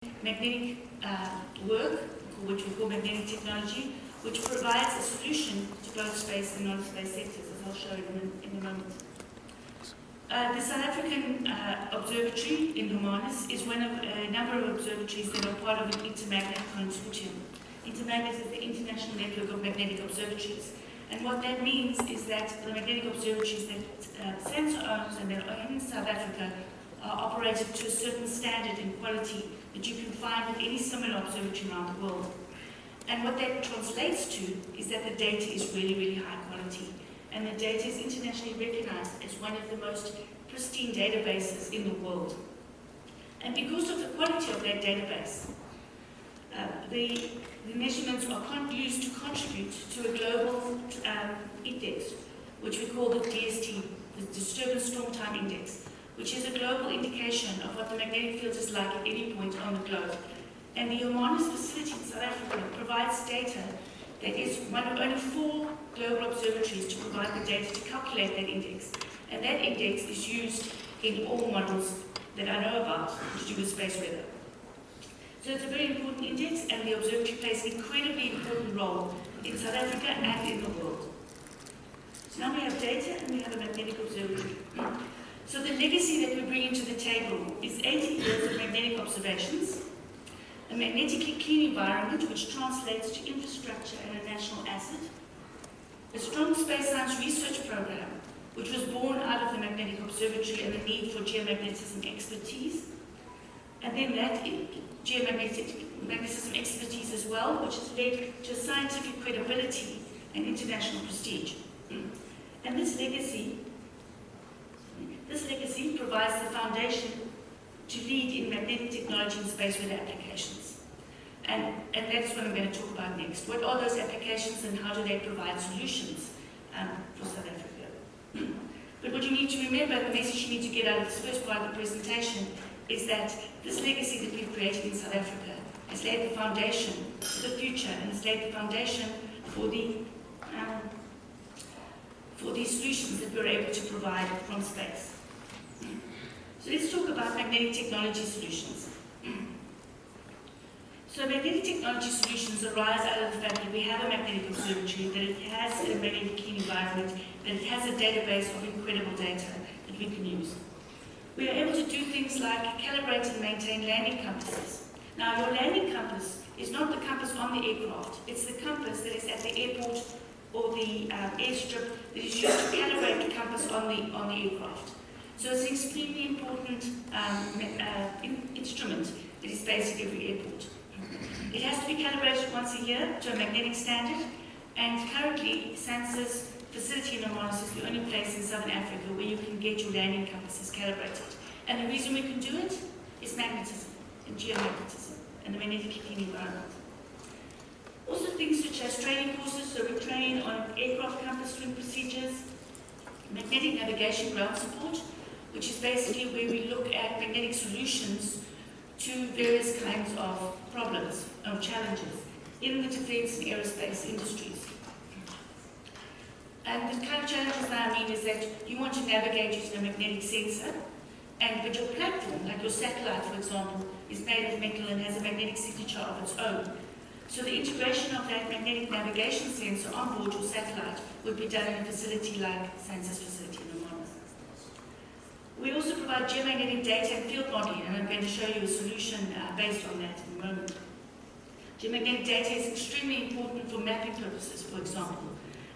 magnetic work, which we call magnetic technology, which provides a solution to both space and non-space sectors, as I'll show you in a moment. The South African Observatory in Hermanus is one of a number of observatories that are part of an intermagnet consortium. Intermagnet is the international network of magnetic observatories. And what that means is that the magnetic observatories that SANSA owns and that are in South Africa are operated to a certain standard and quality that you can find with any similar observatory around the world. And what that translates to is that the data is really, really high quality. And the data is internationally recognized as one of the most pristine databases in the world. And because of the quality of that database, the measurements are used to contribute to a global index, which we call the DST, the Disturbance Storm Time Index, which is a global indication of what the magnetic field is like at any point on the globe. And the Hermanus facility in South Africa provides data that is one of only 4 global observatories to provide the data to calculate that index. And that index is used in all models that I know about to do with space weather. So it's a very important index, and the observatory plays an incredibly important role in South Africa and in the world. So now we have data and we have a magnetic observatory. So the legacy that we bring into the table is 80 years of magnetic observations, a magnetically clean environment which translates to infrastructure and a national asset, a strong space science research program which was born out of the magnetic observatory and the need for geomagnetism expertise, and then that geomagnetism expertise as well, which has led to scientific credibility and international prestige. And this legacy provides the foundation to lead in magnetic technology and space weather applications. And that's what I'm going to talk about next. What are those applications and how do they provide solutions for South Africa? But what you need to remember, the message you need to get out of this first part of the presentation, is that this legacy that we've created in South Africa has laid the foundation for the future and has laid the foundation for the solutions that we're able to provide from space. So let's talk about magnetic technology solutions. So magnetic technology solutions arise out of the fact that we have a magnetic observatory, that it has a magnetic key environment, that it has a database of incredible data that we can use. We are able to do things like calibrate and maintain landing compasses. Now, your landing compass is not the compass on the aircraft, it's the compass that is at the airport or the airstrip that is used to calibrate the compass on the aircraft. So it's an extremely important instrument that is based at every airport. It has to be calibrated once a year to a magnetic standard, and currently SANSA's facility in Hermanus is the only place in Southern Africa where you can get your landing compasses calibrated. And the reason we can do it is magnetism and geomagnetism and the magnetic clean environment. Also things such as training courses, so we train on aircraft compass swing procedures, magnetic navigation ground support, which is basically where we look at magnetic solutions to various kinds of problems or challenges in the defense and aerospace industries. And the kind of challenges that I mean is that you want to navigate using a magnetic sensor, but your platform, like your satellite for example, is made of metal and has a magnetic signature of its own. So the integration of that magnetic navigation sensor on board your satellite would be done in a facility like SANSA's facility in Hermanus. We also provide geomagnetic data and field modeling, and I'm going to show you a solution based on that in a moment. Geomagnetic data is extremely important for mapping purposes, for example,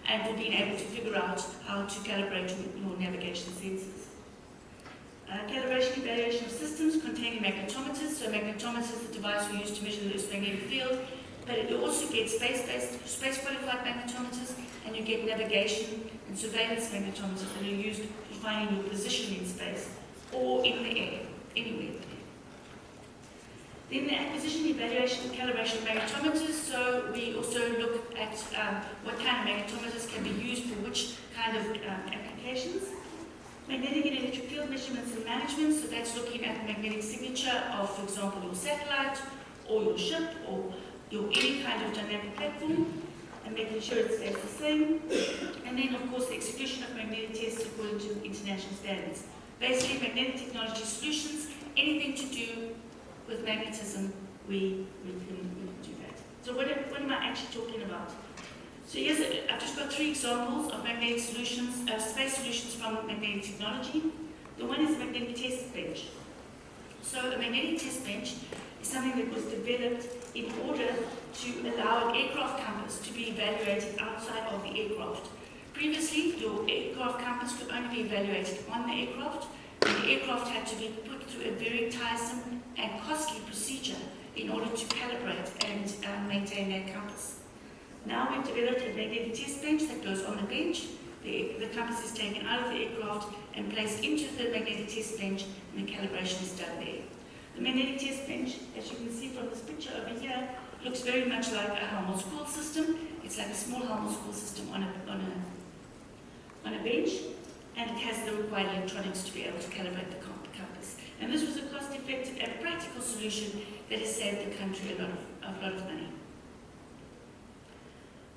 and for being able to figure out how to calibrate your navigation sensors. Calibration evaluation of systems containing magnetometers. So magnetometers is the device we use to measure the Earth's magnetic field, but it also gets space-qualified magnetometers, and you get navigation and surveillance magnetometers that are used for finding your position in space or in the air, anywhere in the air. Then the acquisition, evaluation, and calibration of magnetometers. So we also look at what kind of magnetometers can be used for which kind of applications. Magnetic and electric field measurements and management. So that's looking at the magnetic signature of, for example, your satellite or your ship or your any kind of dynamic platform, and making sure it stays the same. And then, of course, the execution of magnetic tests according to international standards. Basically, magnetic technology solutions, anything to do with magnetism, we can do that. So what am I actually talking about? So I've just got 3 examples of magnetic solutions, space solutions from magnetic technology. The one is a magnetic test bench. So a magnetic test bench is something that was developed in order to allow an aircraft compass to be evaluated outside of the aircraft. Previously, your aircraft compass could only be evaluated on the aircraft, and the aircraft had to be put through a very tiresome and costly procedure in order to calibrate and maintain that compass. Now we've developed a magnetic test bench that goes on the bench. The compass is taken out of the aircraft and placed into the magnetic test bench, and the calibration is done there. The magnetic test bench, as you can see from this picture over here, looks very much like a Helmholtz system. It's like a small Helmholtz system on a bench, and it has the required electronics to be able to calibrate the compass. And this was a cost-effective and practical solution that has saved the country a lot of money.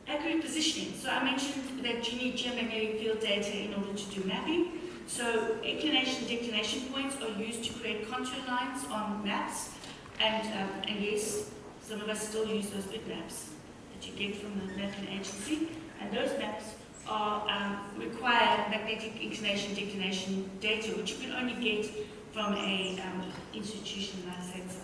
Accurate positioning. So I mentioned that you need geomagnetic field data in order to do mapping. So inclination and declination points are used to create contour lines on maps. And yes, some of us still use those big maps that you get from the mapping agency. And those maps require magnetic inclination and declination data, which you can only get from an institution like SENSA.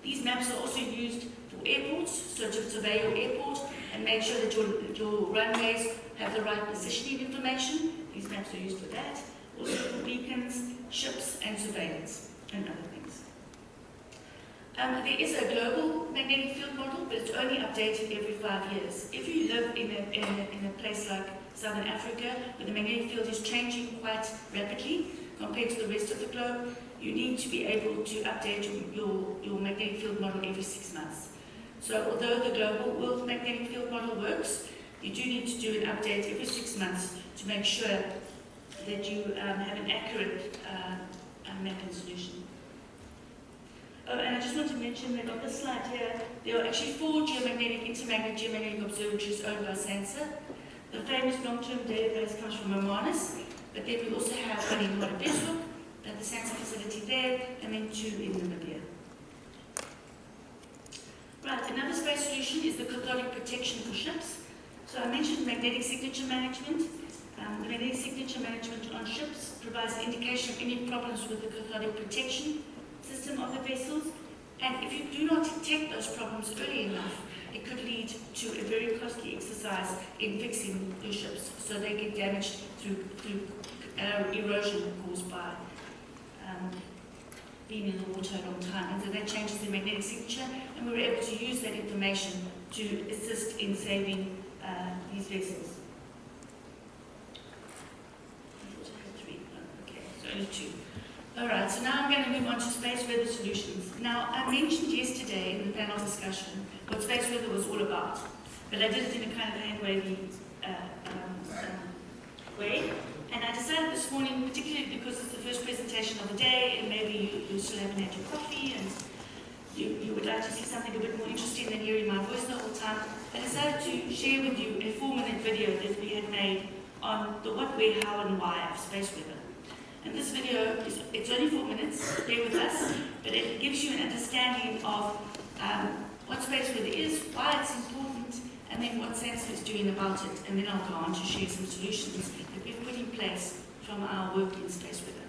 These maps are also used for airports, so to survey your airport and make sure that your runways have the right positioning information. These maps are used for that. Also for beacons, ships, and surveillance, and other things. There is a global magnetic field model, but it's only updated every 5 years. If you live in a place like Southern Africa, where the magnetic field is changing quite rapidly compared to the rest of the globe, you need to be able to update your magnetic field model every 6 months. So although the global world magnetic field model works, you do need to do an update every 6 months to make sure that you have an accurate mapping solution. Oh, and I just want to mention that on this slide here, there are actually 4 geomagnetic observatories owned by SENSA. The famous long-term database comes from Romanus, but then we also have one in Montebello, at the SENSA facility there, and then 2 in Namibia. Right, another space solution is the cathodic protection for ships. So I mentioned magnetic signature management. The magnetic signature management on ships provides an indication of any problems with the cathodic protection system of the vessels. And if you do not detect those problems early enough, it could lead to a very costly exercise in fixing your ships, so they get damaged through erosion caused by being in the water a long time. And so that changes the magnetic signature, and we were able to use that information to assist in saving these vessels. Okay, so only 2. Alright, so now I'm going to move on to space weather solutions. Now, I mentioned yesterday in the panel discussion what space weather was all about, but I did it in a kind of hand-wavy way. And I decided this morning, particularly because it's the first presentation of the day, and maybe you still haven't had your coffee, and you would like to see something a bit more interesting than hearing my voice the whole time, I decided to share with you a 4-minute video that we had made on the what, where, how, and why of space weather. And this video, it's only 4 minutes, bear with us, but it gives you an understanding of what space weather is, why it's important, and then what SENSA is doing about it. And then I'll go on to share some solutions that we've put in place from our work in space weather.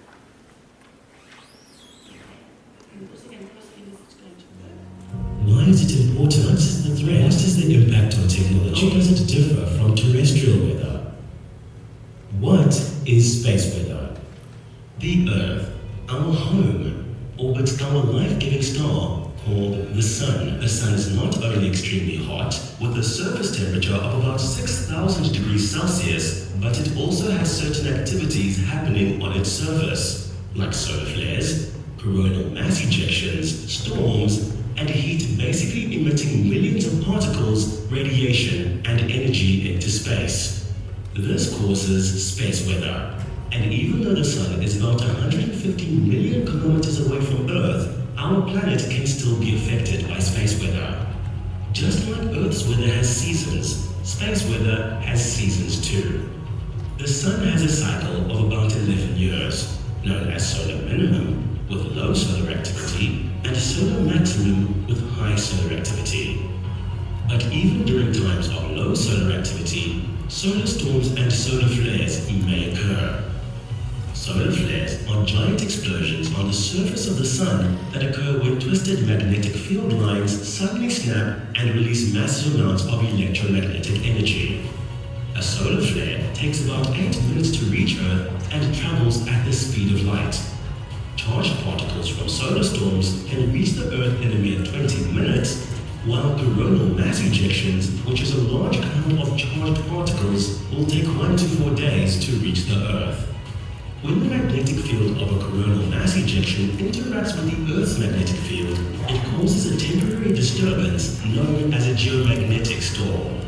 Why is it important? What is the threat? What is the impact on technology? How does it differ from terrestrial weather? What is space weather? The Earth, our home, orbits our life-giving star called the Sun. The Sun is not only extremely hot, with a surface temperature of about 6,000 degrees Celsius, but it also has certain activities happening on its surface, like solar flares, coronal mass ejections, storms, and heat, basically emitting millions of particles, radiation, and energy into space. This causes space weather. And even though the Sun is about 150 million kilometers away from Earth, our planet can still be affected by space weather. Just like Earth's weather has seasons, space weather has seasons too. The Sun has a cycle of about 11 years, known as solar minimum, with low solar activity, and solar maximum with high solar activity. But even during times of low solar activity, solar storms and solar flares may occur. Solar flares are giant explosions on the surface of the sun that occur when twisted magnetic field lines suddenly snap and release massive amounts of electromagnetic energy. A solar flare takes about 8 minutes to reach Earth and travels at the speed of light. Charged particles from solar storms can reach the Earth in a mere 20 minutes, while coronal mass ejections, which is a large cloud of charged particles, will take 1 to 4 days to reach the Earth. When the magnetic field of a coronal mass ejection interacts with the Earth's magnetic field, it causes a temporary disturbance known as a geomagnetic storm.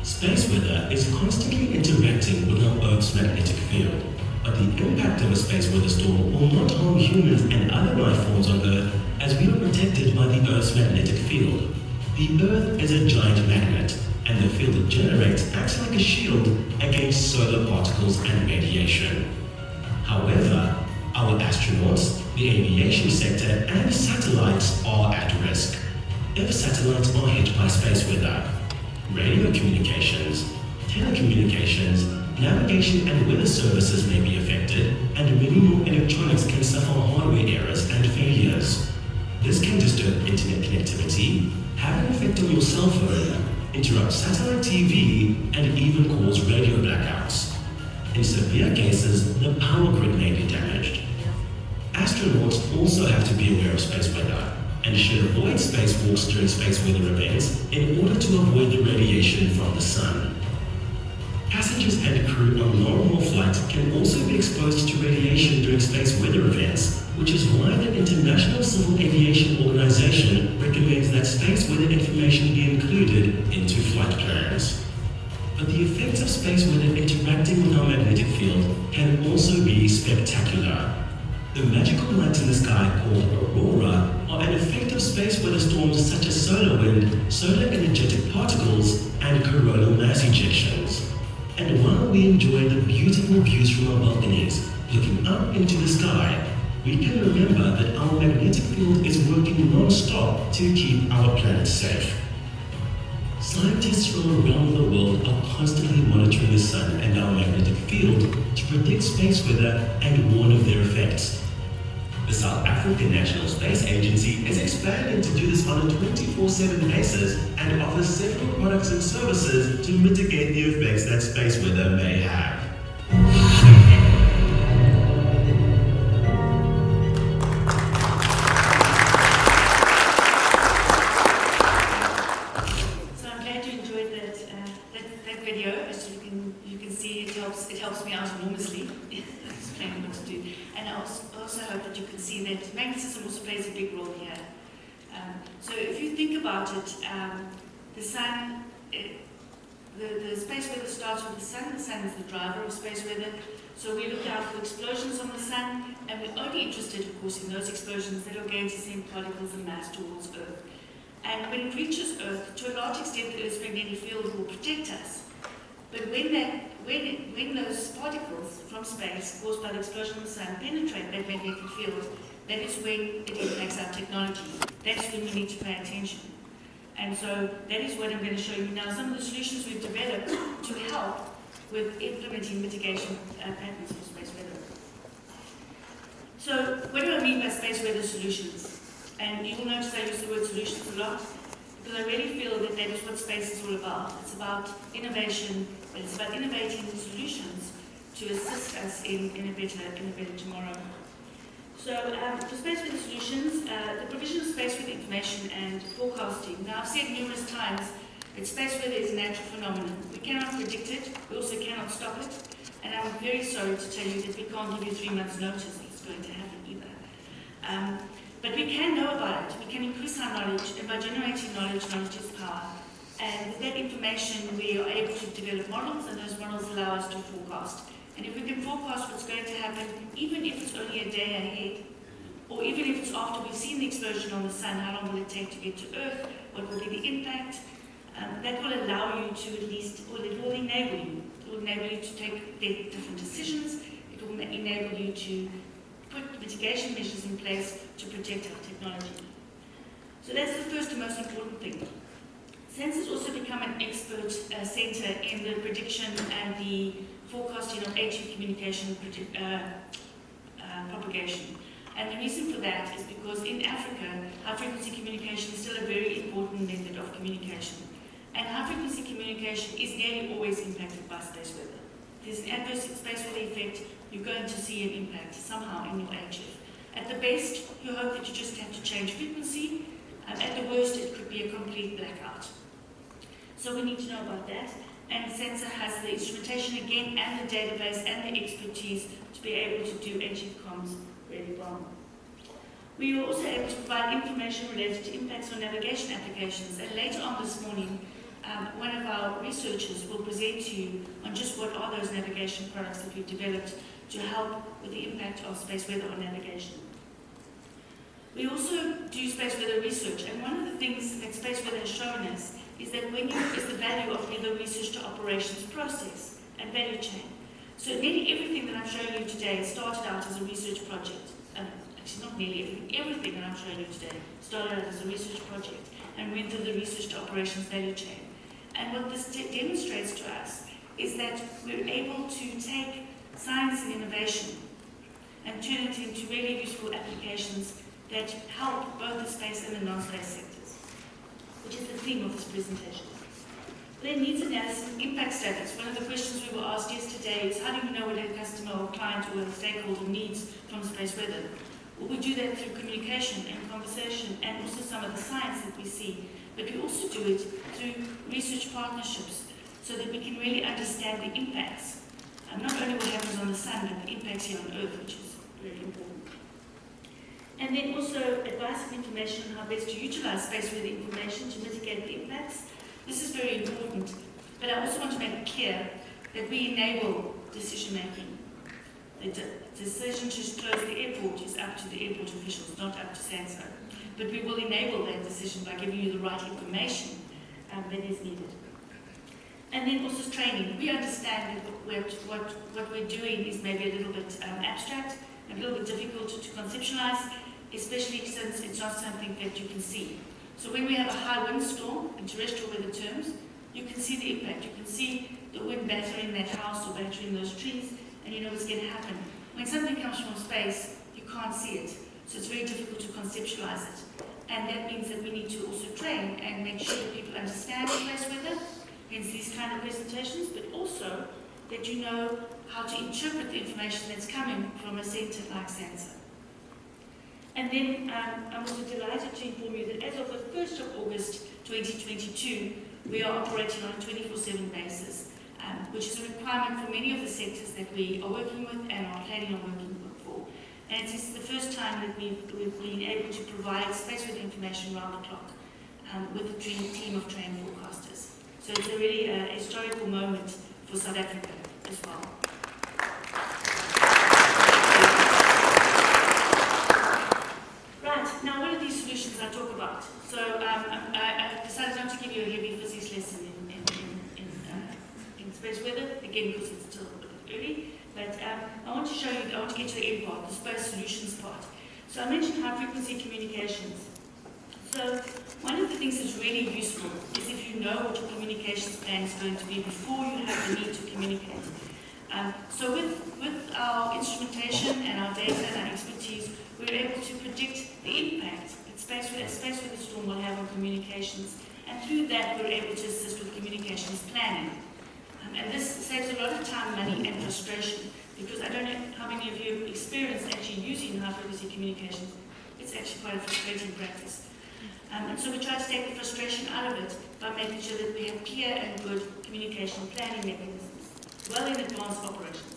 Space weather is constantly interacting with our Earth's magnetic field, but the impact of a space weather storm will not harm humans and other life forms on Earth, as we are protected by the Earth's magnetic field. The Earth is a giant magnet, and the field it generates acts like a shield against solar particles and radiation. However, our astronauts, the aviation sector, and satellites are at risk. If satellites are hit by space weather, radio communications, telecommunications, navigation and weather services may be affected, and many more electronics can suffer hardware errors and failures. This can disturb internet connectivity, have an effect on your cell phone, interrupt satellite TV, and even cause radio blackouts. In severe cases, the power grid may be damaged. Astronauts also have to be aware of space weather and should avoid spacewalks during space weather events in order to avoid the radiation from the sun. Passengers and crew on long-haul flights can also be exposed to radiation during space weather events, which is why the International Civil Aviation Organization recommends that space weather information be included into flight plans. But the effects of space weather interacting with our magnetic field can also be spectacular. The magical lights in the sky called aurora are an effect of space weather storms such as solar wind, solar energetic particles, and coronal mass ejections. And while we enjoy the beautiful views from our balconies, looking up into the sky, we can remember that our magnetic field is working non-stop to keep our planet safe. Scientists from around the world are constantly monitoring the sun and our magnetic field to predict space weather and warn of their effects. The South African National Space Agency is expanding to do this on a 24/7 basis and offers several products and services to mitigate the effects that space weather may have. It helps me out enormously, explaining what to do. And I also hope that you can see that magnetism also plays a big role here. So if you think about it, the sun, the space weather starts with the sun is the driver of space weather. So we look out for explosions on the sun, and we're only interested, of course, in those explosions that are going to send particles of mass towards Earth. And when it reaches Earth, to a large extent, the Earth's magnetic field will protect us. But when those particles from space caused by the explosion of the sun penetrate that magnetic field, that is when it impacts our technology. That's when we need to pay attention. And so that is what I'm going to show you now, some of the solutions we've developed to help with implementing mitigation patterns for space weather. So what do I mean by space weather solutions? And you will notice I use the word solutions a lot, because I really feel that that is what space is all about. It's about innovation, and it's about innovating solutions to assist us in a better tomorrow. So for space weather solutions, the provision of space weather information and forecasting. Now I've said numerous times that space weather is a natural phenomenon. We cannot predict it, we also cannot stop it, and I'm very sorry to tell you that we can't give you 3 months notice that it's going to happen either. But we can know about it, we can increase our knowledge, and by generating knowledge, knowledge is power. And with that information, we are able to develop models, and those models allow us to forecast. And if we can forecast what's going to happen, even if it's only a day ahead, or even if it's after we've seen the explosion on the sun, how long will it take to get to Earth, what will be the impact, that will allow you to at least, or it will enable you. It will enable you to take different decisions, it will enable you to put mitigation measures in place to protect our technology. So that's the first and most important thing. SENSE has also become an expert centre in the prediction and the forecasting of HF communication propagation. And the reason for that is because in Africa, high-frequency communication is still a very important method of communication. And high-frequency communication is nearly always impacted by space weather. If there's an adverse space weather effect, you're going to see an impact somehow in your HF. At the best, you hope that you just have to change frequency. At the worst, it could be a complete blackout. So we need to know about that. And SENSE has the instrumentation again, and the database, and the expertise to be able to do HF comms really well. We were also able to provide information related to impacts on navigation applications. And later on this morning, one of our researchers will present to you on just what are those navigation products that we've developed to help with the impact of space weather on navigation. We also do space weather research, and one of the things that space weather has shown us is that is the value of the research to operations process and value chain. So nearly everything that I'm showing you today started out as a research project. Actually, not nearly everything that I'm showing you today started out as a research project and went through the research to operations value chain. And what this demonstrates to us is that we're able to take science and innovation and turn it into really useful applications that help both the space and the non-space sectors, which is the theme of this presentation. Then needs analysis and impact status. One of the questions we were asked yesterday is how do we know what a customer or client or a stakeholder needs from space weather? Well, we do that through communication and conversation and also some of the science that we see. But we also do it through research partnerships so that we can really understand the impacts. Not only what happens on the sun, but the impacts here on Earth, which is very important. And then also advice and information on how best to utilize space weather information to mitigate the impacts. This is very important, but I also want to make it clear that we enable decision making. The decision to close the airport is up to the airport officials, not up to SANSO. But we will enable that decision by giving you the right information that is needed. And then also training. We understand that what we're doing is maybe a little bit abstract, a little bit difficult to conceptualize, especially since it's not something that you can see. So when we have a high windstorm in terrestrial weather terms, you can see the impact. You can see the wind battering that house or battering those trees, and you know what's going to happen. When something comes from space, you can't see it. So it's very difficult to conceptualize it. And that means that we need to also train and make sure that people understand space weather, hence these kind of presentations, but also that you know how to interpret the information that's coming from a centre like SANSO. And then I'm also delighted to inform you that as of the 1st of August 2022, we are operating on a 24/7 basis, which is a requirement for many of the sectors that we are working with and are planning on working for. And it is the first time that we've been able to provide space weather information around the clock with a team of trained forecasters. So it's a really historical moment for South Africa as well. Right, now what are these solutions I talk about? So I decided not to give you a heavy physics lesson in space weather, again because it's still a bit early, but I want to show you, I want to get to the end part, the space solutions part. So I mentioned high frequency communications. So one of the things that's really useful is if you know what your communications plan is going to be before you have the need to communicate. So with our instrumentation and our data and our expertise, we're able to predict the impact that space weather storm will have on communications. And through that, we're able to assist with communications planning. And this saves a lot of time, money, and frustration, because I don't know how many of you have experienced actually using high-frequency communications. It's actually quite a frustrating practice. And so we try to take the frustration out of it by making sure that we have clear and good communication planning mechanisms, well in advance of operations.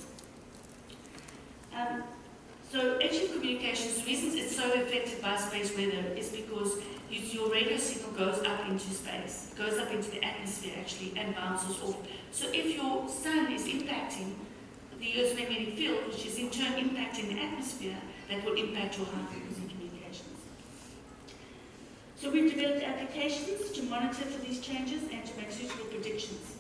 So HF communications, the reason it's so affected by space weather is because your radio signal goes up into space, goes up into the atmosphere actually, and bounces off. So if your sun is impacting the Earth's magnetic field, which is in turn impacting the atmosphere, that will impact your high-frequency communications. So we've developed applications to monitor for these changes and to make suitable predictions.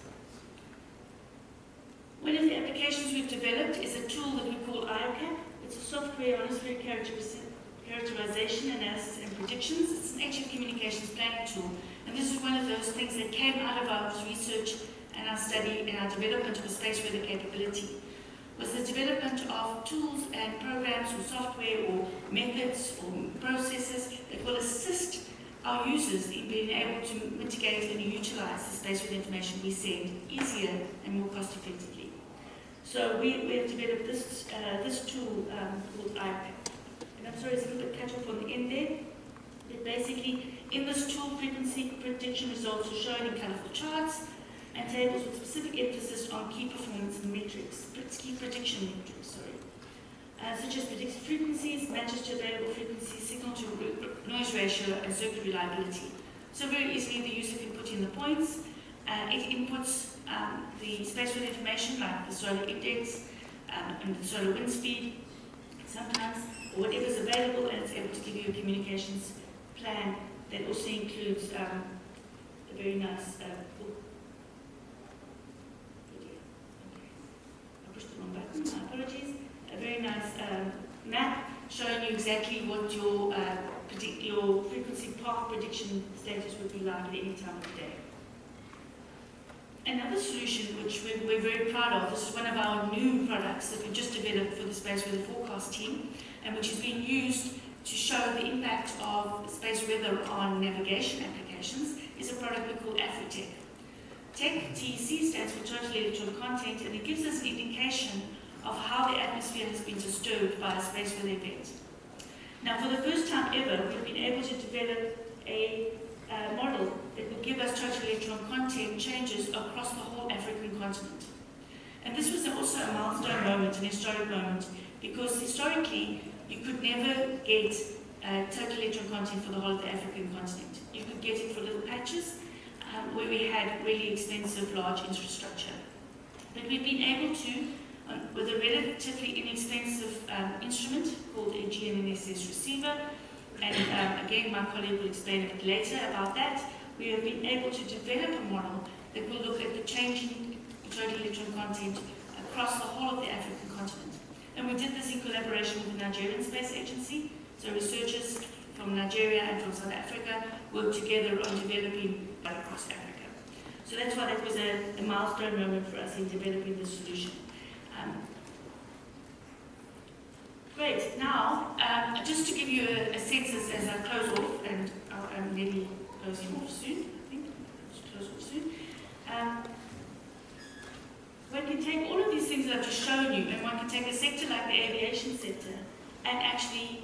One of the applications we've developed is a tool that we call IOCAP. It's a software ionosphere characterization, analysis, and predictions. It's an active communications planning tool, and this is one of those things that came out of our research and our study and our development of a space weather capability. Was the development of tools and programs or software or methods or processes that will assist our users in being able to mitigate and utilize the space weather information we send easier and more cost effectively. So we have developed this tool called iPad. And I'm sorry, it's a little bit cut off on the end there. But basically, in this tool, frequency prediction results are shown in colorful charts and tables with specific emphasis on key performance metrics, key prediction metrics, such as predicted frequencies, matches to available frequencies, signal to noise ratio, and circuit reliability. So very easily the user can put in the points. It inputs the space weather information like the solar index and the solar wind speed, sometimes, or whatever is available, and it's able to give you a communications plan that also includes a very nice my apologies. A very nice map showing you exactly what your frequency path prediction status would be like at any time of the day. Another solution which we're very proud of, this is one of our new products that we just developed for the Space Weather Forecast team, and which is being used to show the impact of space weather on navigation applications, is a product we call AfriTech. TEC, TEC, stands for Total Electron Content, and it gives us an indication of how the atmosphere has been disturbed by a space weather event. Now, for the first time ever, we've been able to develop a model that will give us total electron content changes across the whole African continent. And this was also a milestone moment, an historic moment, because historically, you could never get total electron content for the whole of the African continent. You could get it for little patches, where we had really expensive, large infrastructure. But we've been able to, with a relatively inexpensive instrument called a GNSS receiver, and again, my colleague will explain a bit later about that, we have been able to develop a model that will look at the changing total electron content across the whole of the African continent. And we did this in collaboration with the Nigerian Space Agency, so researchers from Nigeria and from South Africa worked together on developing across Africa. So that's why that was a milestone moment for us in developing this solution. Great. Now, just to give you a sense as I close off, and I'm nearly closing off soon, I think. Let's close off soon. One can take all of these things that I've just shown you, and one can take a sector like the aviation sector and actually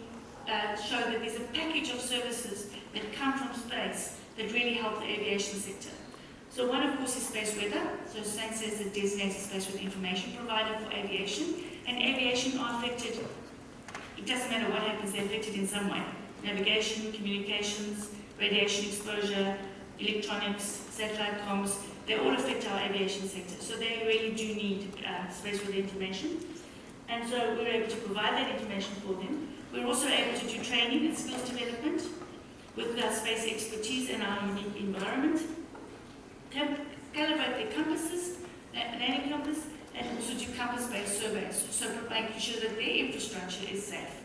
show that there's a package of services that come from space that really help the aviation sector. So one, of course, is space weather. So SANS is a designated space weather information provider for aviation. And aviation are affected, it doesn't matter what happens, they're affected in some way. Navigation, communications, radiation exposure, electronics, satellite comms, they all affect our aviation sector. So they really do need space weather information. And so we're able to provide that information for them. We're also able to do training and skills development with our space expertise and our unique environment. Calibrate their compasses, landing compass, and also do compass-based surveys, so making sure that their infrastructure is safe,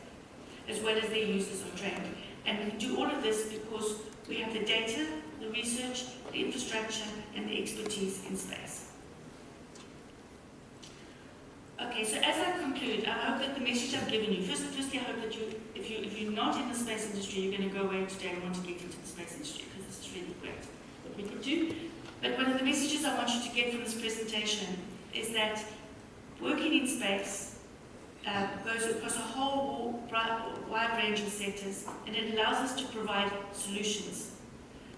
as well as their users are trained. And we can do all of this because we have the data, the research, the infrastructure, and the expertise in space. Okay, so as I conclude, I hope that the message I've given you, firstly, I hope that if you're not in the space industry, you're going to go away today and want to get into the space industry, because this is really great what we can do. But one of the messages I want you to get from this presentation is that working in space goes across a whole wide range of sectors, and it allows us to provide solutions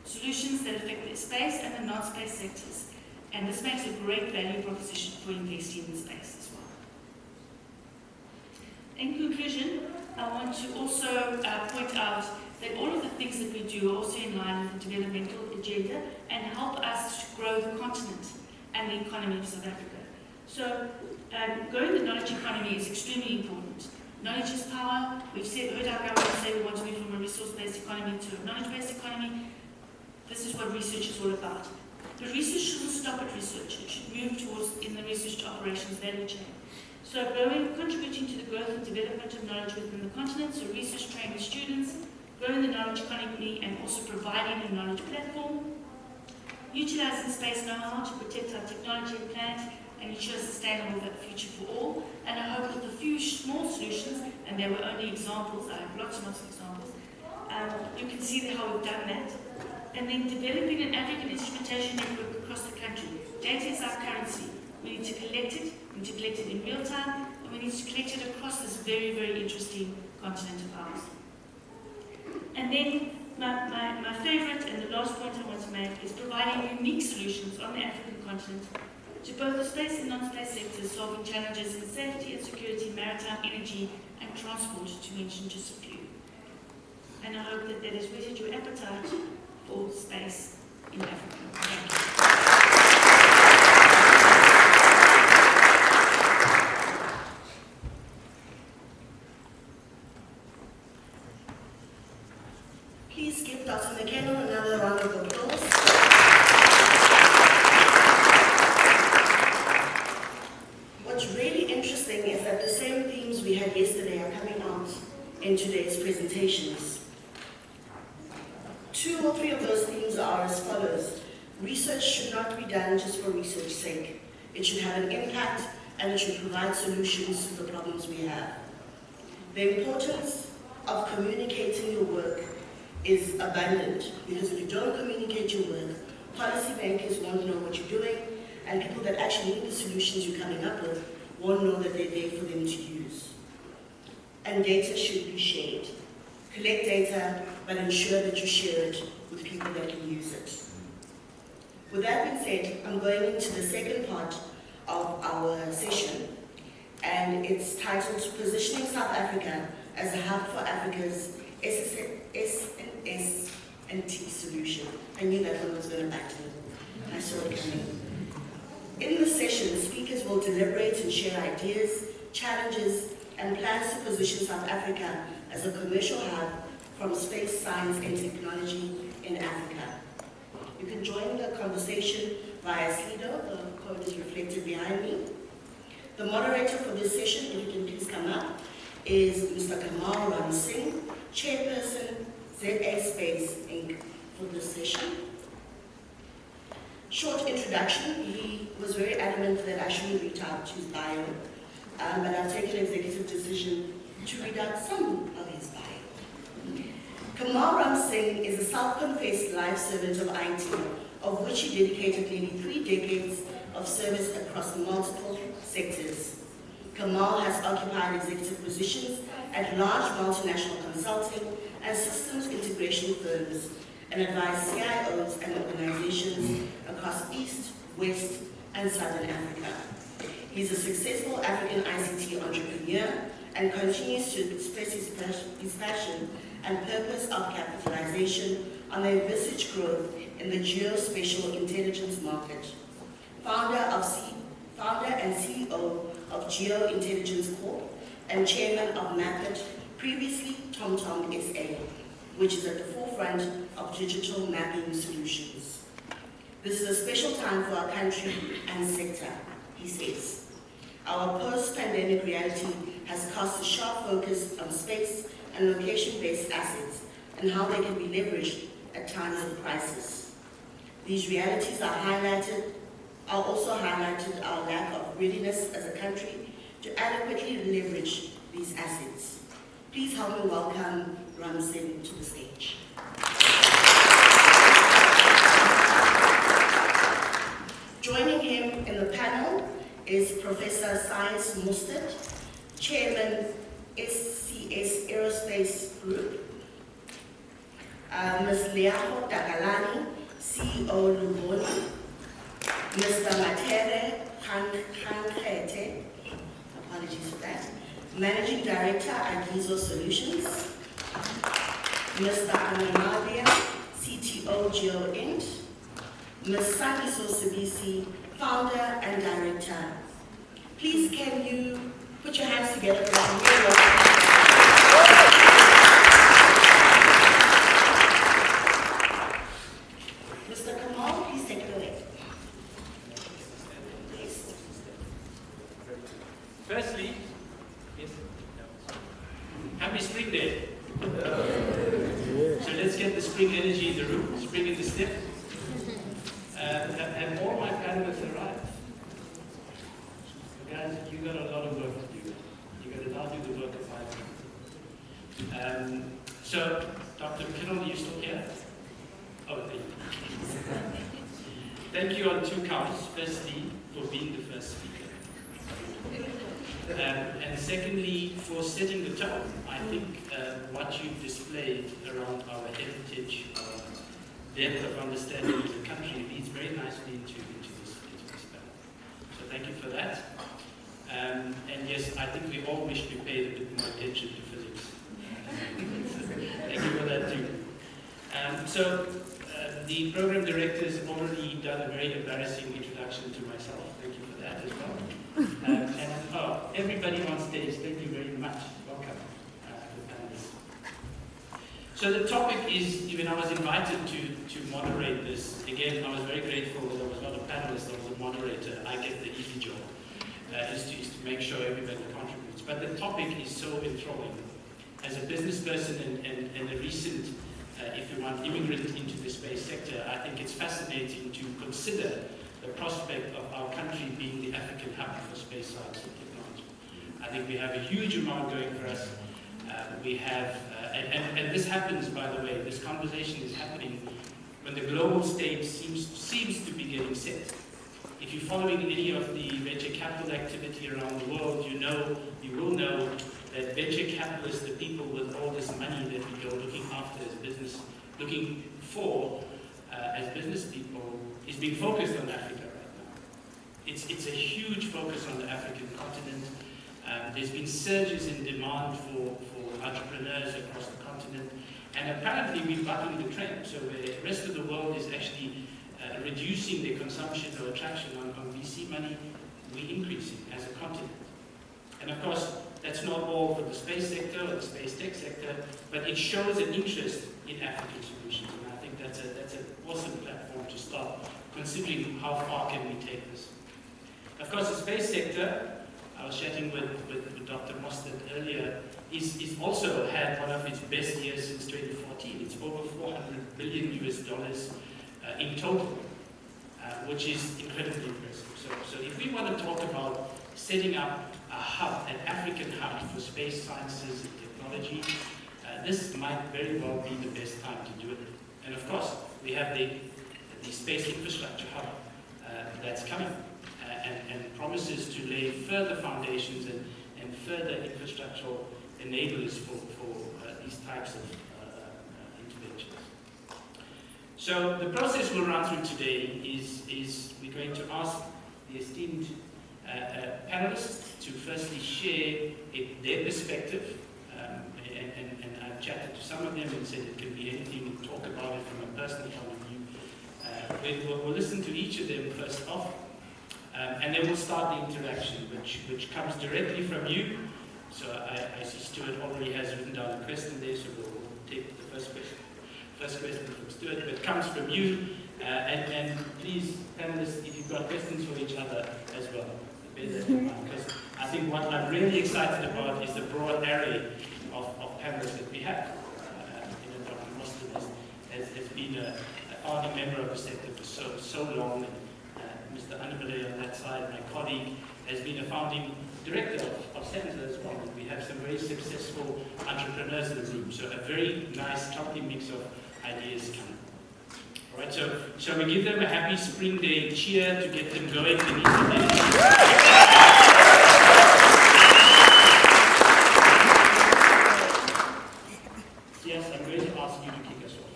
that affect the space and the non-space sectors. And this makes a great value proposition for investing in space as well. In conclusion, I want to also point out that all of the things that we do are also in line with the developmental agenda and help us to grow the continent and the economy of South Africa. So growing the knowledge economy is extremely important. Knowledge is power. We've heard our government say we want to move from a resource-based economy to a knowledge-based economy. This is what research is all about. But research shouldn't stop at research. It should move towards in the research to operations value chain. So So contributing to the growth and development of knowledge within the continent, so research training students, growing the knowledge economy and also providing a knowledge platform, utilizing space know-how to protect our technology and planet and ensure a sustainable future for all. And I hope with a few small solutions, and there were only examples, I have lots and lots of examples, you can see how we've done that. And then developing an African instrumentation network across the country. Data is our currency. We need to collect it, we need to collect it in real time, and we need to collect it across this very, very interesting continent of ours. And then my favorite and the last point I want to make is providing unique solutions on the African continent to both the space and non-space sectors, solving challenges in safety and security, maritime, energy, and transport, to mention just a few. And I hope that has whetted your appetite for space in Africa. Thank you. Please give Dr. McKenna another round of applause. What's really interesting is that the same themes we had yesterday are coming out in today's presentations. 2 or 3 of those themes are as follows. Research should not be done just for research's sake. It should have an impact and it should provide solutions to the problems we have. The importance of communicating your work is abundant, because if you don't communicate your work, policymakers won't know what you're doing, and people that actually need the solutions you're coming up with won't know that they're there for them to use. And data should be shared. Collect data, but ensure that you share it with people that can use it. With that being said, I'm going into the second part of our session, and it's titled Positioning South Africa as a Hub for Africa's SND solution. I knew that one was going to back me. I saw it coming. In this session, speakers will deliberate and share ideas, challenges, and plans to position South Africa as a commercial hub from space, science, and technology in Africa. You can join the conversation via Slido. The code is reflected behind me. The moderator for this session, if you can please come up, is Mr. Kamal Ram Singh, Chairperson, ZA Space Inc. for this session. Short introduction. He was very adamant that I shouldn't read out his bio, but I've taken an executive decision to read out some of his bio. Kamal Ram Singh is a self-confessed life servant of IT, of which he dedicated nearly 3 decades of service across multiple sectors. Kamal has occupied executive positions at large multinational consulting and systems integration firms and advised CIOs and organizations across East, West, and Southern Africa. He's a successful African ICT entrepreneur and continues to express his passion and purpose of capitalization on the envisaged growth in the geospatial intelligence market. Founder and CEO of GEO Intelligence Corp and chairman of MAPIT, previously TomTom SA, which is at the forefront of digital mapping solutions. This is a special time for our country and sector, he says. Our post-pandemic reality has cast a sharp focus on space and location-based assets and how they can be leveraged at times of crisis. These realities are also highlighted our lack of readiness as a country to adequately leverage these assets. Please help me welcome Ram Singh to the stage. Joining him in the panel is Professor Science Mustard, Chairman SCS Aerospace Group, Ms. Leaho Takalani, CEO Luboni, Mr. Matere Khankhete, apologies for that, Managing Director, Agizo Solutions, Mr. Anamadia, CTO, GEO Int, Ms. Sangiso Sibisi, Founder and Director. Please can you put your hands together for some real welcome. Mr. Kamal, please take it away. Please. Firstly, thank you on two counts. Firstly, for being the first speaker. And secondly, for setting the tone. I think what you've displayed around our heritage, our depth of understanding of the country leads very nicely into this panel. So thank you for that. And yes, I think we all wish we paid a bit more attention to physics. Thank you for that too. The program director has already done a very embarrassing introduction to myself. Thank you for that as well. Everybody on stage, thank you very much. Welcome, the panelists. So the topic is, when I was invited to moderate this, again, I was very grateful that I was not a panelist, I was a moderator. I get the easy job, is to make sure everybody contributes. But the topic is so enthralling. As a business person and a recent, if you want, immigrant into the space sector, I think it's fascinating to consider the prospect of our country being the African hub for space science and technology. I think we have a huge amount going for us. We have, and this happens, by the way, this conversation is happening when the global stage seems to be getting set. If you're following any of the venture capital activity around the world, you will know that venture capitalists, the people with all this money that we go looking after as business, looking for as business people, is being focused on Africa right now. It's a huge focus on the African continent. There's been surges in demand for entrepreneurs across the continent, and apparently we're bucking the trend. So where the rest of the world is actually reducing their consumption or attraction on VC money, we're increasing as a continent. And of course, that's not all for the space sector or the space tech sector, but it shows an interest in African solutions. And I think that's an awesome platform to start considering how far can we take this. Of course, the space sector, I was chatting with Dr. Mostert earlier, is also had one of its best years since 2014. It's over $400 billion in total, which is incredibly impressive. So if we want to talk about setting up a hub, an African hub for space sciences and technology, this might very well be the best time to do it. And of course, we have the space infrastructure hub that's coming and promises to lay further foundations and further infrastructural enablers for these types of interventions. So the process we'll run through today is we're going to ask the esteemed panelists to firstly share their perspective, and I've chatted to some of them and said it can be anything, talk about it from a personal point of view. We'll listen to each of them first off, and then we'll start the interaction, which comes directly from you. So I see Stuart already has written down a question there, so we'll take the first question. First question from Stuart, but it comes from you, and please, panelists, if you've got questions for each other as well, because I think what I'm really excited about is the broad array of panelists that we have. Dr. Mostert has been a founding member of the sector for so long, and Mr. Annabelle on that side, my colleague, has been a founding director of Centre as well. We have some very successful entrepreneurs in the room, so a very nice, healthy mix of ideas coming. All right, so shall we give them a happy spring day cheer to get them going? Yes, I'm going to ask you to kick us off.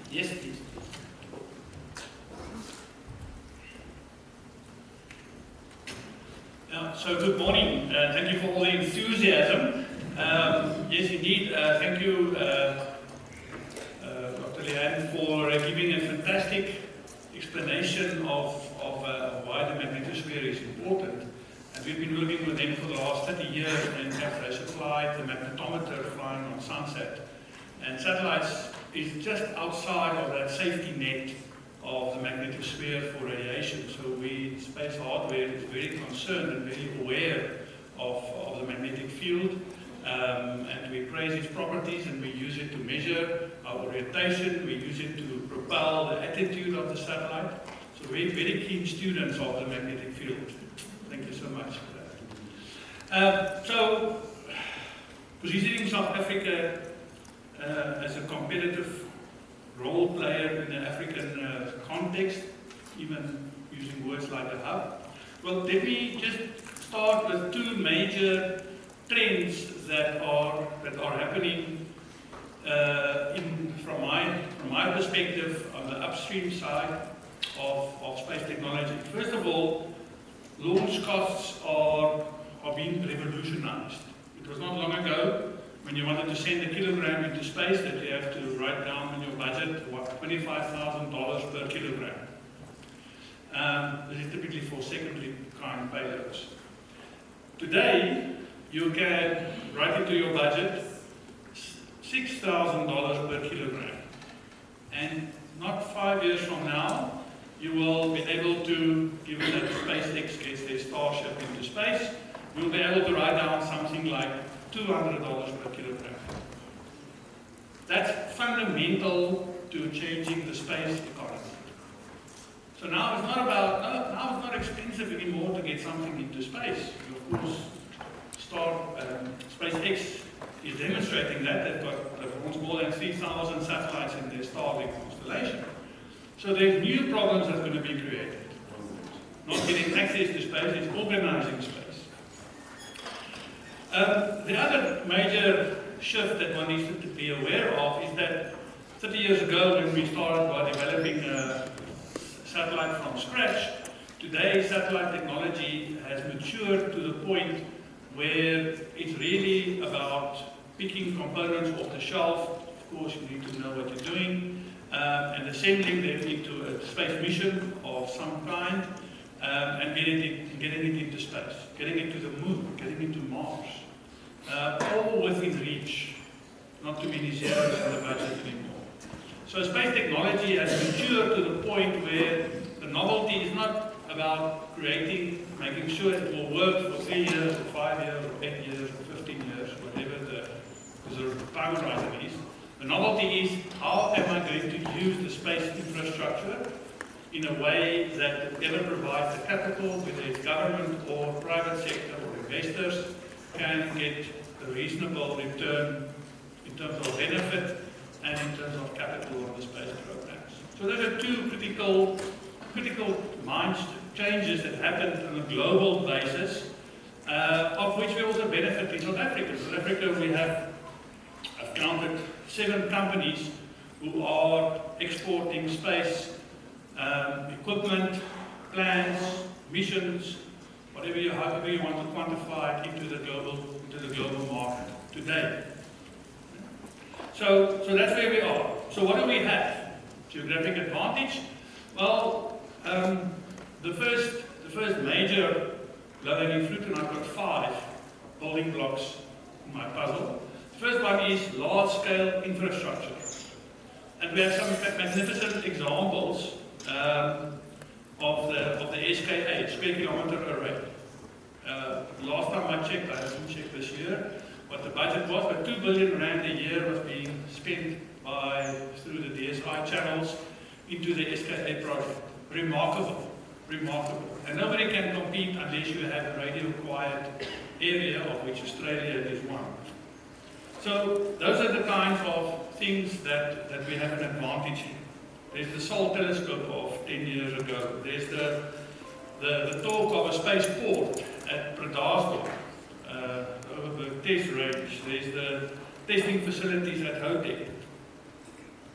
Yes, please. So good morning. Thank you for all the enthusiasm. Yes, indeed. Thank you, Dr. Leanne, for giving a fantastic explanation of why the magnetosphere is important. And we've been working with them for the last 30 years and have supplied the magnetometer flying on Sunset. And satellites is just outside of that safety net of the magnetosphere for radiation. So space hardware is very concerned and very aware of the magnetic field. And we praise its properties, and we use it to measure our orientation. We use it to propel the attitude of the satellite. So we're very keen students of the magnetic field. Thank you so much for that. So positioning South Africa as a competitive role player in the African context even using words like a hub. Well, let me just start with two major trends that are happening from my perspective on the upstream side of space technology. First of all, launch costs are being revolutionized. It was not long ago when you wanted to send a kilogram into space that you have to write down in your budget $25,000 per kilogram. This is typically for secondary kind payloads. Today, you can write into your budget $6,000 per kilogram. And not 5 years from now, you will be able to, given that SpaceX gets their Starship into space, you'll be able to write down something like $200 per kilogram. That's fundamental to changing the space economy. So now it's not expensive anymore to get something into space. You, of course, SpaceX is demonstrating that. They've launched more than 3,000 satellites in their Starlink constellation. So there's new problems that are going to be created. Not getting access to space, it's organizing space. The other major shift that one needs to be aware of is that 30 years ago, when we started by developing a satellite from scratch, today satellite technology has matured to the point where it's really about picking components off the shelf. Of course, you need to know what you're doing, and assembling them into a space mission of some kind, and getting it into space, getting it to the moon, getting it to Mars. All within reach, not too many zeros in the budget anymore. So space technology has matured to the point where the novelty is not about creating, making sure it will work for 3 years, or 5 years, or 8 years, or 15 years, whatever the time horizon is. The novelty is, how am I going to use the space infrastructure in a way that whoever provides the capital, whether it's government or private sector or investors, can get a reasonable return in terms of benefit and in terms of capital on the space programs. So those are two critical mind changes that happened on a global basis, of which we also benefit in South Africa. In South Africa, we have, I've counted 7 companies who are exporting space equipment, plans, missions, however you want to quantify it into the global market today. So that's where we are. So what do we have? Geographic advantage? Well, the first major low-hanging fruit, and I've got 5 building blocks in my puzzle. The first one is large-scale infrastructure. And we have some magnificent examples of the SKA, Square Kilometre Array. Last time I checked, I haven't checked this year, what the budget was, but 2 billion rand a year was being spent through the DSI channels into the SKA project. Remarkable, remarkable. And nobody can compete unless you have a radio-quiet area, of which Australia is one. So those are the kinds of things that we have an advantage in. There's the Sol telescope of 10 years ago. There's the talk of a spaceport at Bredasdorp, over the test range. There's the testing facilities at Hotek.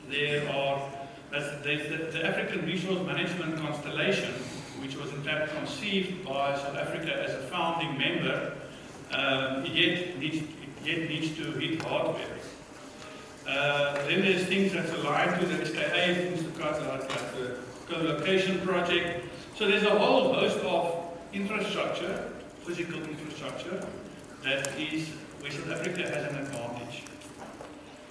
There's the African Resource Management Constellation, which was in fact conceived by South Africa as a founding member, yet needs to hit hardware. Then there's things that's aligned to the SKA, things like the co-location project. So there's a whole host of infrastructure, physical infrastructure, that is where South Africa has an advantage.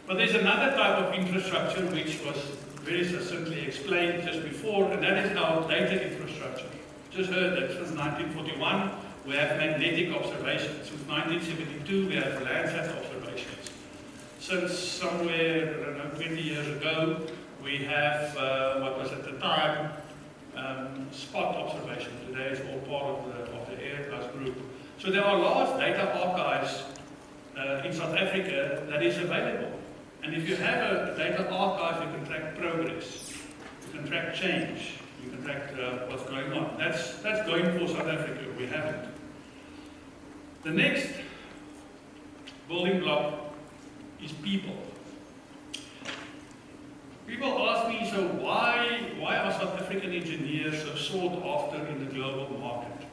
But there's another type of infrastructure which was very succinctly explained just before, and that is our data infrastructure. Just heard that since 1941 we have magnetic observations. Since 1972 we have Landsat observations. Since somewhere, I don't know, 20 years ago, we have what was at the time spot observation. Today it's all part of the Airbus group. So there are large data archives in South Africa that is available. And if you have a data archive, you can track progress, you can track change, we can track what's going on. That's going for South Africa. We haven't. The next building block is people. People ask me, so why are South African engineers so sought after in the global market?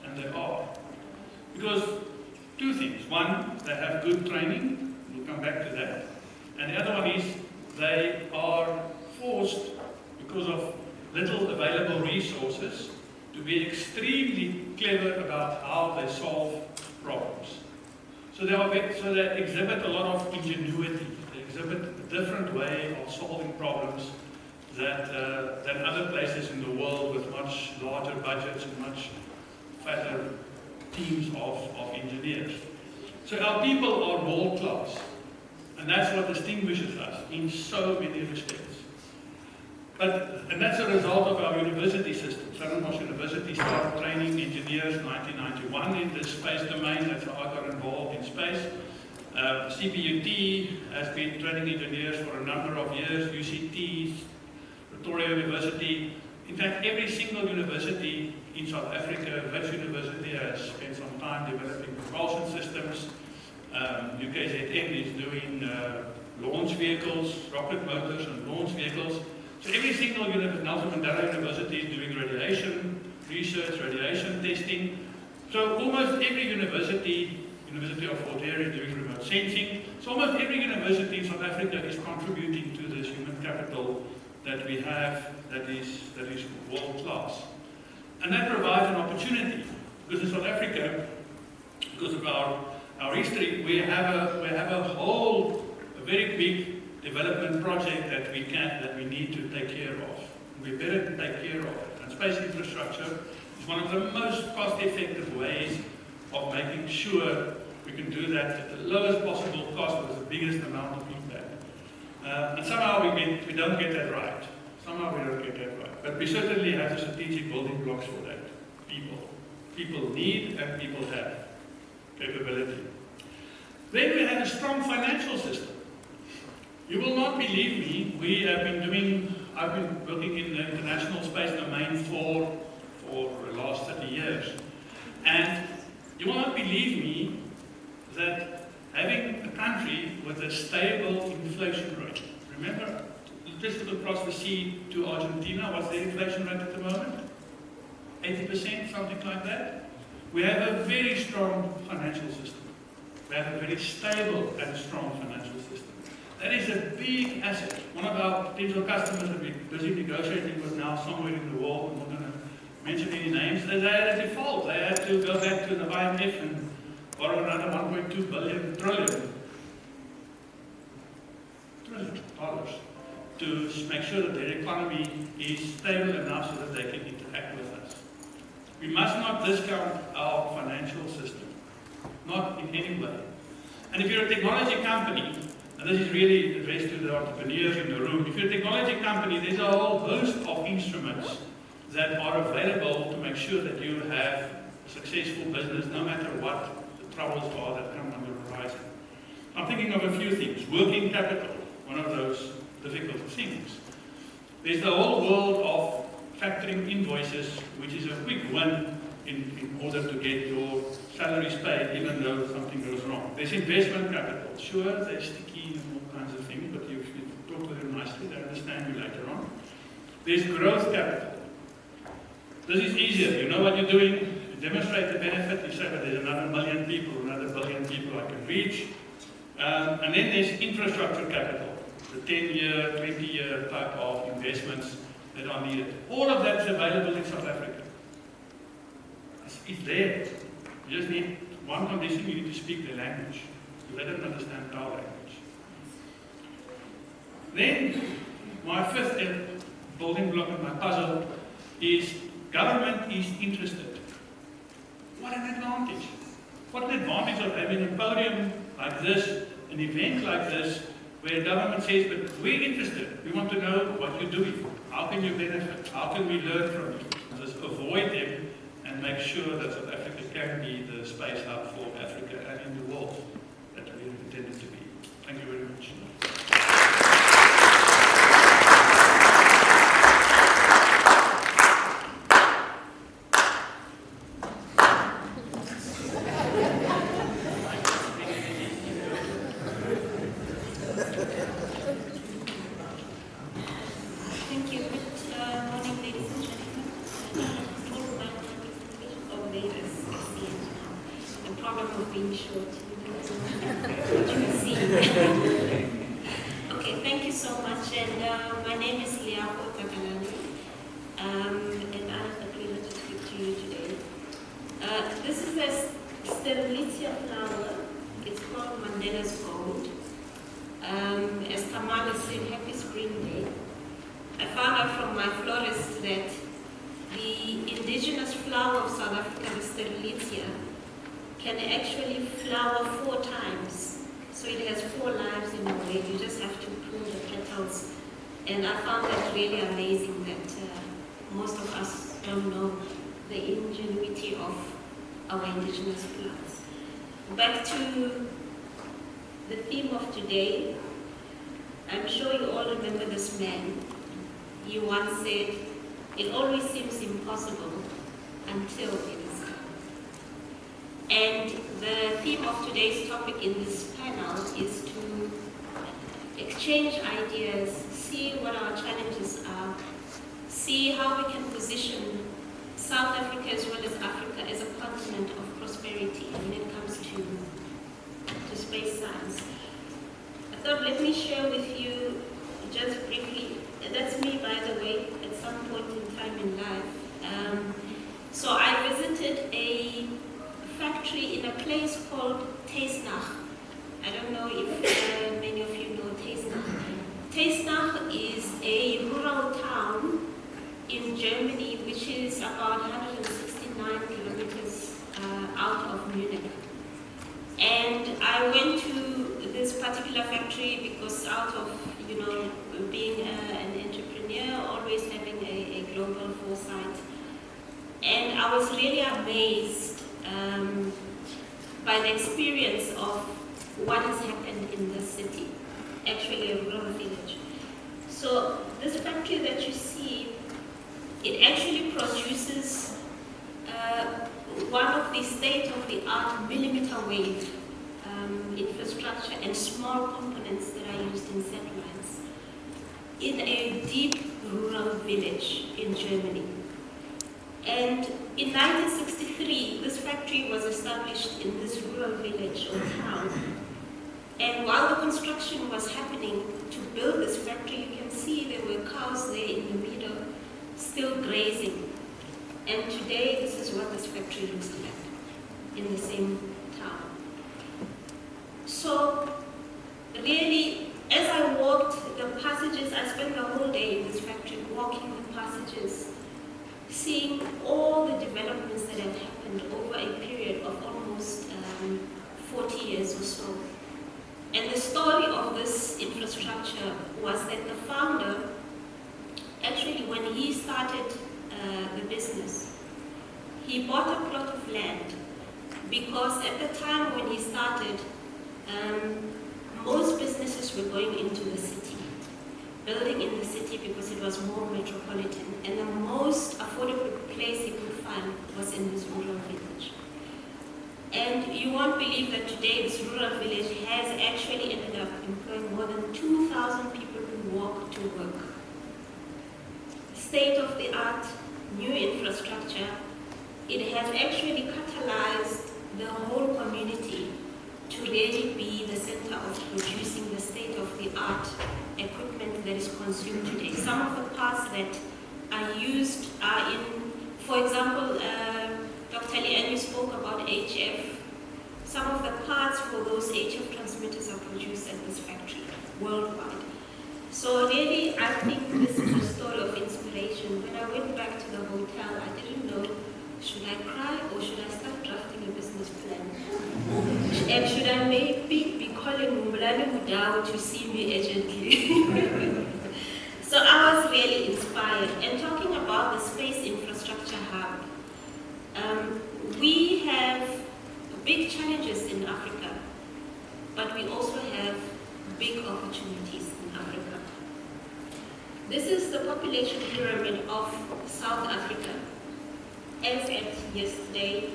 And they are. Because two things. One, they have good training. We'll come back to that. And the other one is they are forced, because of little available resources, to be extremely clever about how they solve problems. So they exhibit a lot of ingenuity. They exhibit a different way of solving problems than other places in the world with much larger budgets and much fatter teams of engineers. So our people are world class, and that's what distinguishes us in so many respects. And that's a result of our university system. Stellenbosch University started training engineers in 1991 in the space domain. That's how I got involved in space. CPUT has been training engineers for a number of years. UCT, Pretoria University. In fact, every single university in South Africa, Wits University, has spent some time developing propulsion systems. UKZN is doing launch vehicles, rocket motors and launch vehicles. So every single university, Nelson Mandela University is doing radiation research, radiation testing. So almost every university, University of Fort Hare is doing remote sensing. So almost every university in South Africa is contributing to this human capital that we have that is world class. And that provides an opportunity, because in South Africa, because of our history, we have a very big development project that we need to take care of. We better take care of it. And space infrastructure is one of the most cost-effective ways of making sure we can do that at the lowest possible cost with the biggest amount of impact. And somehow we don't get that right. But we certainly have the strategic building blocks for that. People. People need and people have capability. Then we have a strong financial system. You will not believe me, I've been working in the international space domain for the last 30 years. And you will not believe me that having a country with a stable inflation rate, remember, just look across the sea to Argentina, what's their inflation rate at the moment? 80%, something like that. We have a very strong financial system. We have a very stable and strong financial system. That is a big asset. One of our potential customers that we're busy negotiating with now somewhere in the world, I'm not going to mention any names, they had a default. They had to go back to the IMF and borrow another $1.2 trillion to make sure that their economy is stable enough so that they can interact with us. We must not discount our financial system, not in any way. And if you're a technology company, and this is really addressed to the entrepreneurs in the room, if you're a technology company, there's a whole host of instruments that are available to make sure that you have a successful business, no matter what the troubles are that come on the horizon. I'm thinking of a few things. Working capital, one of those difficult things. There's the whole world of factoring invoices, which is a quick win in order to get your salaries paid, even though something goes wrong. There's investment capital. Sure, they're sticky and all kinds of things, but if you talk to them nicely, they understand you later on. There's growth capital. This is easier. You know what you're doing. You demonstrate the benefit. You say, but there's another million people, another billion people I can reach. And then there's infrastructure capital, the 10-year, 20-year type of investments that are needed. All of that is available in South Africa. It's there. You just need one condition: you need to speak their language. They don't understand our language. Then, my fifth building block of my puzzle is government is interested. What an advantage. What an advantage of having a podium like this, an event like this, where government says, but we're interested. We want to know what you're doing. How can you benefit? How can we learn from you? Just avoid them and make sure that South Africa can be the space hub for Africa and in the world that we intended to be. Thank you very much. of being short. What you see. Okay, thank you so much. And my name is Liapo Takalani, and I have the pleasure to speak to you today. This is a Sterlitzia flower. It's called Mandela's Gold. As Kamala said, Happy Spring Day. I found out from my florist that the indigenous flower of South Africa, the Sterlitzia, can actually flower 4 times. So it has 4 lives in a way. You just have to pull the petals. And I found that really amazing that most of us don't know the ingenuity of our indigenous plants. Back to the theme of today. I'm sure you all remember this man. He once said, "It always seems impossible until it is done." And the theme of today's topic in this panel is to exchange ideas, see what our challenges are, see how we can position South Africa as well as Africa as a continent of prosperity when it comes to space science. I thought, let me share with you just briefly. That's me, by the way, at some point in time in life. So I visited a factory in a place called Teesnach. I don't know if many of you know Teesnach. Teesnach is a rural town in Germany, which is about 169 kilometers out of Munich. And I went to this particular factory because out of, being an entrepreneur, always having a global foresight. And I was really amazed by the experience of what has happened in the city, actually a rural village. So this factory that you see, it actually produces one of the state-of-the-art millimeter wave infrastructure and small components that are used in satellites in a deep rural village in Germany. And in 1963, this factory was established in this rural village or town. And while the construction was happening to build this factory, you can see there were cows there in the middle, still grazing. And today, this is what this factory looks like in the same town. So, really, as I walked the passages, I spent the whole day in this factory walking the passages, seeing all the developments that have happened over a period of almost 40 years or so. And the story of this infrastructure was that the founder, actually when he started the business, he bought a plot of land because at the time when he started, most businesses were going into the city, building in the city because it was more metropolitan, and the most affordable place he could find was in this rural village. And you won't believe that today this rural village has actually ended up employing more than 2,000 people who walk to work. State-of-the-art new infrastructure. It has actually catalyzed the whole community to really be the center of producing the state-of-the-art equipment that is consumed today. Some of the parts that are used are in, for example, Dr. Lianu spoke about HF. Some of the parts for those HF transmitters are produced at this factory worldwide. So really, I think this is a story of inspiration. When I went back to the hotel, I didn't know, should I cry or should I start drafting a business plan? And should I maybe be calling Mbulani Mudau to see me urgently? So I was really inspired. And talking about the Space Infrastructure Hub, we have big challenges in Africa, but we also have big opportunities in Africa. This is the population pyramid of South Africa, as at yesterday,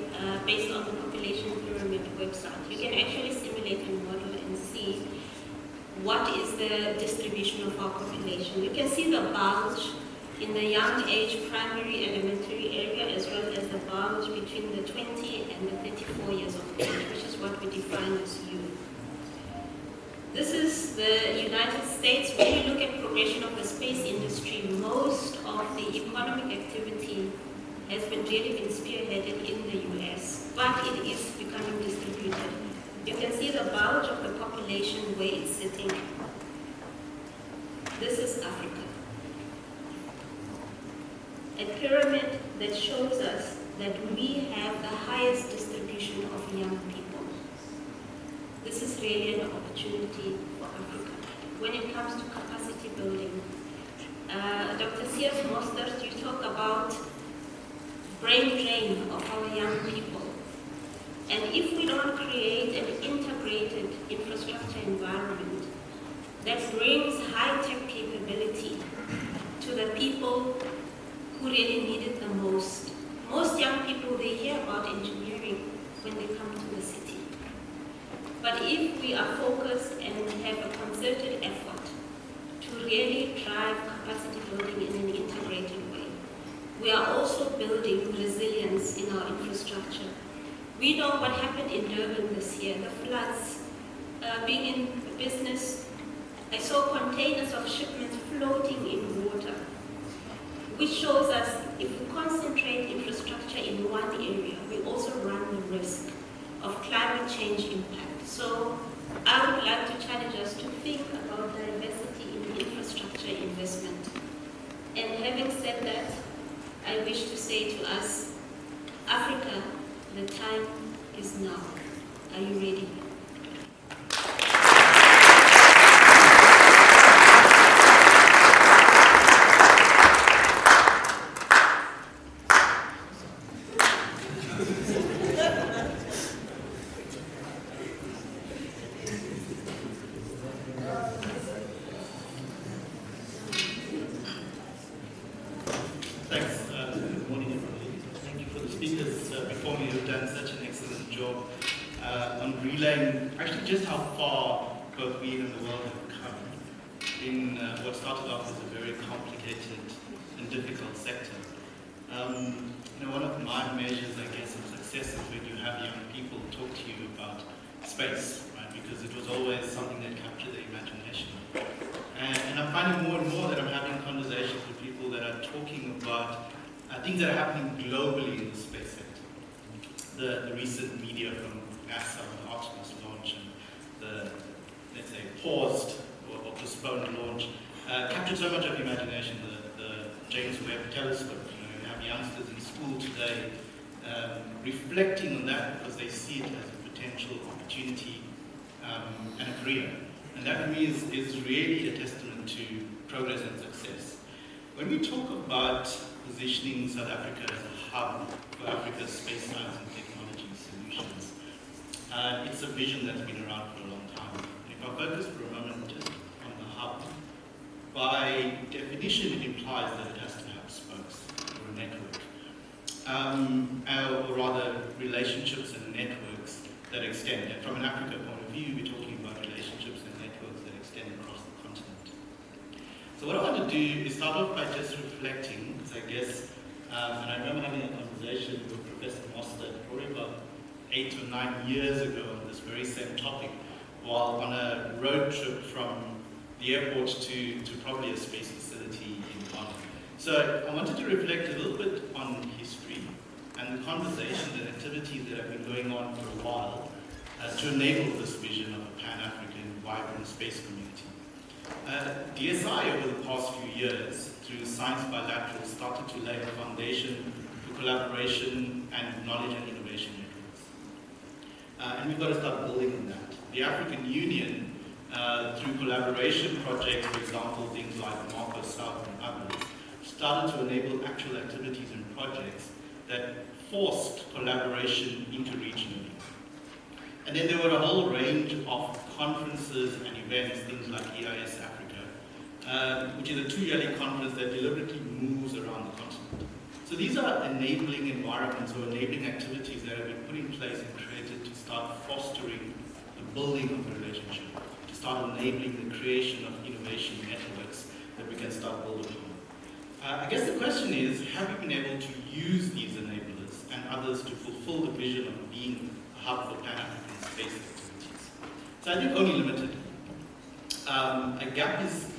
based on the population pyramid website. You can actually simulate and model and see what is the distribution of our population. You can see the bulge in the young age primary elementary area, as well as the bulge between the 20 and the 34 years of age, which is what we define as youth. This is the United States. When we look at progression of the space industry, most of the economic activity has really been spearheaded in the US, but it is becoming distributed. You can see the bulge of the population where it's sitting. This is Africa. A pyramid that shows us that we have the highest distribution of young people. This is really an opportunity for Africa. When it comes to capacity building, Dr. C.S. Mostert, you talk about brain drain of our young people. And if we don't create an integrated infrastructure environment that brings high-tech capability to the people who really need it the most. Most young people, they hear about engineering when they come to the city. But if we are focused and have a concerted effort to really drive capacity building in an integrated way, we are also building resilience in our infrastructure. We know what happened in Durban this year, the floods. Being in business, I saw containers of shipments floating in water, which shows us if we concentrate infrastructure in one area, we also run the risk of climate change impact. So I would like to challenge us to think about diversity in infrastructure investment. And having said that, I wish to say to us, Africa, the time is now. Are you ready? Just how far both we and the world have come in what started off as a very complicated and difficult sector. One of my measures, I guess, of success is when you have young people talk to you about space, right? Because it was always something that captured their imagination. And I'm finding more and more that I'm having conversations with people that are talking about things that are happening globally in the space sector. The recent media from NASA, the Optimus launch, and the, let's say, paused or postponed launch, captured so much of imagination. The James Webb Telescope, you have youngsters in school today reflecting on that because they see it as a potential opportunity and a career. And that, for me, is really a testament to progress and success. When we talk about positioning South Africa as a hub for Africa's space science and technology solutions, it's a vision that's been around for a long time. If I focus for a moment just on the hub, by definition it implies that it has to have spokes or a network, or rather relationships and networks that extend. And from an Africa point of view, we're talking about relationships and networks that extend across the continent. So what I want to do is start off by just reflecting, because I guess, and I remember having a conversation with Professor Mostert probably about 8 or 9 years ago on this very same topic, while on a road trip from the airport to probably a space facility in Ghana. So I wanted to reflect a little bit on history and the conversations and activities that have been going on for a while to enable this vision of a Pan-African vibrant space community. DSI over the past few years, through Science Bilateral, started to lay a foundation for collaboration and knowledge and innovation networks. And we've got to start building on that. The African Union, through collaboration projects, for example, things like Marco South and others, started to enable actual activities and projects that forced collaboration interregionally. And then there were a whole range of conferences and events, things like EIS Africa, which is a 2-yearly conference that deliberately moves around the continent. So these are enabling environments or enabling activities that have been put in place and created to start fostering the building of a relationship, to start enabling the creation of innovation networks that we can start building I guess the question is, have we been able to use these enablers and others to fulfill the vision of being a hub for Pan-African space activities? So I think only limited. A gap is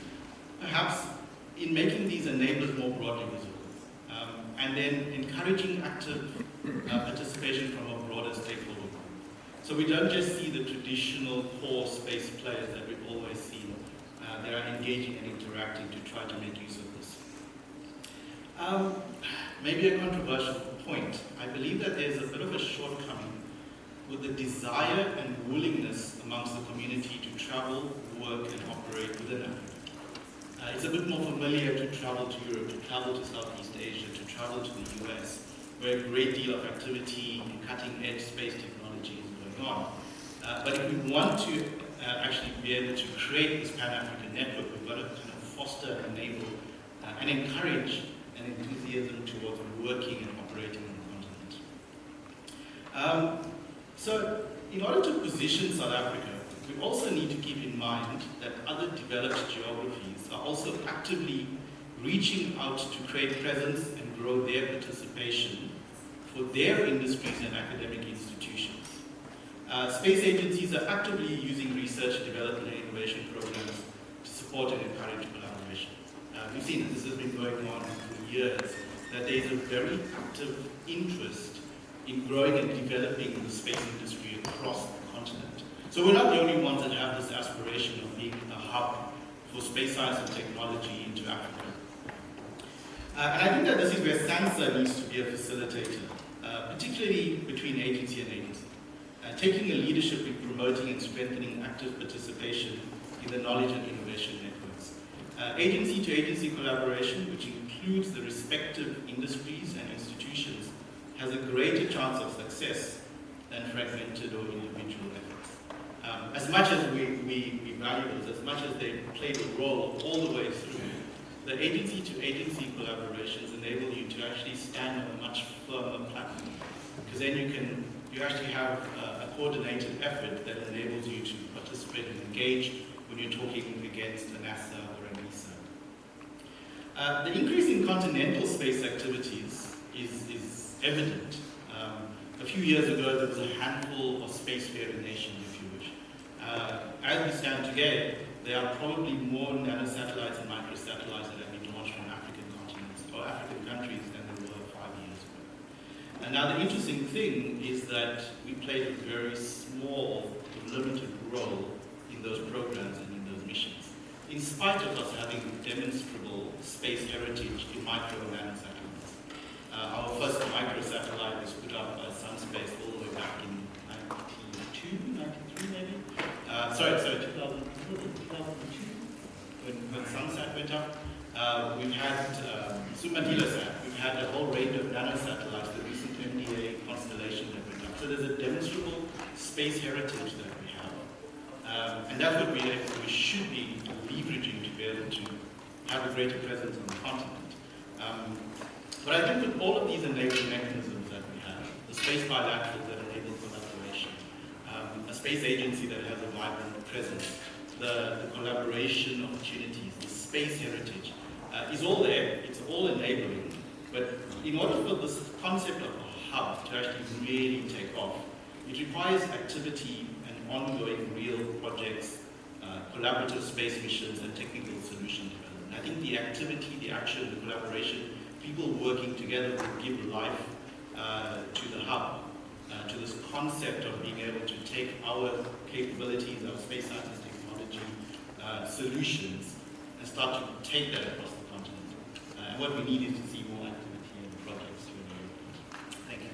perhaps in making these enablers more broadly visible, and then encouraging active participation from a broader stakeholder group. So we don't just see the traditional core space players that we've always seen. They are engaging and interacting to try to make use of this. Maybe a controversial point. I believe that there's a bit of a shortcoming with the desire and willingness amongst the community to travel, work, and operate within Africa. It's a bit more familiar to travel to Europe, to travel to Southeast Asia, to travel to the US, where a great deal of activity in cutting-edge space technology is going on. But if we want to actually be able to create this Pan-African network, we've got to kind of foster, enable, and encourage an enthusiasm towards working and operating on the continent. So, in order to position South Africa, we also need to keep in mind that other developed geographies are also actively reaching out to create presence and grow their participation for their industries and academic institutions. Space agencies are actively using research, development, and innovation programs to support and encourage collaboration. We've seen that this has been going on for years, that there is a very active interest in growing and developing the space industry across the continent. So we're not the only ones that have this aspiration of being a hub for space science and technology into Africa. And I think that this is where SANSA needs to be a facilitator, particularly between agency and agency. Taking a leadership in promoting and strengthening active participation in the knowledge and innovation networks. Agency-to-agency collaboration, which includes the respective industries and institutions, has a greater chance of success than fragmented or individual efforts. As much as we value those, as much as they played a role all the way through, the agency-to-agency collaborations enable you to actually stand on a much firmer platform, because then you actually have a coordinated effort that enables you to participate and engage when you're talking against a NASA or an ESA. The increase in continental space activities is evident. A few years ago, there was a handful of spacefaring nations, if you wish. As we stand today, there are probably more nanosatellites and microsatellites that have been launched from African continents or African countries than there were 5 years ago. And now the interesting thing is that we played a very small, limited role in those programs and in those missions, in spite of us having demonstrable space heritage in micro and nanosatellites. Our first microsatellite was put up by Sunspace all the way back in 92, 93 maybe? 2002, when Sunsat went up. We've had Sumatilosat, we've had a whole range of nanosatellites, the recent MDA constellation that went up. So there's a demonstrable space heritage that we have. And that's what we should be leveraging to be able to have a greater presence on the continent. But I think with all of these enabling mechanisms that we have, the space bilaterals that enable collaboration, a space agency that has a vibrant presence, the collaboration opportunities, the space heritage, is all there, it's all enabling. But in order for this concept of a hub to actually really take off, it requires activity and ongoing real projects, collaborative space missions, and technical solution development. I think the activity, the action, the collaboration, people working together will give life to the hub, to this concept of being able to take our capabilities, our space science and technology solutions, and start to take that across the continent. And what we need is to see more activity and projects to enable it. Thank you.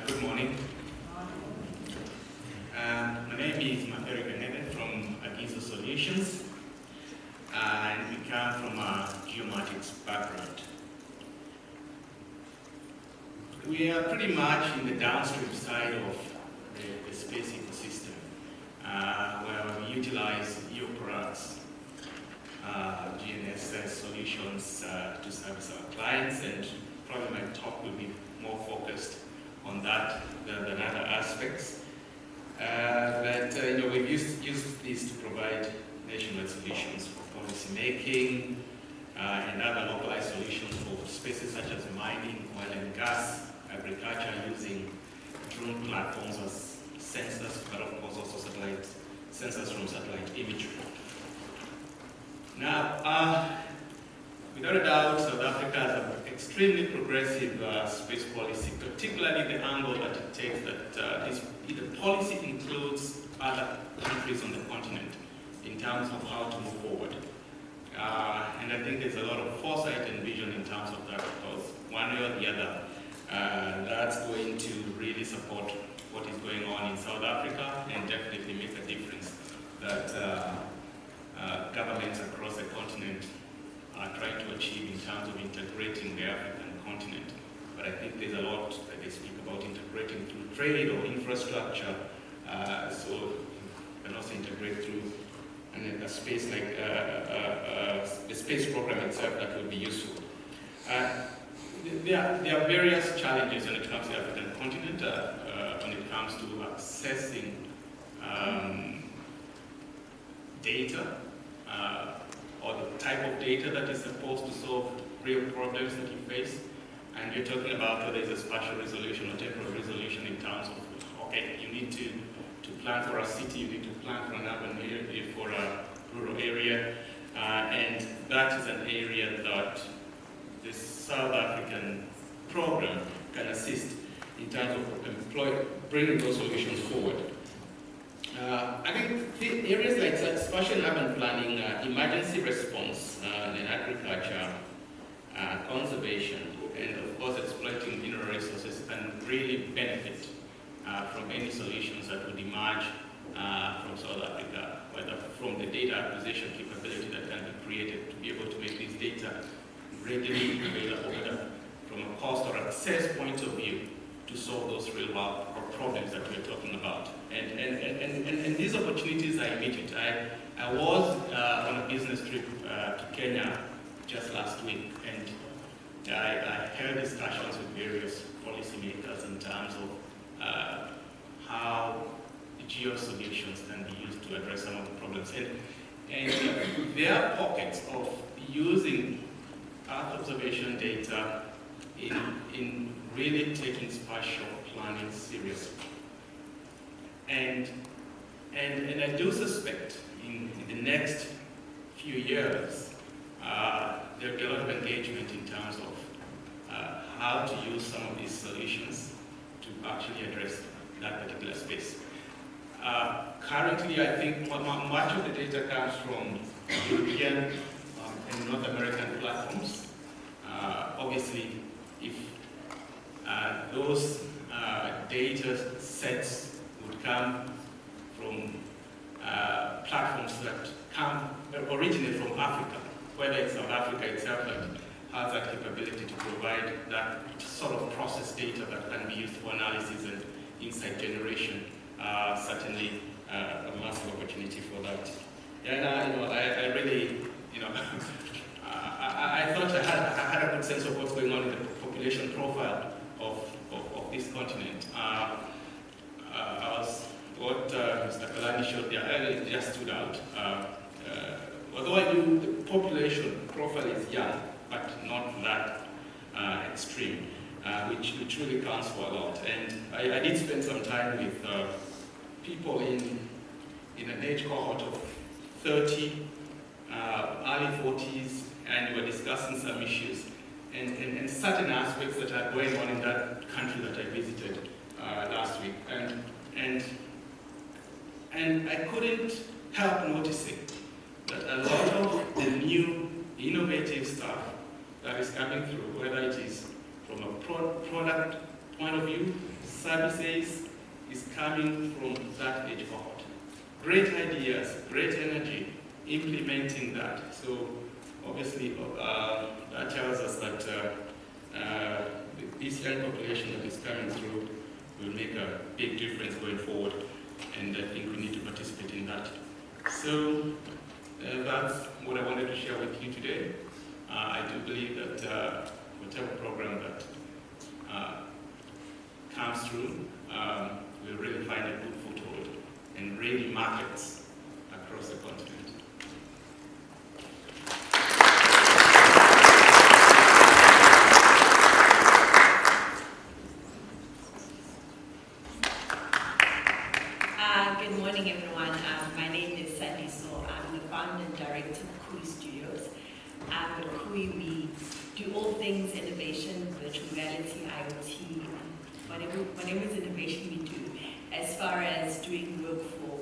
Good morning. My name is Makere Genebe from Agizo Solutions, and we come from a geomatics background. We are pretty much in the downstream side of the space ecosystem, where we utilize EO products GNSS solutions to service our clients, and probably my talk will be more focused on that than other aspects. We've used these to provide nationwide solutions for policy making and other localized solutions for spaces such as mining, oil and gas, agriculture, using drone platforms as sensors, but of course also sensors from satellite imagery. Now, without a doubt, South Africa has an extremely progressive space policy, particularly the angle that it takes that the policy includes other countries on the continent in terms of how to move forward. And I think there's a lot of foresight and vision in terms of that, because one way or the other, that's going to really support what is going on in South Africa and definitely make a difference that governments across the continent are trying to achieve in terms of integrating the African continent. But I think there's a lot that they speak about integrating through trade or infrastructure, so you can also integrate through a space like the space program itself that will be useful. There are various challenges when it comes to the African continent, when it comes to accessing data, or the type of data that is supposed to solve real problems that you face. And you're talking about whether it's a spatial resolution or temporal resolution in terms of, okay, you need to plan for a city, you need to plan for an urban area, for a rural area, and that is an area that the South African program can assist in terms of bringing those solutions forward. I think the areas like spatial and urban planning, emergency response, and agriculture, conservation, and of course exploiting mineral resources can really benefit from any solutions that would emerge from South Africa, whether from the data acquisition capability that can be created to be able to make these data readily available, whether from a cost or access point of view, to solve those real world problems that we're talking about. And these opportunities are immediate. I was on a business trip to Kenya just last week, and I held discussions with various policymakers in terms of how GEO solutions can be used to address some of the problems. And there are pockets of using Earth observation data in really taking spatial planning seriously. And I do suspect in the next few years, there'll be a lot of engagement in terms of how to use some of these solutions to actually address that particular space. Currently, I think much of the data comes from European and North American platforms. Obviously, if those data sets would come from platforms that originate from Africa, whether it's South Africa itself that has that capability to provide that sort of process data that can be used for analysis and insight generation, certainly a massive opportunity for that. And I really, I thought I had a good sense of what's going on in the population profile of this continent. What Mr. Kalani showed there, it just stood out. Although I knew the population profile is young, but not that extreme, which really counts for a lot. And I did spend some time with people in an age cohort of 30, early 40s, and we were discussing some issues and certain aspects that are going on in that country that I visited last week. And I couldn't help noticing that a lot of the new innovative stuff that is coming through, whether it is from a product point of view, services, is coming from that age cohort. Great ideas, great energy, implementing that. So obviously that tells us that this young population that is coming through will make a big difference going forward, and I think we need to participate in that. So that's what I wanted to share. share with you today. I do believe that whatever program that comes through will really find a good foothold in real markets across the continent. Good morning, everyone. My name is SND, so I'm the founder and director of KUI Studios. At KUI, we do all things innovation, virtual reality, IoT, whatever is innovation we do, as far as doing work for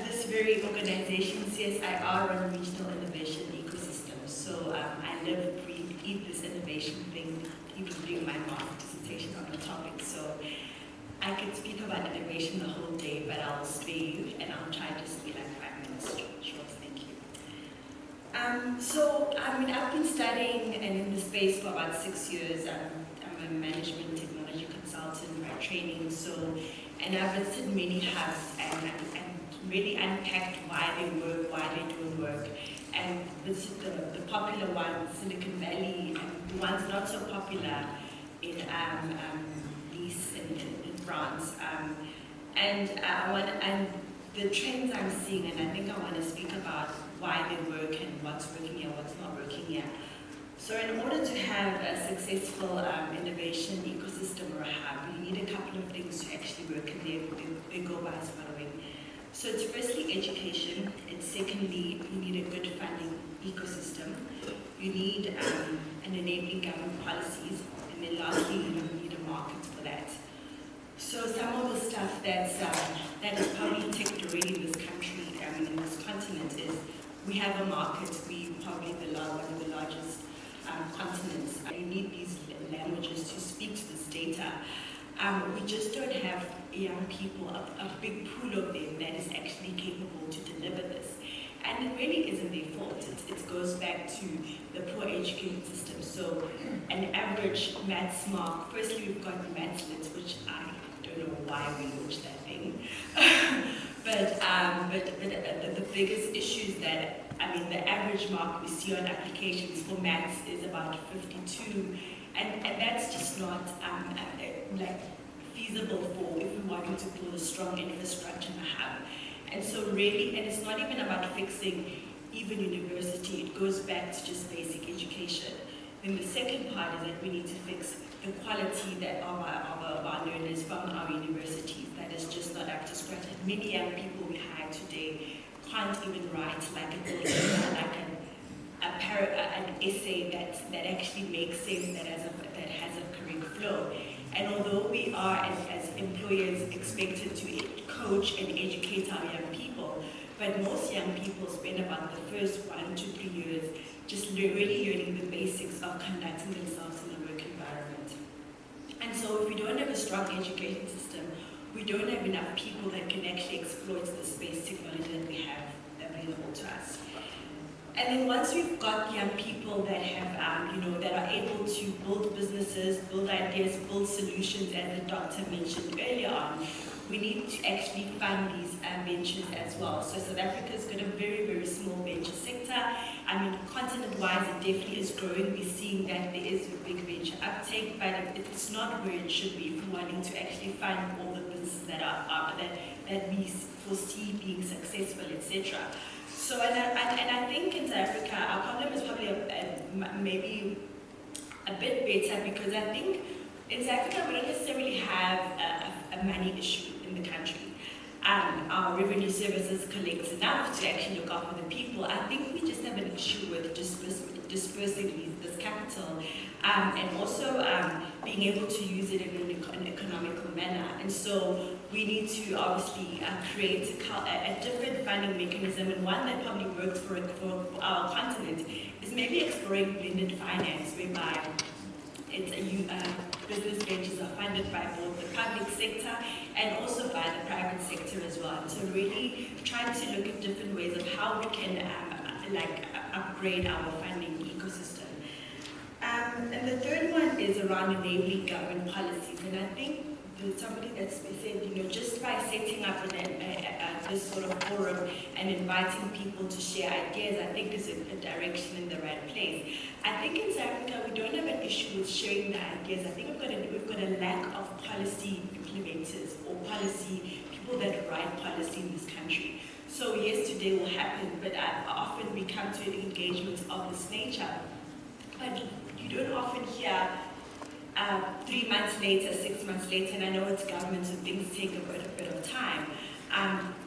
this very organization, CSIR, and Regional Innovation Ecosystem. So I live, breathe, eat this innovation thing, even doing my master's dissertation on the topic. So I could speak about innovation the whole day, but I'll spare you, and I'll try to just be like 5 minutes short. Thank you. I've been studying and in the space for about 6 years. I'm a management technology consultant by training, and I've visited many hubs and really unpacked why they work, why they don't work, and visited the popular ones, Silicon Valley, and the ones not so popular in Nice in France. And the trends I'm seeing, and I think I want to speak about why they work and what's working here, what's not working here. So in order to have a successful innovation ecosystem or a hub, you need a couple of things to actually work, and they go by as following. So it's firstly education, it's secondly, you need a good funding ecosystem, you need an enabling government policies, and then lastly, you need a market for that. So some of the stuff that is probably ticked already in this country, in this continent, is we have a market. We probably one of the largest continents. You need these languages to speak to this data. We just don't have young people, a big pool of them that is actually capable to deliver this. And it really isn't their fault. It goes back to the poor education system. So an average maths mark, firstly we've got maths lit, which I don't know why we launched that thing. but the biggest issue is that, the average mark we see on applications for maths is about 52, and that's just not feasible for if we wanted to build a strong infrastructure in a hub. And so really, and it's not even about fixing even university, it goes back to just basic education. Then the second part is that we need to fix the quality of our learners from our universities. That is just not up to scratch. And many young people we hire today can't even write an essay that actually makes sense, that has a correct flow. And although we are, as employers, expected to coach and educate our young people, but most young people spend about the first 1 to 3 years just really learning the basics of conducting themselves in the work environment. And so if we don't have a strong education system, we don't have enough people that can actually exploit the space technology that we have available to us. And then once we've got young people that have, that are able to build businesses, build ideas, build solutions, as the doctor mentioned earlier on, we need to actually fund these ventures as well. So South Africa's got a very, very small venture sector. Continent-wise, it definitely is growing. We're seeing that there is a big venture uptake, but it's not where it should be if we're wanting to actually fund all the businesses that we foresee being successful, etc. So, and I think in South Africa, our problem is probably maybe a bit better, because I think in South Africa we don't necessarily have a money issue in the country. Our revenue services collect enough to actually look after the people. I think we just have an issue with dispersing this capital, and also being able to use it in an economical manner. And so we need to obviously create a different funding mechanism, and one that probably works for our continent is maybe exploring blended finance, whereby business ventures are funded by both the public sector and also by the private sector as well. So really trying to look at different ways of how we can upgrade our funding ecosystem. And the third one is around enabling government policies. And I think somebody that's said, you know, just by setting up this sort of forum and inviting people to share ideas, I think is a direction in the right place. I think in South Africa we don't have an issue with sharing the ideas. I think we've got a lack of policy implementers or policy people that write policy in this country. So yes, today will happen, but often we come to engagements of this nature. But you don't often hear 3 months later, 6 months later, and I know it's government, so things take a bit of time,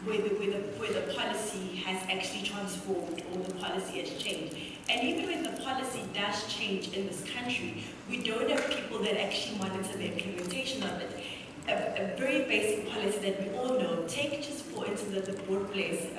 where the policy has actually transformed or the policy has changed. And even when the policy does change in this country, we don't have people that actually monitor the implementation of it. A very basic policy that we all know, take just for instance the broad-based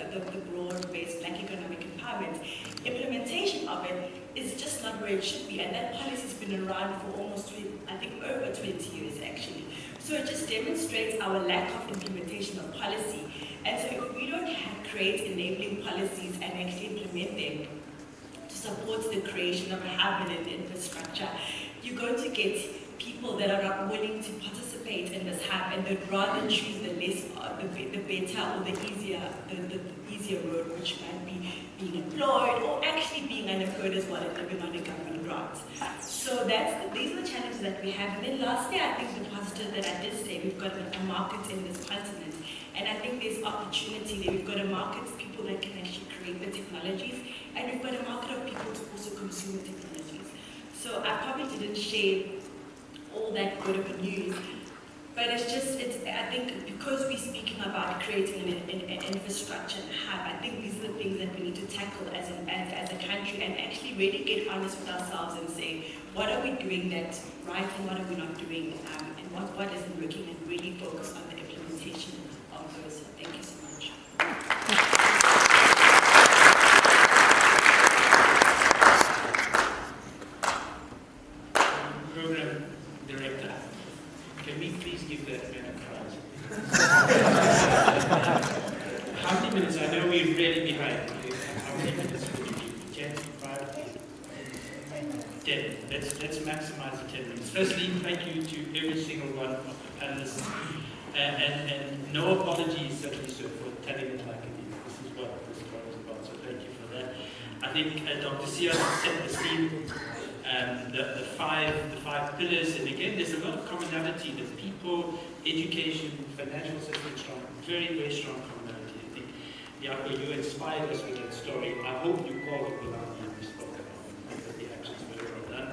Black economic empowerment, implementation of it is just not where it should be, and that policy has been around for almost, I think, over 20 years actually. So it just demonstrates our lack of implementation of policy. And so if we don't create enabling policies and actually implement them to support the creation of a hub and an infrastructure, you're going to get people that are not willing to participate in this hub, and they'd rather choose the better or the easier road, which might be being employed or actually being unemployed as well and living on a government grant. So these are the challenges that we have. And then lastly, I think the positive that I did say, we've got a market in this continent, and I think there's opportunity there. We've got a market of people that can actually create the technologies, and we've got a market of people to also consume the technologies. So I probably didn't share all that good of news, but I think because we're speaking about creating an infrastructure and a hub, I think these are the things that we need to tackle as a country and actually really get honest with ourselves and say, what are we doing that's right and what are we not doing, and what isn't working, and really focus on the implementation of those. So thank you so much. Program Director, can we please give that man a prize? How many minutes? I know we're really behind. How many minutes would you give? 10, 5, 10. Let's maximize the 10 minutes. Firstly, thank you to every single one of the panelists. And no apologies, certainly, sir, for telling it like it is. This is what it's about, so thank you for that. I think Dr. Sia set the scene. The five pillars, and again, there's a lot of commonality. The people, education, financial system, strong, very, very strong commonality. I think, Yako, you inspired us with that story. I hope you called it without being bespoke. I think that the actions were very well done.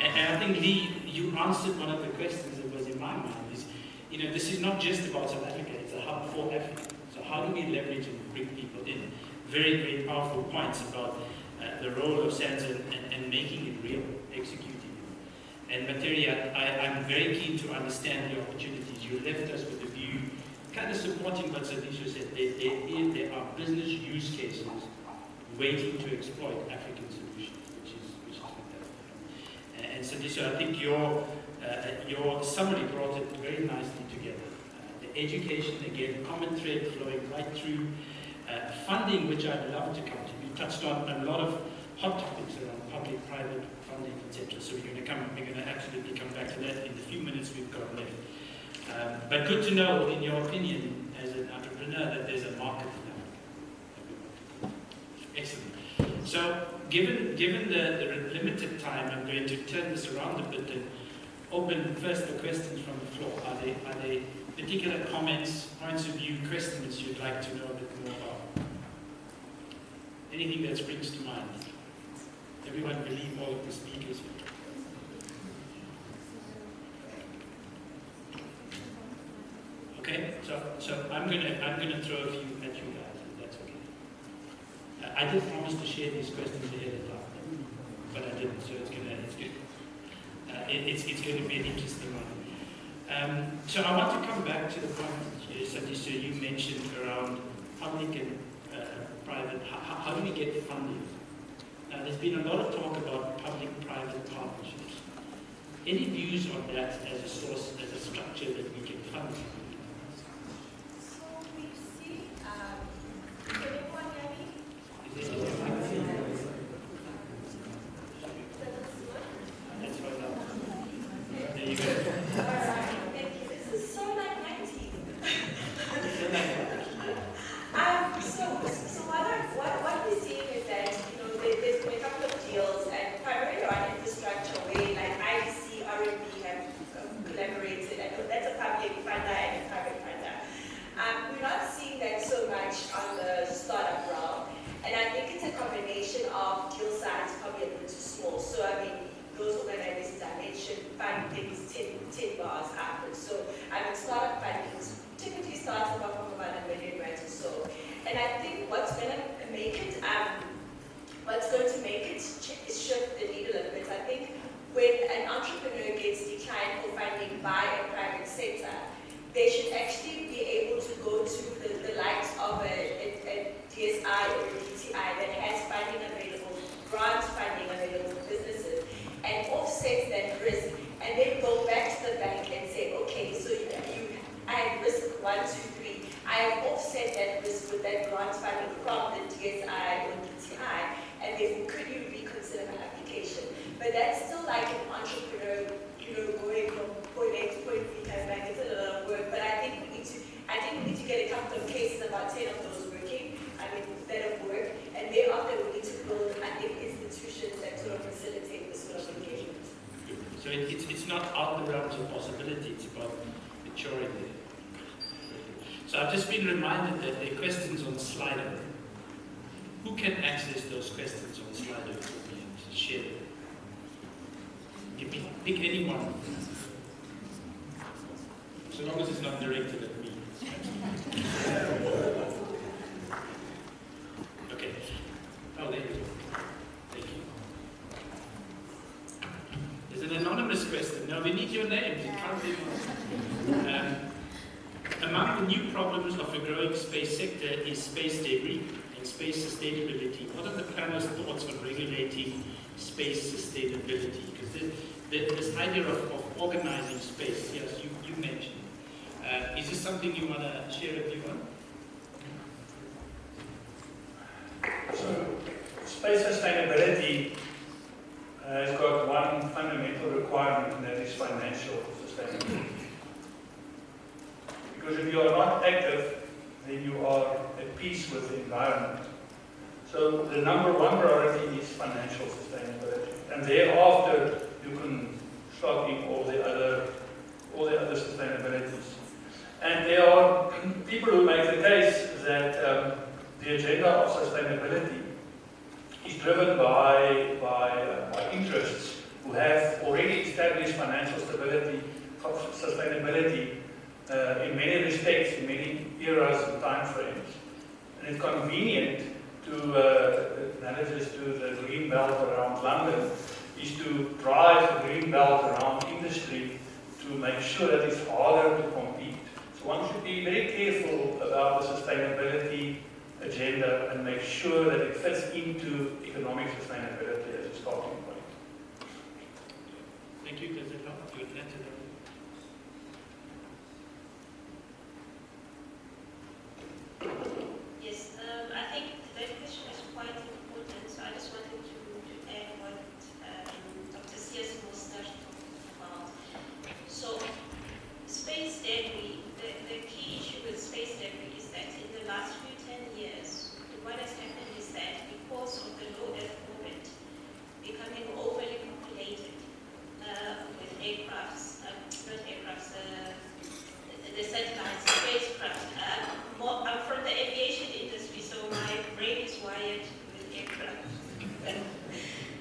And I think, Lee, you answered one of the questions that was in my mind is, you know, this is not just about South Africa, it's a hub for Africa. So how do we leverage and bring people in? Very, very powerful points about the role of SANS and making it real, executing it. And Materia, I'm very keen to understand the opportunities. You left us with a view, kind of supporting what Sadisha said. There are business use cases waiting to exploit African solutions, which is fantastic. And Sadisha, I think your summary brought it very nicely together. The education, again, common thread flowing right through. Funding, which I'd love to come to. You touched on a lot of hot topics around public-private funding, etc. So we're going to absolutely come back to that in the few minutes we've got left. But good to know, in your opinion, as an entrepreneur, that there's a market for that. Excellent. So, given the limited time, I'm going to turn this around a bit and open first the questions from the floor. Are there particular comments, points of view, questions you'd like to know a bit more about? Anything that springs to mind? Everyone believe all of the speakers here. Okay, so I'm gonna throw a few at you guys, if that's okay. I did promise to share these questions ahead of time, but I didn't, so it's going to be an interesting one. So I want to come back to the point, Sadisha, you mentioned around public and private. How do we get funding? Now, there's been a lot of talk about public-private partnerships. Any views on that as a source, as a structure that we can fund? So we see, can everyone hear me? Is there a That's right now. There you go. All right. fund things 10 bars upwards. So startup funding typically starts about from about $1 million or so. And I think what's going to make it shift the needle a bit. I think when an entrepreneur gets declined for funding by a private sector, they should actually be able to go to the likes of a DSI or a DTI that has funding available, grant funding available for businesses, and offset that risk, and then go back to the bank and say, okay, so I have risk 1, 2, 3. I have offset that risk with that grant funding from the DSI or DTI, and then could you reconsider my application? But that's still like an entrepreneur, going from point A to point B kind of like, it's a lot of work. But I think we need to get a couple of cases, about 10 of those working, that have worked, and thereafter we need to build, institutions that sort of facilitate this sort of engagement. So it's not out the realms of possibility, it's about maturing there. So I've just been reminded that there are questions on Slido. Who can access those questions on Slido to be shared? Pick anyone. So long as it's not directed at me. Okay. Oh, there you go. Thank you. There's an anonymous question. Now we need your names. You can't be among the new problems of a growing space sector is space debris and space sustainability. What are the panel's thoughts on regulating space sustainability? Because this idea of organizing space, yes, you mentioned. Is this something you want to share a view on? So, space sustainability has got one fundamental requirement, and that is financial sustainability. Because if you are not active, then you are at peace with the environment. So the number one priority is financial sustainability, and thereafter you can slot in all the other sustainabilities. And there are people who make the case that the agenda of sustainability is driven by interests who have already established financial stability, sustainability in many respects, in many eras and time frames. And it's convenient to, analogies to the green belt around London, is to drive the green belt around industry to make sure that it's harder to compete. So one should be very careful about the sustainability agenda and make sure that it fits into economic sustainability as a starting point. Thank you. Does it help? You would answer that? Yes, I think that question is quite important, so I just wanted to add what Dr. C.S. Mosner talked about. So, space debris, the key issue with space debris is that in the last few 10 years, what has happened is that because of the low Earth orbit becoming overly populated with aircrafts, the satellites, spacecraft. I'm from the aviation industry, so my brain is wired with aircraft.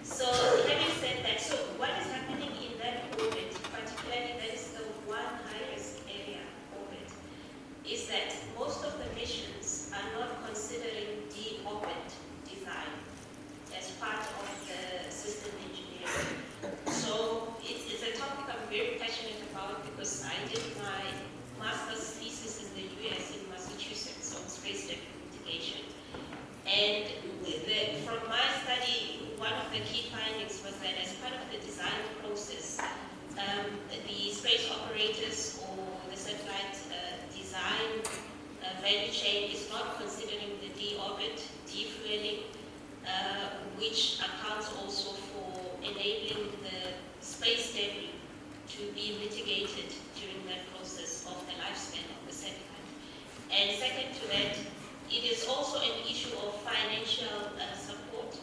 So having said that, so what is happening in that orbit, particularly that is the one high-risk area orbit, is that most of the missions are not considering de-orbit design as part of the system engineering. So it's a topic I'm very passionate about because I did my master's thesis in the US in Massachusetts on space debris mitigation. And from my study, one of the key findings was that as part of the design process, the space operators or the satellite design value chain is not considering the de-orbit, defueling, which accounts also for enabling the space debris to be mitigated during that process of the lifespan of the satellite. And second to that, it is also an issue of financial support,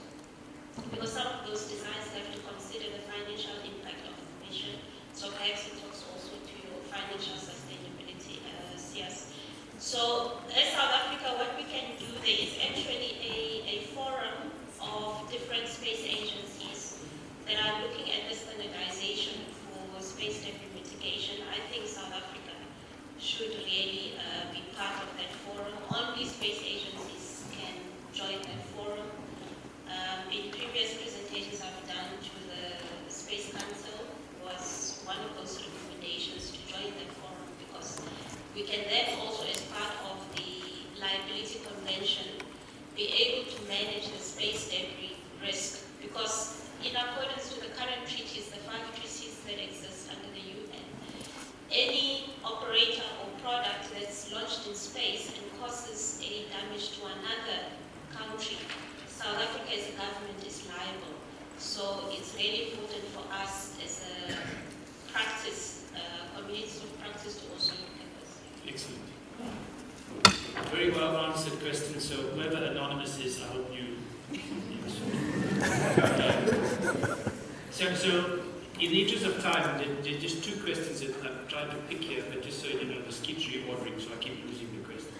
because some of those designs have to consider the financial impact of the mission. So perhaps it talks also to your financial sustainability, CS. So as South Africa, what we can do, there is actually a forum of different space agencies that are looking at the standardization for space should really be part of that forum. Only space agencies can join that forum. In previous presentations I've done to the Space Council was one of those recommendations to join that forum, because we can then also, as part of the liability convention, be able to manage the space debris risk, because in accordance with the current treaties, the 5 treaties that exist under the UN, any operator or product that's launched in space and causes any damage to another country, South Africa as a government is liable. So it's really important for us as a practice, communities of practice, to also look at this. Excellent. Very well answered question. So whoever anonymous is, I hope you. So in the interest of time, there's just 2 questions that I'm trying to pick here, but just so you know, the keeps reordering, so I keep losing the question.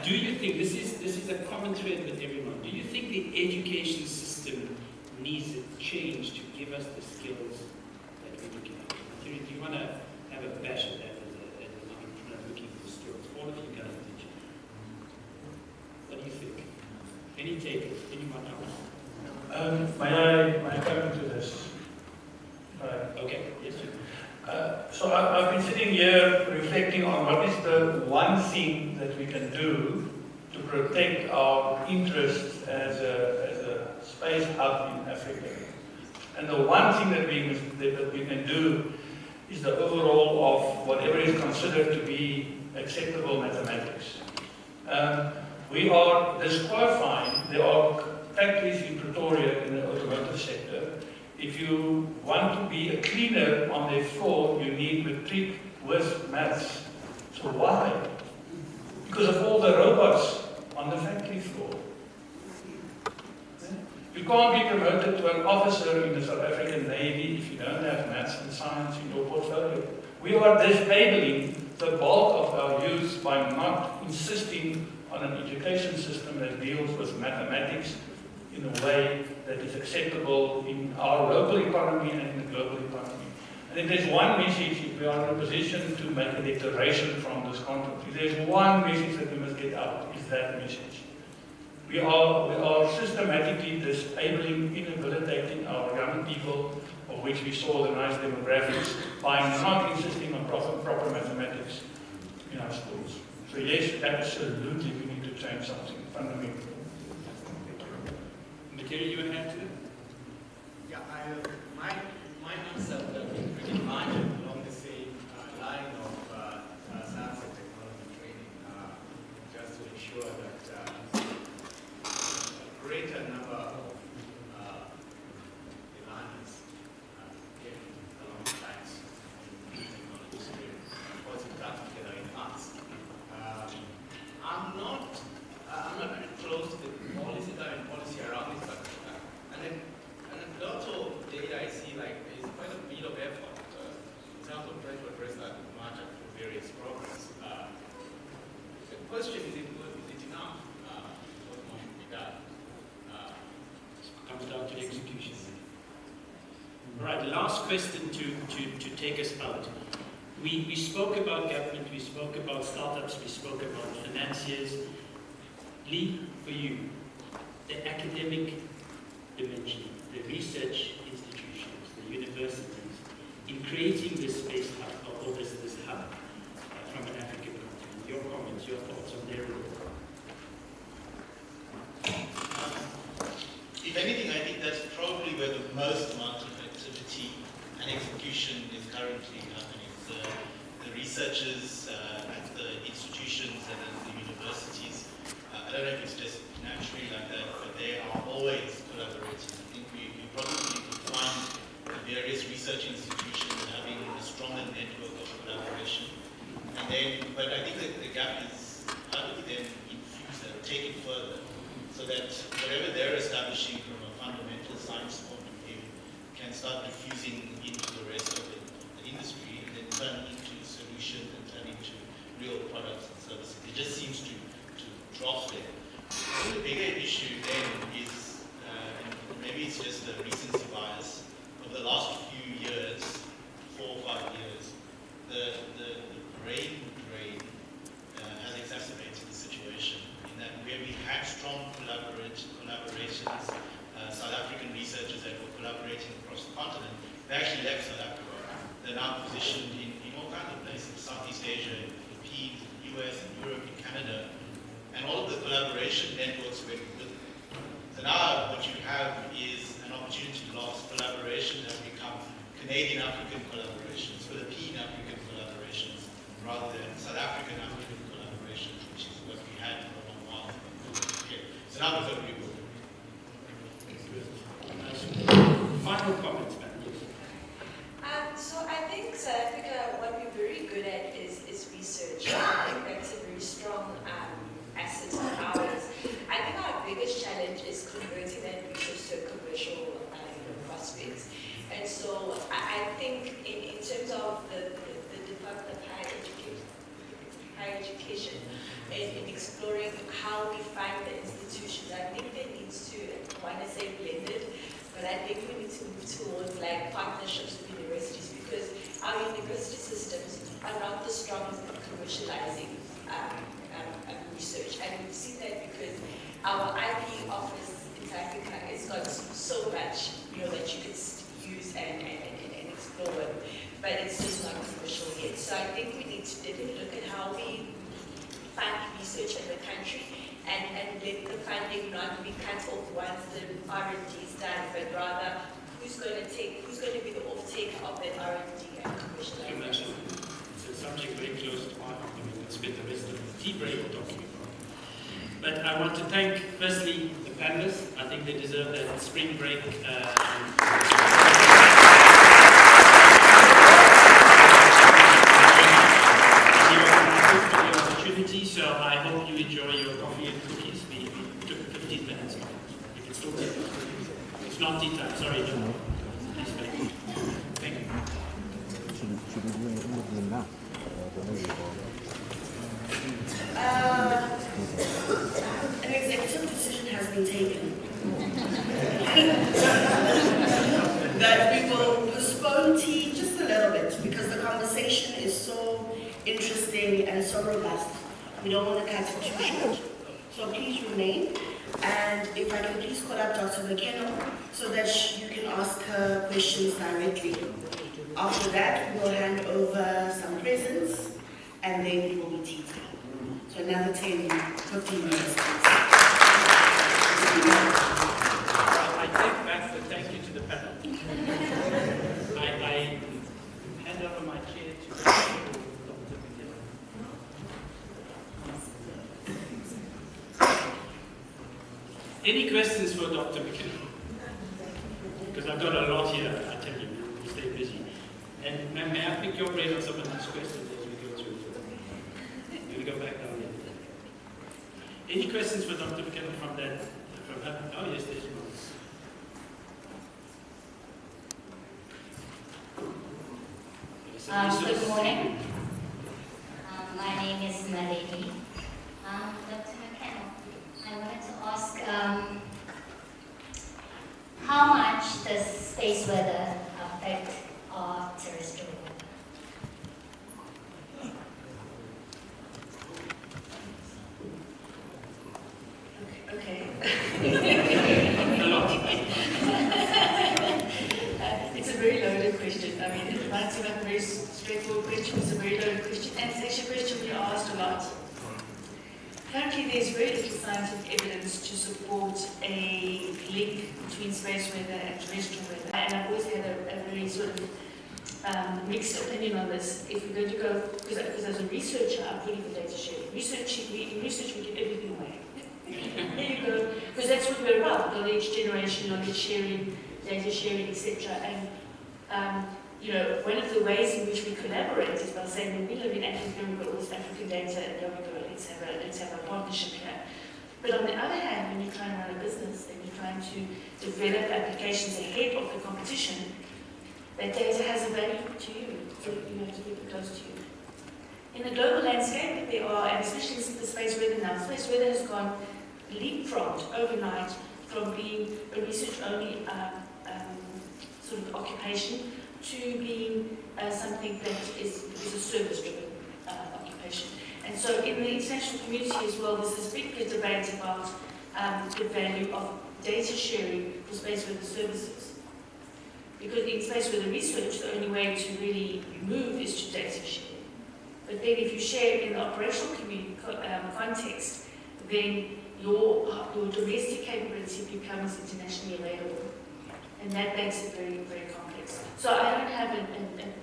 Do you think, this is a common thread with everyone, do you think the education system needs a change to give us the skills that we're looking at? Do you want to have a bash at that as an entrepreneur looking for skills? All of you guys did. What do you think? Any takers? Anyone else? May I come into this? Okay, yes, sir. So I've been sitting here reflecting on what is the one thing that we can do to protect our interests as a space hub in Africa. And the one thing that we can do is the overall of whatever is considered to be acceptable mathematics. We are disqualifying, there are factories in Pretoria in the automotive sector. If you want to be a cleaner on their floor, you need matric with maths. So why? Because of all the robots on the factory floor. You can't be promoted to an officer in the South African Navy if you don't have maths and science in your portfolio. We are disabling the bulk of our youth by not insisting on an education system that deals with mathematics in a way that is acceptable in our local economy and in the global economy. And if there's one message, if we are in a position to make a declaration from this conference, if there's one message that we must get out, is that message. We are systematically disabling, inhabilitating our young people, of which we saw the nice demographics, by not insisting on proper mathematics in our schools. So yes, absolutely we need to change something fundamental. Material you would add to it? Yeah, my answer will be pretty much along the same line of science and technology training, just to ensure that a greater number of learners get along science and technology experience. Of course, it comes together in arts. I'm not very close to the policy around this, but anecdotal data I see, like there's quite a bit of effort in terms of trying to address that much through various programs. The question is it enough? What more should be done? Comes down to the execution. All right, last question to take us out. We spoke about government, we spoke about startups, we spoke about financiers. Lee, for you, the academic dimension, the research institutions, the universities, in creating this space hub, or this hub from an African continent. Your comments, your thoughts on their role? If anything, I think that's probably where the most amount of activity and execution is currently happening. The researchers at the institutions and at the universities, I don't know if it's just naturally like that, but they are always collaborating. I think we probably could find the various research institutions having a stronger network of collaboration. And then, but I think that the gap is how do we then infuse that, take it further, so that whatever they're establishing from a fundamental science point of view can start diffusing into the rest of the industry and then turn into solutions and turn into real products and services. It just seems to drop there. I think the bigger issue then is, and maybe it's just the recency bias, of the last few years, 4 or 5 years, the they're now positioned in all kinds of places, Southeast Asia, in the Philippines, in the US, in Europe, in Canada, and all of the collaboration networks with them. So now what you have is an opportunity to lost collaborations have become Canadian-African collaborations, Philippine-African collaborations, rather than South African-African collaborations, which is what we had for a long while. Okay. So now we're going to be good. Final comments, ma'am. So I think South Africa, what we're very good at is research. I think that's a very strong asset of ours. I think our biggest challenge is converting that research to commercial prospects. And so I think in terms of the Department of Higher Education, in exploring how we find the institutions, I think there needs to, I want to say blended, but I think we need to move towards like partnerships with universities, because our university systems are not the strongest at commercializing research. And we've seen that because our IP office in South Africa has got so much, that you could use and explore, but it's just not commercial yet. So I think we need to definitely look at how we fund research in the country and let the funding not be cut off once the R&D is done, but rather who's going to be the off-taker of that R&D and commercialization. It's a subject very close to my heart. We can spend the rest of the tea break talking about. But I want to thank, firstly, the panelists. I think they deserve that spring break. So I hope you enjoy your coffee and cookies. We took 15 minutes. We can still take it. It's not tea time. Sorry, John. Please thank you. Thank you. Should we do an interview now? An executive decision has been taken that we will postpone tea just a little bit, because the conversation is so interesting and so robust. We don't want to cut it too short. So please remain. And if I can please call up Dr. McKenna so that you can ask her questions directly. After that, we'll hand over some presents and then it will be tea time. So another 10, 15 minutes, please. I take back the thank you to the panel. I hand over my chair to Dr. McKenna. Any questions for Dr. McKenna? Because I've got a lot here, I tell you. We stay busy. And may I pick your brain on some of these questions as we go through? We'll go back down here. Any questions for Dr. McKenna from her? Oh yes, there's one. Good morning. My name is Nalini. Dr. McKenna, I wanted to ask how much does space weather affect our terrestrial weather? Okay. A lot. It's a very loaded question. I mean, it might seem like a very straightforward question. It's a very loaded question, and it's actually a question we are asked a lot. Currently, there's very little scientific evidence to support a link between space weather and terrestrial weather. And I've always had a very sort of mixed opinion on this. If we're going to go, because as a researcher, I'm really for data sharing. In research, we give everything away. There you go, because that's what we're about: knowledge generation, knowledge sharing, data sharing, etc. And one of the ways in which we collaborate is by saying, when we live in Africa, we've got all this African data, and there we go, let's have a partnership here. But on the other hand, when you're trying to run a business and you're trying to develop applications ahead of the competition, that data has a value to you, so you have to keep it close to you. In the global landscape, there are, and especially since the space weather now, space weather has gone leapfrogged overnight from being a research-only sort of occupation to being something that is a service-driven occupation. And so in the international community as well, there's this big debate about the value of data sharing for space weather services. Because in space weather research, the only way to really move is to data share. But then if you share in the operational context, then your domestic capability becomes internationally available. And that makes it very, very complex. So I don't have an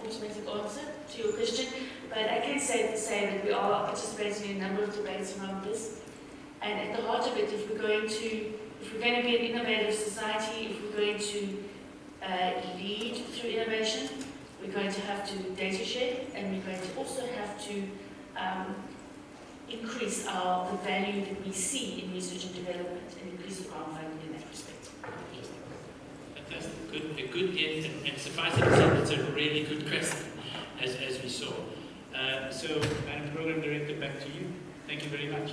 automatic answer to your question, but I can say that we are participating in a number of debates around this. And at the heart of it, if we're going to be an innovative society, if we're going to lead through innovation, we're going to have to data share, and we're going to also have to increase the value that we see in research and development, and increase the ground value in that respect. That's a good yes, and suffice it to say, that's a really good question, as we saw. So, Madam Program Director, back to you. Thank you very much.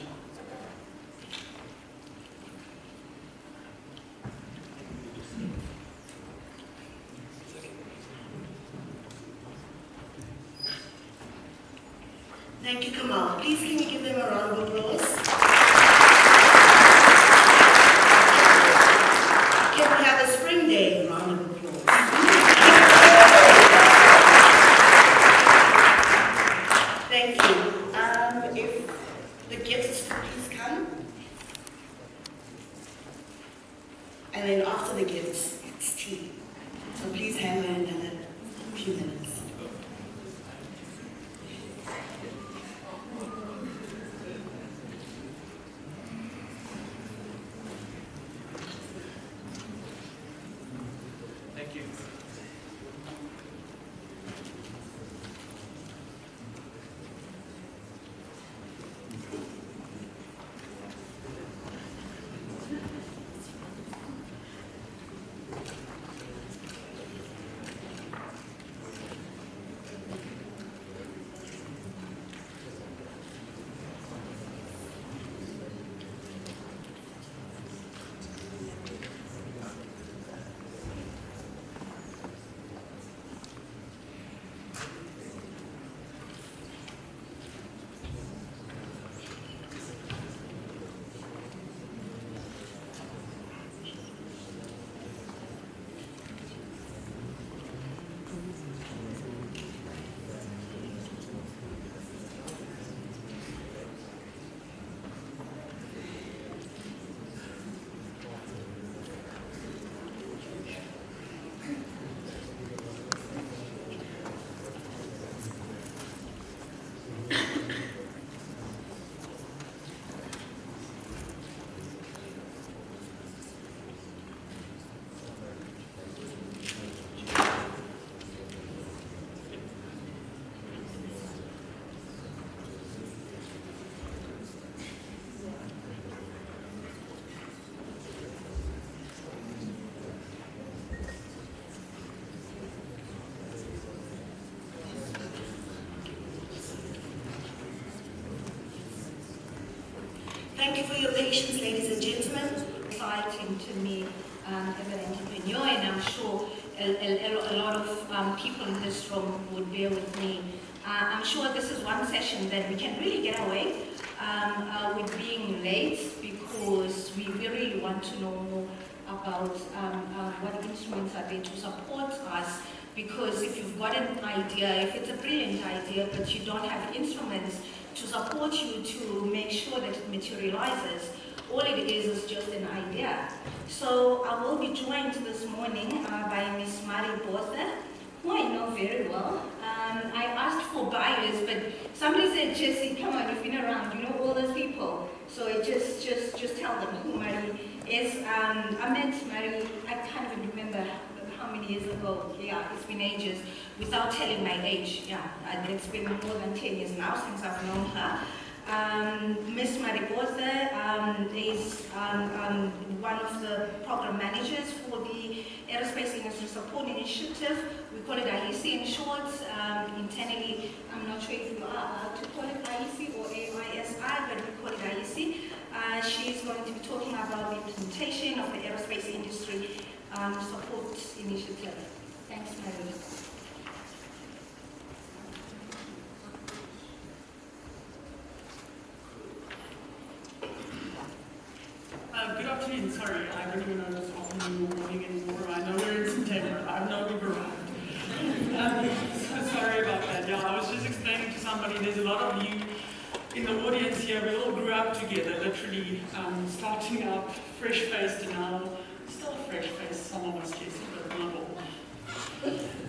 Thank you, Kamal. Please can you give them a round of applause? Can we have a Spring Day round of applause? Thank you. If the gifts please come. And then after the gifts, it's tea. So please hang on another few minutes. Thank you for your patience, ladies and gentlemen. Exciting to me as an entrepreneur, and I'm sure a lot of people in this room would bear with me. I'm sure this is one session that we can really get away with being late, because we really want to know more about what instruments are there to support us. Because if you've got an idea, if it's a brilliant idea, but you don't have instruments to support you to make sure that it materializes, all it is just an idea. So I will be joined this morning by Miss Mari Botha, who I know very well. I asked for bios, but somebody said, Jessie, come on, you've been around, you know all those people. So just tell them who Mari is. I met Mari, I can't even remember how many years ago. Yeah, it's been ages, without telling my age. Yeah, it's been more than 10 years now since I've known her. Ms. Mariposa is one of the program managers for the Aerospace Industry Support Initiative. We call it IEC in short. Internally, I'm not sure if you are allowed to call it IEC or AISI, but we call it IEC. She's going to be talking about the implementation of the Aerospace Industry Support Initiative. Thanks, Mary. Good afternoon. Sorry, I don't even know if it's afternoon or morning anymore. I know we're in September. I've known somebody, there's a lot of you in the audience here, we all grew up together, literally starting out fresh-faced and now still fresh-faced, some of us, Jesse, but not all.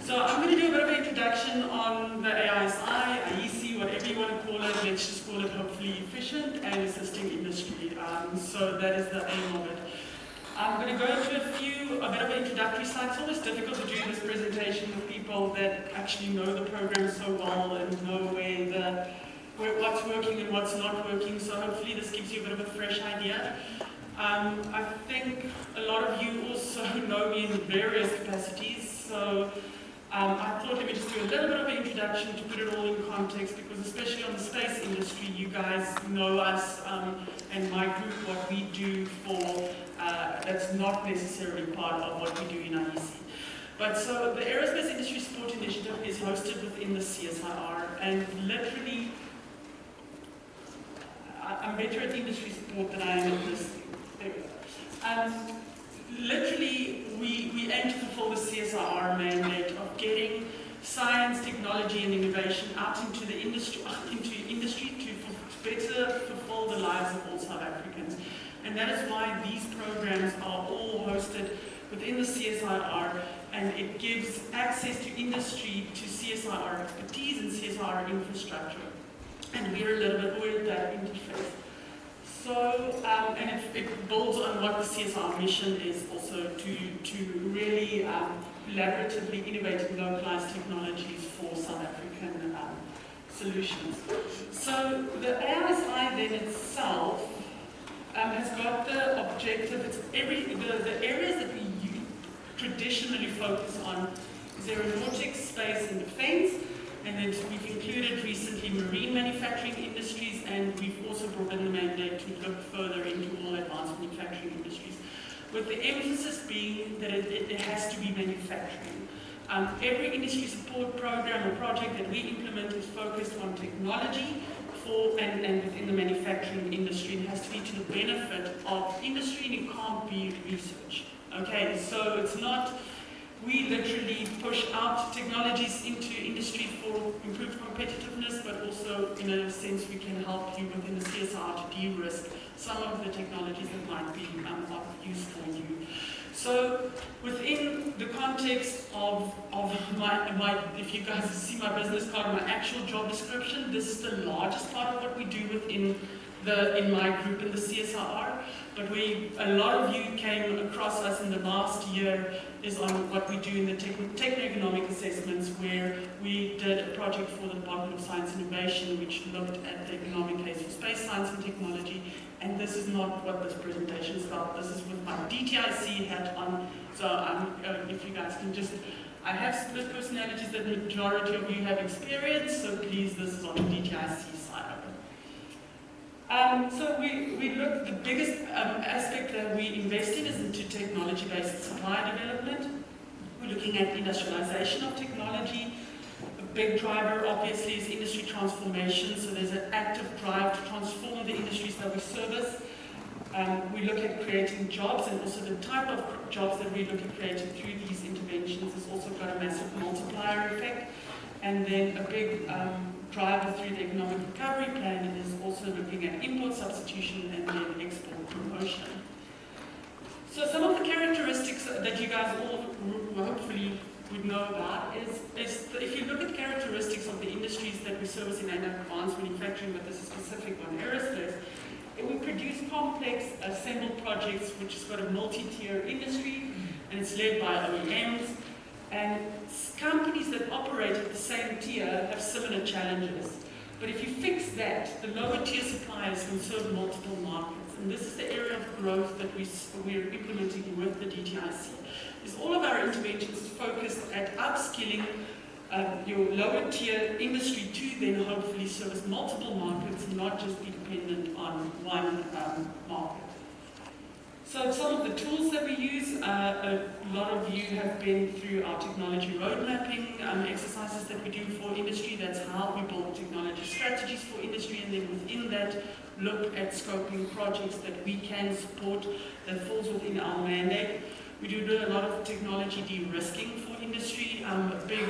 So I'm going to do a bit of an introduction on the AISI, IEC, whatever you want to call it. Let's just call it hopefully efficient and assisting industry. So that is the aim of it. I'm going to go into a bit of an introductory slide. It's always difficult to do this presentation with people that actually know the program so well and know what's working and what's not working. So hopefully this gives you a bit of a fresh idea. I think a lot of you also know me in various capacities. So I thought let me just do a little bit of an introduction to put it all in context, because especially on the space industry, you guys know us and my group, what we do for, that's not necessarily part of what we do in IEC. But so the Aerospace Industry Support Initiative is hosted within the CSIR, and literally, I'm better at industry support than I am at this thing. There we go. Literally, we aim to fulfill the CSIR mandate of getting science, technology, and innovation out into the industry, to better fulfill the lives of all South Africans. And that is why these programs are all hosted within the CSIR, and it gives access to industry, to CSIR expertise and CSIR infrastructure. And we're at that interface. So, and it builds on what the CSR mission is also to really collaboratively innovate and localize technologies for South African solutions. So the AISI then itself has got the objective, the areas that we traditionally focus on is aeronautics, space and defense. And then we've included recently marine manufacturing industries, and we've also brought in the mandate to look further into all advanced manufacturing industries, with the emphasis being that it has to be manufacturing. Every industry support program or project that we implement is focused on technology and within the manufacturing industry. It has to be to the benefit of industry, and it can't be research. Okay, so it's not. We literally push out technologies into industry for improved competitiveness, but also in a sense we can help you within the CSR to de-risk some of the technologies that might be of use for you. So within the context of my, if you guys see my business card, my actual job description, this is the largest part of what we do within in my group in the CSR. But a lot of you came across us in the last year is on what we do in the techno-economic assessments, where we did a project for the Department of Science and Innovation, which looked at the economic case for space science and technology. And this is not what this presentation is about. This is with my DTIC hat on. So if you guys can just, I have split personalities that the majority of you have experienced, so please, this is on the DTIC side of it. So we look, the biggest aspect that we invest in is into technology-based supply development. We're looking at industrialization of technology. A big driver, obviously, is industry transformation. So there's an active drive to transform the industries that we service. We look at creating jobs, and also the type of jobs that we look at creating through these interventions has also got a massive multiplier effect. And then a big driver through the economic recovery plan is also looking at import substitution and then export promotion. So some of the characteristics that you guys all hopefully would know about is if you look at characteristics of the industries that we service in advanced manufacturing, but this is specific on aerospace, we produce complex assembled projects which has got a multi-tier industry, and it's led by OEMs. And companies that operate at the same tier have similar challenges. But if you fix that, the lower tier suppliers can serve multiple markets. And this is the area of growth that we're implementing with the DTIC. Is all of our interventions focused at upskilling your lower tier industry to then hopefully service multiple markets and not just be dependent on one market. So some of the tools that we use, a lot of you have been through our technology road mapping exercises that we do for industry. That's how we build technology strategies for industry, and then within that look at scoping projects that we can support that falls within our mandate. We do a lot of technology de-risking for industry. A big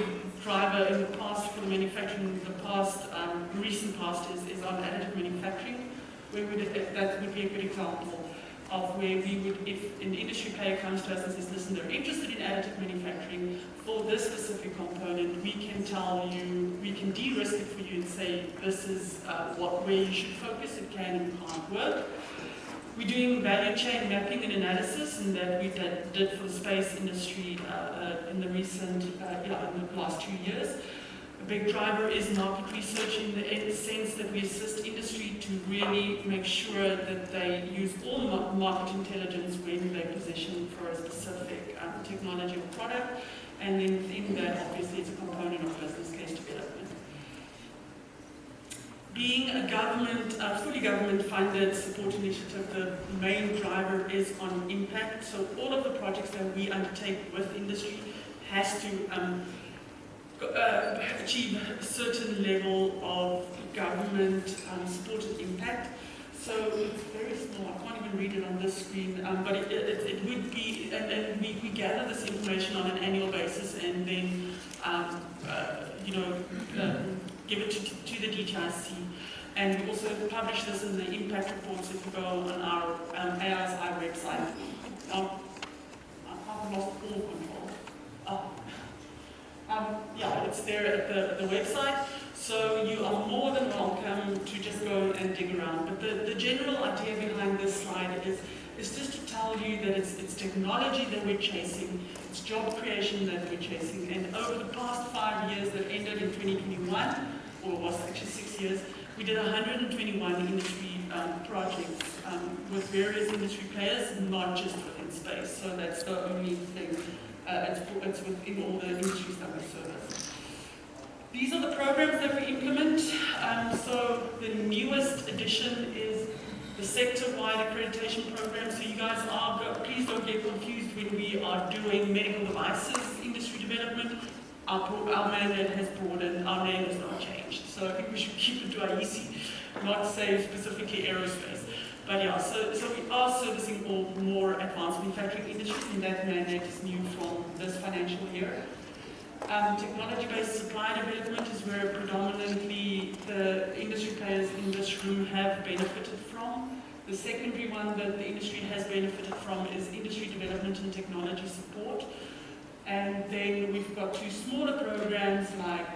driver in the past for the manufacturing, recent past is on additive manufacturing, where that would be a good example of where we would, if an industry player comes to us and says, listen, they're interested in additive manufacturing for this specific component, we can tell you, we can de-risk it for you and say, this is where you should focus, it can and can't work. We're doing value chain mapping and analysis, and that we did for the space industry in the last 2 years. A big driver is market research in the sense that we assist industry to really make sure that they use all market intelligence when they position for a specific technology or product, and then within that, obviously, it's a component of business case development. Being a fully government-funded support initiative, the main driver is on impact. So all of the projects that we undertake with industry has to achieve a certain level of government-supported impact. So it's very small, I can't even read it on this screen, but it would be, and we gather this information on an annual basis and then, give it to the DTIC. And we also publish this in the impact reports if you go on our AISI website. I've lost all control. It's there at the website. So you are more than welcome to just go and dig around. But the general idea behind this slide is just to tell you that it's technology that we're chasing, it's job creation that we're chasing. And over the past 5 years that ended in 2021, or it was actually 6 years, we did 121 industry projects with various industry players, not just within space. So that's the only thing. It's within all the industries that we service. These are the programs that we implement. So the newest addition is the sector-wide accreditation program. So you guys please don't get confused when we are doing medical devices industry development. Our mandate has broadened, our name has not changed. So I think we should keep it to IEC, not say specifically aerospace. But yeah, so we are servicing all more advanced manufacturing industries, and that mandate is new from this financial year. Technology-based supply development is where predominantly the industry players in this room have benefited from. The secondary one that the industry has benefited from is industry development and technology support. And then we've got two smaller programs, like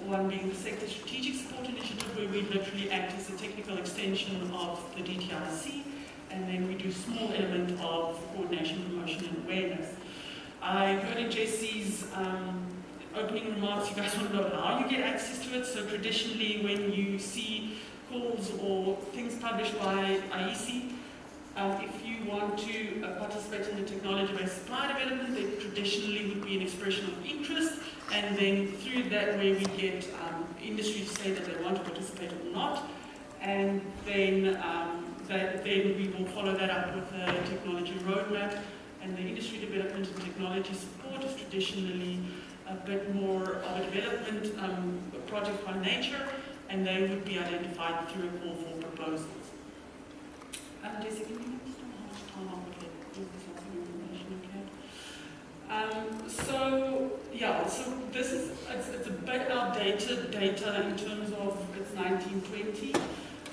one being the Sector Strategic Support Initiative, where we literally act as a technical extension of the DTIC, and then we do a small element of coordination, promotion, and awareness. I heard in JC's opening remarks, you guys want to know how you get access to it. So traditionally, when you see calls or things published by IEC, if you want to participate in the technology-based supply development, there traditionally would be an expression of interest, and then through that way we get industry to say that they want to participate or not, and then we will follow that up with a technology roadmap. And the industry development and technology support is traditionally a bit more of a development project by nature, and they would be identified through a call for proposals. Desi, can you just how much time I'll get? There's lots of information, okay. So this is, it's a bit outdated data in terms of it's 1920,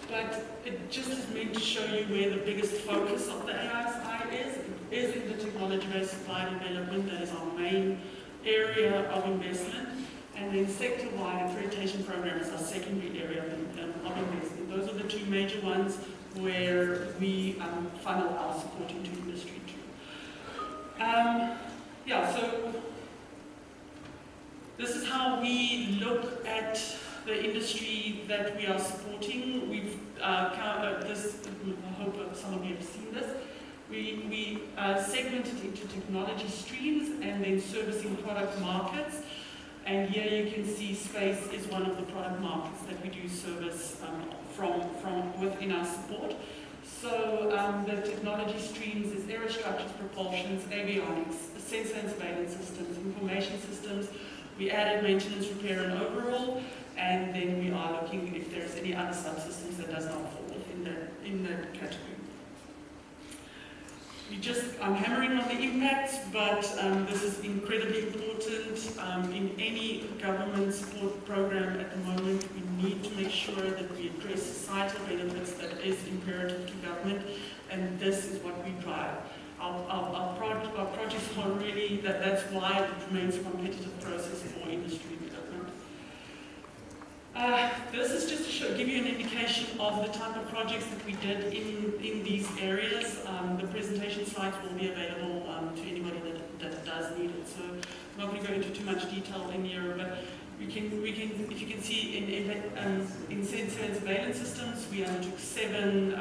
but it just is meant to show you where the biggest focus of the AISI is. It is in the technology-based supply development. That is our main area of investment. And then sector-wide accreditation programs are secondary area of investment. Those are the two major ones where we funnel our support into industry too. So this is how we look at the industry that we are supporting. We've I hope some of you have seen this. We segmented into technology streams and then servicing product markets. And here you can see space is one of the product markets that we do service from within our support. So the technology streams is aerostructures, propulsions, avionics, sensor and surveillance systems, information systems. We added maintenance, repair, and overhaul, and then we are looking if there's any other subsystems that does not fall in that category. I'm hammering on the impacts, but this is incredibly important. In any government support program at the moment, we need to make sure that we address societal benefits that is imperative to government, and this is what we drive. Our projects are really, that's why it remains a competitive process for industry development. This is just to give you an indication of the type of projects that we did in these areas. The presentation slides will be available to anybody that does need it. So I'm not going to go into too much detail in here, but if you can see in sensor and surveillance systems, we undertook 7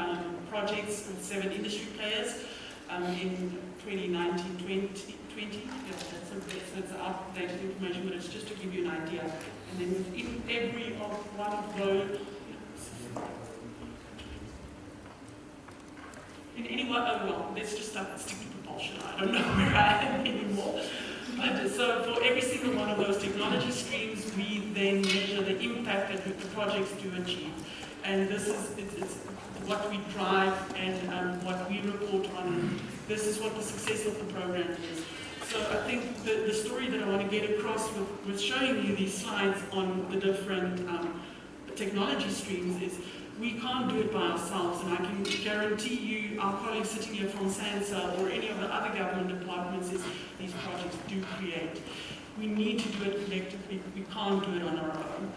projects with 7 industry players in 2019-2020. Yeah, that's outdated information, but it's just to give you an idea. And then within every one of those, in any one, well, let's just stick to propulsion. I don't know where I am anymore. But so for every single one of those technology streams, we then measure the impact that the projects do achieve. And this is it's what we drive and what we report on. This is what the success of the program is. So I think the story that I want to get across with showing you these slides on the different technology streams is we can't do it by ourselves, and I can guarantee you our colleagues sitting here from SANSA or any of the other government departments is these projects do create. We need to do it collectively, we can't do it on our own.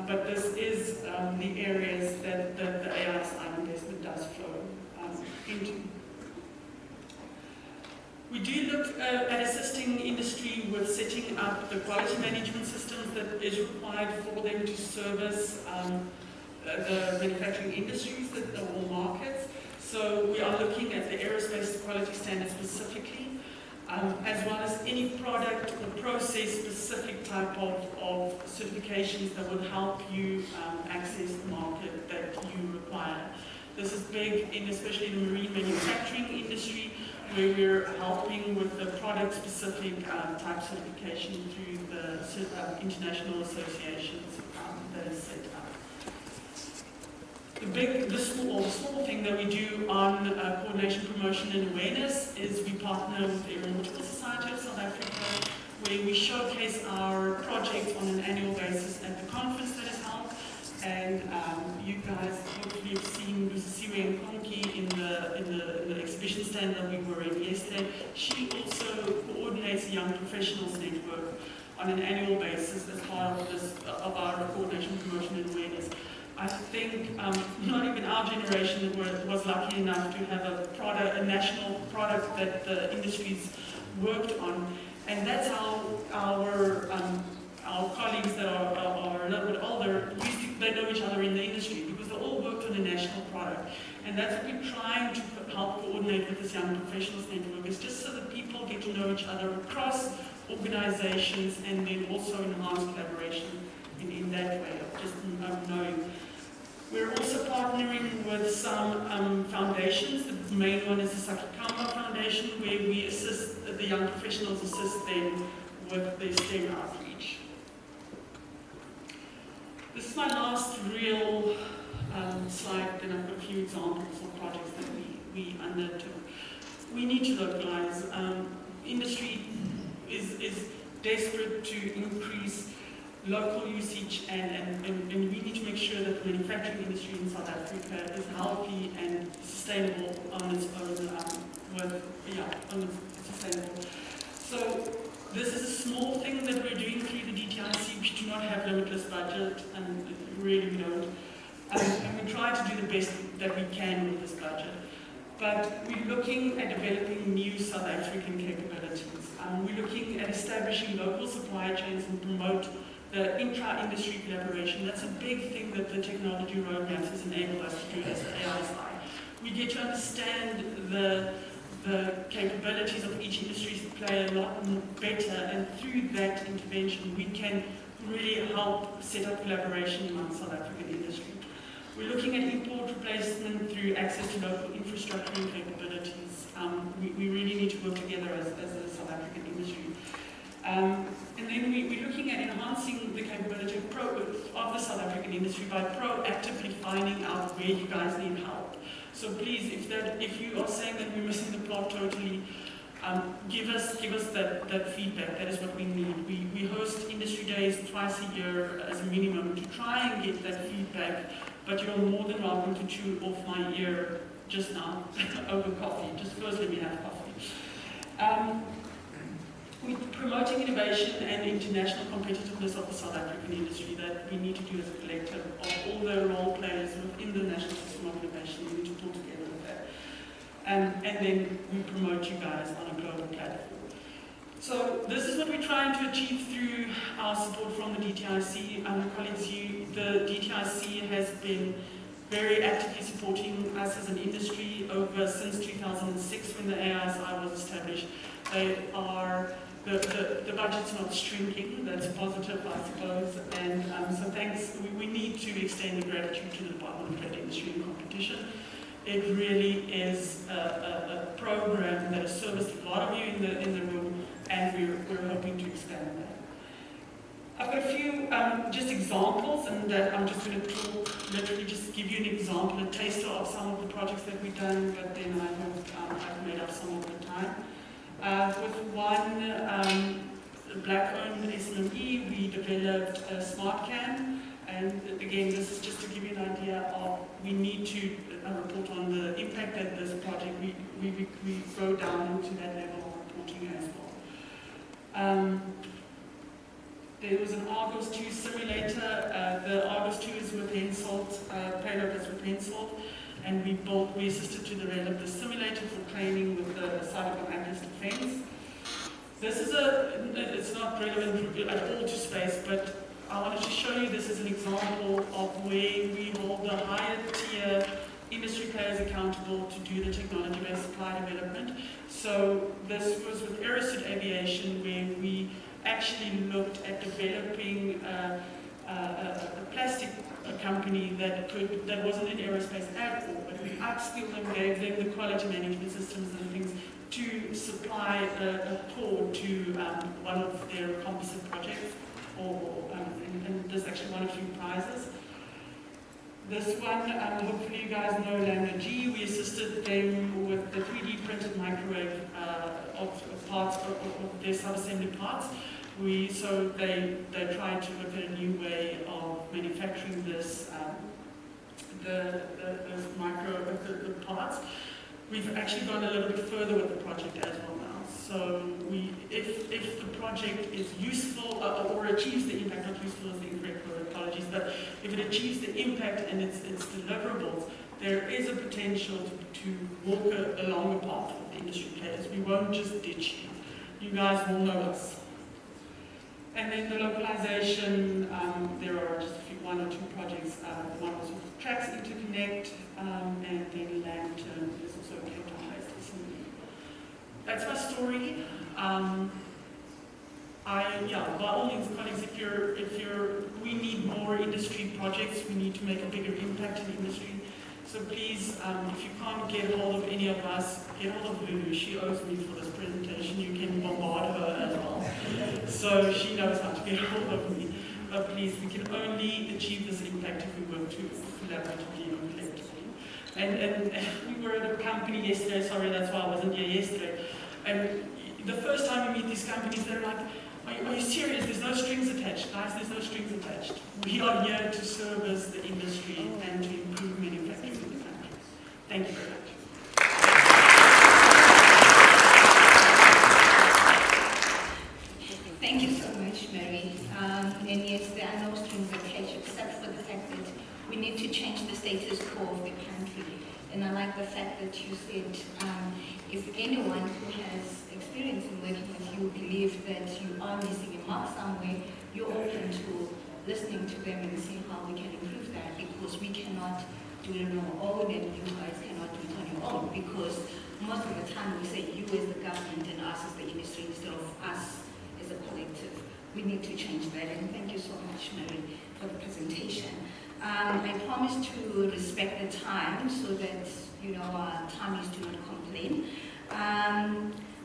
But this is the areas that the AI side investment does flow into. We do look at assisting industry with setting up the quality management systems that is required for them to service the manufacturing industries that are all markets. So we are looking at the aerospace quality standards specifically, as well as any product or process specific type of certifications that would help you access the market that you require. This is big, especially in the marine manufacturing industry, where we're helping with the product-specific type certification through the international associations that is set up. The small thing that we do on coordination, promotion, and awareness is we partner with the Aeronautical Society of South Africa, where we showcase our projects on an annual basis at the conference that is held. And you guys hopefully have seen Lucy and Konki in the exhibition stand that we were in yesterday. She also coordinates a young professionals network on an annual basis as part of our coordination, promotion, and awareness. I think not even our generation was lucky enough to have a national product that the industries worked on, and that's how our colleagues that are a little bit older, they know each other in the industry because they all worked on a national product. And that's what we're trying to help coordinate with this young professionals network, is just so that people get to know each other across organizations and then also enhance collaboration in that way of just knowing. We're also partnering with some foundations. The main one is the Sakikamba Foundation, where we assist the young professionals, assist them with their STEM outreach. This is my last real slide, then I've got a few examples of projects that we undertook. We need to localize. Industry is desperate to increase local usage, and we need to make sure that the manufacturing industry in South Africa is healthy and sustainable on its own, sustainable. So this is a small thing that we're doing through the DTIC. We do not have limitless budget, and really we don't. And we try to do the best that we can with this budget. But we're looking at developing new South African capabilities. We're looking at establishing local supply chains and promote the intra-industry collaboration. That's a big thing that the technology roadmaps has enabled us to do as the AI side. We get to understand the capabilities of each industry player a lot better, and through that intervention we can really help set up collaboration among South African industry. We're looking at import replacement through access to local infrastructure and capabilities. We really need to work together as a South African industry. And then we're looking at enhancing the capability of the South African industry by proactively finding out where you guys need help. So please, if you are saying that we're missing the plot totally, give us that feedback. That is what we need. We host industry days twice a year as a minimum to try and get that feedback, but you're more than welcome to chew off my ear just now over coffee. Just first let me have coffee. We're promoting innovation and international competitiveness of the South African industry that we need to do as a collective of all the role players within the national system of innovation. We need to pull together with that. And then we promote you guys on a global platform. So this is what we're trying to achieve through our support from the DTIC. Colleagues, the DTIC has been very actively supporting us as an industry since 2006 when the AISI was established. The budget's not shrinking, that's positive, I suppose, and so thanks. We need to extend the gratitude to the Department of Trade, Industry and Competition. It really is a program that has serviced a lot of you in the room, and we're hoping to expand that. I've got a few just examples, and I'm just going to talk, literally just give you an example, a taster of some of the projects that we've done, but then I've made up some of the time. With one black-owned SME, we developed a smart can, and again, this is just to give you an idea of we need to report on the impact that this project, we go down into that level of reporting as well. There was an Argos 2 simulator. The Argos 2 is with Hensoldt, payload is with Hensoldt, and we assisted to develop the simulator for training with the Cybercom Atlas Defense. This is it's not relevant at all to space, but I wanted to show you this as an example of where we hold the higher tier industry players accountable to do the technology-based supply development. So this was with Aerosuit Aviation, where we actually looked at developing a plastic company that wasn't in aerospace at all, but we upskilled them, gave them the quality management systems and things to supply a core to one of their composite projects, and there's actually won a few prizes. This one, hopefully you guys know Lambda G. We assisted them with the 3D printed microwave of parts of their sub-assembly parts. So they tried to look at a new way of manufacturing this, the parts. We've actually gone a little bit further with the project as well now. So if the project is useful or achieves the impact, not useful is the incorrect word, apologies, but if it achieves the impact and its deliverables, there is a potential to walk along the path with the industry players. We won't just ditch you. You guys will know us. And then the localization, there are just one or two projects. One was with Tracks Interconnect, and then Lantern is also Cape Town based SND. That's my story. By all means, colleagues, we need more industry projects. We need to make a bigger impact in the industry. So please, if you can't get hold of any of us, get hold of Lulu. She owes me for this presentation. You can bombard her as well. So she knows how to get hold of me. But please, we can only achieve this impact if we work collaboratively and collectively. And we were at a company yesterday, sorry, that's why I wasn't here yesterday. And the first time we meet these companies, they're like, are you serious? There's no strings attached. Guys, there's no strings attached. We are here to service the industry and to improve manufacturing in the country. Thank you very much. Thank you so much, Mary. And yes, there are no strings attached except for the fact that we need to change the status quo of the country. And I like the fact that you said if anyone who has experience in working with you believe that you are missing a mark somewhere, you're open to listening to them and seeing how we can improve that, because we cannot do it on our own and you guys cannot do it on your own, because most of the time we say you as the government and us as the industry instead of us as a collective. We need to change that, and thank you so much, Mary, for the presentation. I promise to respect the time so that, timies do not complain.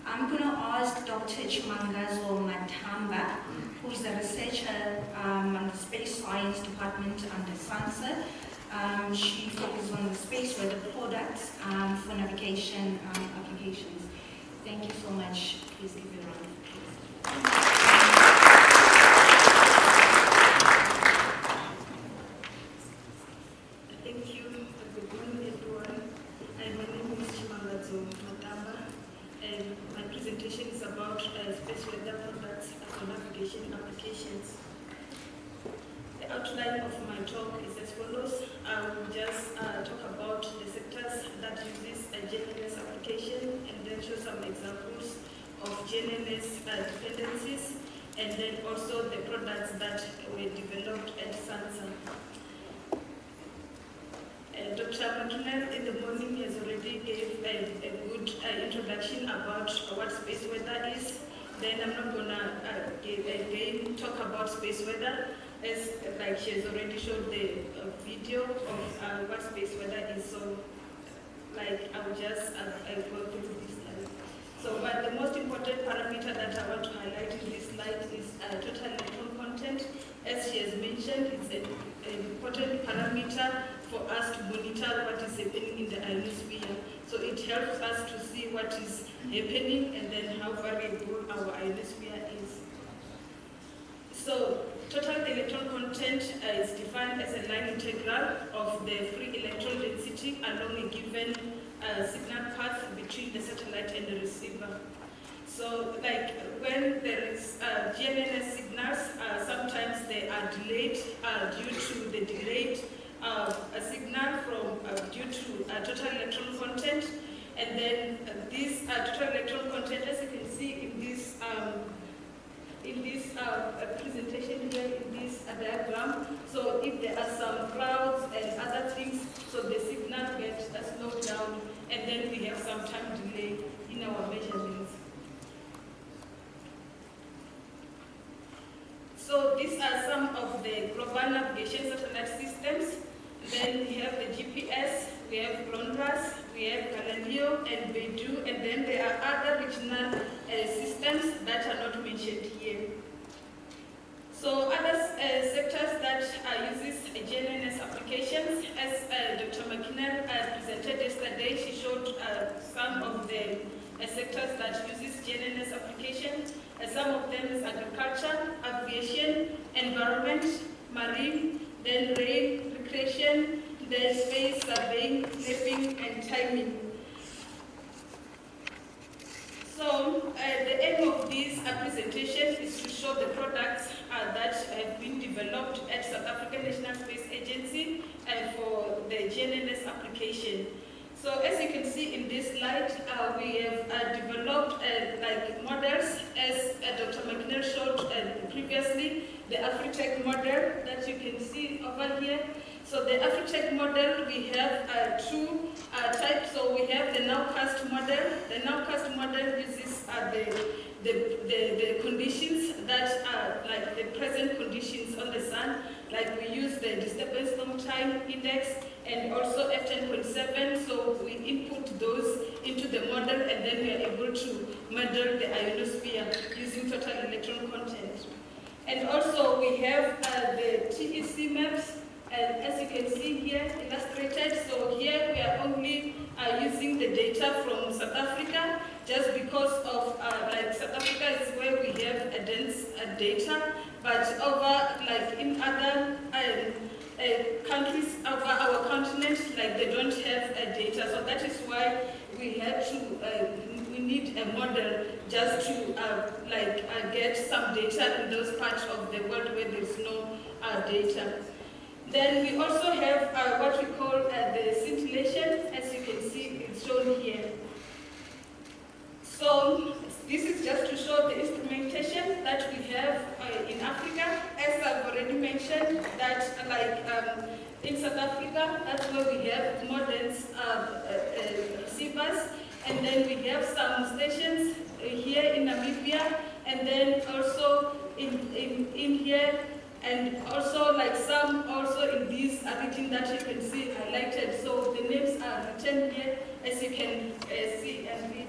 I'm going to ask Dr. Chimangazo Matamba, who's a researcher on the Space Science Department under SANSA. She focuses on the space weather products for navigation applications. Thank you so much. Please give me a round of applause. Thank you. Good morning, everyone. My name is Chimamanda Matamba, and my presentation is about space weather products for navigation applications. The outline of my talk is as follows. I will just talk about the sectors that use this GNNS application, and then show some examples of GNNS dependencies, and then also the products that were developed at SANSA. Dr. McKinnon in the morning has already gave a good introduction about what space weather is. Then I'm not going to again talk about space weather, as like she has already showed the video of what space weather is. So like I will just go through this slide. So but the most important parameter that I want to highlight in this slide is total electron content. As she has mentioned, it's an important parameter for us to monitor what is happening in the ionosphere. So it helps us to see what is happening and then how variable our ionosphere is. So total electron content is defined as a line integral of the free electron density along a given signal path between the satellite and the receiver. So like when there is GNNS signals, sometimes they are delayed due to the delayed a signal from due to total electron content, and then this total electron content, as you can see in this presentation here, in this diagram. So if there are some clouds and other things, so the signal gets slowed down, and then we have some time delay in our measurements. So these are some of the global navigation satellite systems. Then we have the GPS, we have GLONASS, we have Galileo and Beidou, and then there are other regional systems that are not mentioned here. So other sectors that uses GNNS applications, as Dr. McKinnon presented yesterday, she showed some of the sectors that uses GNNS applications. Some of them is agriculture, aviation, environment, marine, then rail, recreation, then space, surveying, mapping, and timing. So the aim of this presentation is to show the products that have been developed at South African National Space Agency for the GNNS application. So as you can see in this slide, we have developed like models, as Dr. McKinnon showed previously, the Afritech model that you can see over here. So the Afritech model, we have two types. So we have the nowcast model. The nowcast model uses the conditions that are like the present conditions on the sun. Like we use the disturbance long time index and also F10.7. So we input those into the model, and then we are able to model the ionosphere using total electron content. And also we have the TEC maps. As you can see here illustrated, so here we are only using the data from South Africa, just because of like South Africa is where we have a dense data, but over like in other countries over our continent, like they don't have data. So that is why we had to we need a model just to get some data in those parts of the world where there is no data. Then we also have what we call the scintillation, as you can see it's shown here. So this is just to show the instrumentation that we have in Africa. As I've already mentioned, that in South Africa, that's where we have modern receivers, and then we have some stations here in Namibia, and then also in here. And also some also in this region that you can see highlighted. So the names are written here, as you can see and read.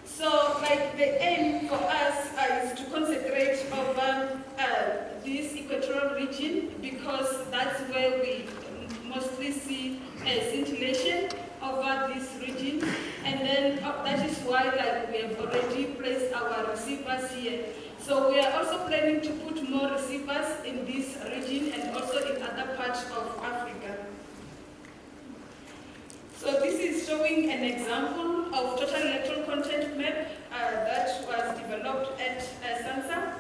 So the aim for us is to concentrate over this equatorial region, because that's where we over this region, and then that is why like we have already placed our receivers here. So we are also planning to put more receivers in this region and also in other parts of Africa. So this is showing an example of total electoral content map that was developed at SANSA.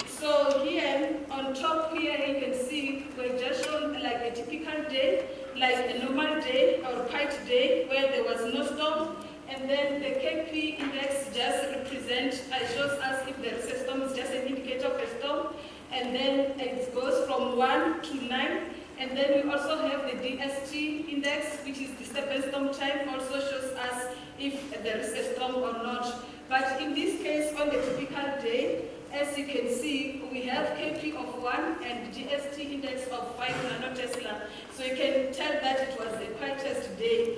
So here on top here you can see we've just shown like a typical day, like a normal day or kite day where there was no storm, and then the KP index just represents, shows us if there is a storm, it's just an indicator of a storm, and then it goes from 1 to 9, and then we also have the DST index, which is disturbance storm time, also shows us if there is a storm or not. But in this case, on the typical day, as you can see, we have KP of 1 and GST index of 5 nanotesla. So you can tell that it was the quietest day.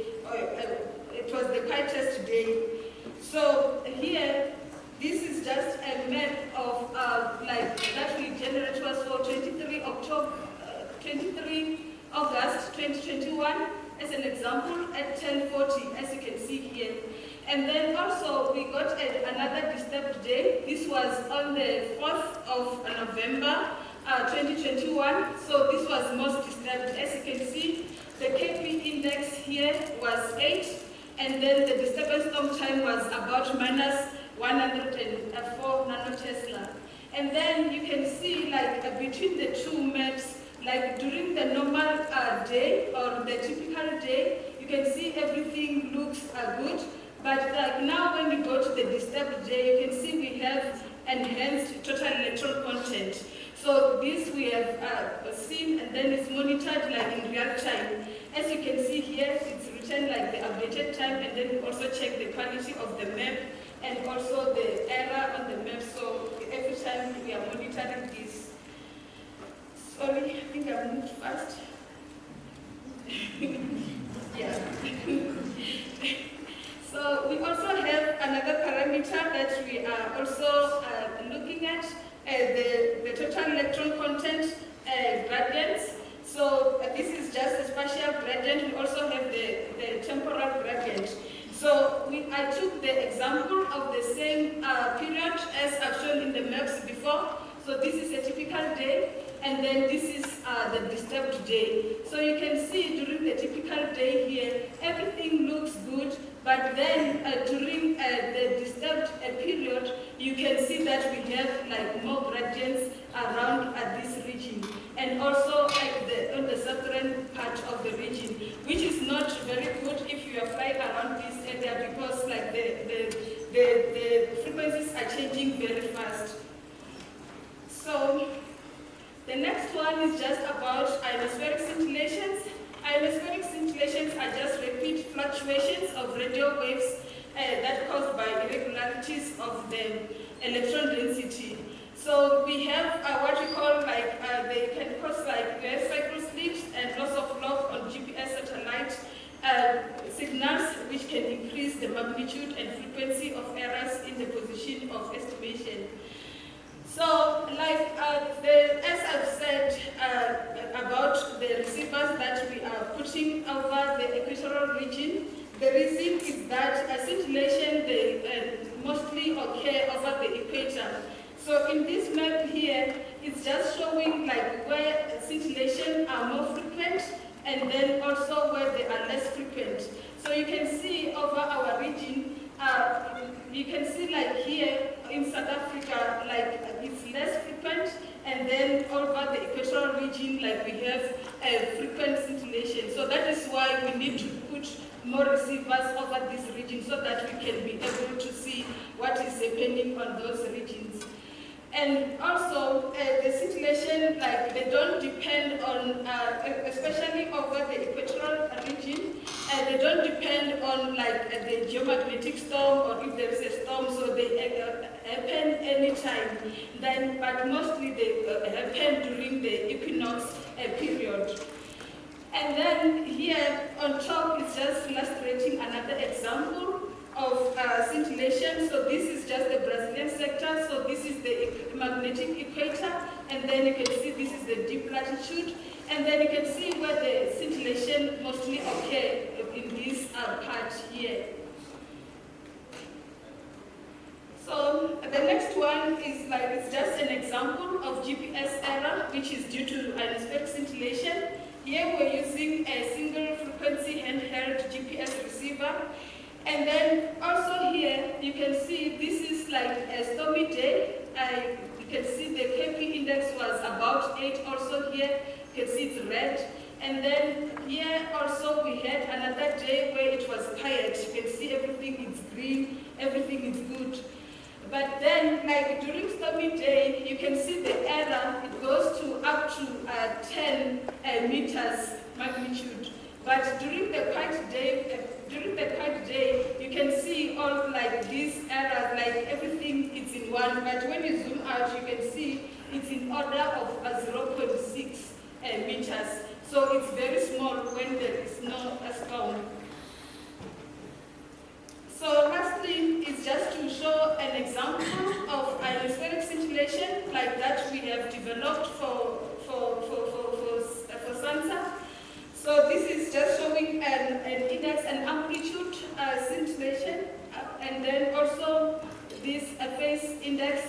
It was the quietest day. So here, this is just a map of like that we generated was for 23 August 2021 as an example at 10:40, as you can see here. And then also we got another disturbed day. This was on the 4th of November 2021. So this was most disturbed. As you can see, the KP index here was 8, and then the disturbance storm time was about minus 104 nanotesla. And then you can see like between the two maps, like during the normal day or the typical day, you can see everything looks good. But like now when you go to the disturbed day, you can see we have enhanced total electoral content. So this we have seen, and then it's monitored like in real time. As you can see here, it's written like the updated time, and then we also check the quality of the map and also the error on the map. So every time we are monitoring this. Sorry, I think I moved fast. Yeah. So we also have another parameter that we are also looking at, the total electron content gradients. So this is just a spatial gradient. We also have the temporal gradient. So I took the example of the same period as I've shown in the maps before. So this is a typical day, and then this is the disturbed day. So you can see during the typical day here, everything looks good, but then during the disturbed period, you can see that we have like more gradients around this region, and also on the southern part of the region, which is not very good if you are flying around this area, because like the frequencies are changing very fast. So the next one is just about ionospheric scintillations. Ionospheric scintillations are just repeat fluctuations of radio waves that are caused by irregularities of the electron density. So we have what we call like, they can cause like cycle slips and loss of log on GPS satellite signals, which can increase the magnitude and frequency of errors in the position of estimation. So, like as I've said about the receivers that we are putting over the equatorial region, the reason is that scintillation they mostly occur over the equator. So in this map here, it's just showing like where scintillation are more frequent, and then also where they are less frequent. So you can see over our region, you can see like here in South Africa, like it's less frequent, and then over the equatorial region, like we have frequent scintillation. So that is why we need to put more receivers over this region so that we can be able to see what is happening on those regions. And also, the scintillation, like they don't depend on, especially over the equatorial region, they don't depend on like the geomagnetic storm or if there is a storm, so they happen anytime. Then, but mostly they happen during the equinox period. And then here on top is just illustrating another example of scintillation. So this is just the Brazilian sector. So this is the magnetic equator, and then you can see this is the deep latitude, and then you can see where the scintillation mostly occur in this part here. So the next one is like, it's just an example of GPS error, which is due to atmospheric scintillation. Here we're using a single frequency handheld GPS receiver. And then also here, you can see this is like a stormy day. You can see the KP index was about 8 also here. You can see it's red. And then here also we had another day where it was quiet. You can see everything is green, everything is good. But then, like during stormy day, you can see the error, it goes to up to 10 meters magnitude. But during the quiet day, you can see all like these errors, like everything is in one. But when you zoom out, you can see it's in order of 0.6 meters. So it's very small when there is no storm. So lastly, is just to show an example of atmospheric scintillation like that we have developed for SANSA. So this is just showing an index and amplitude scintillation, and then also this phase index.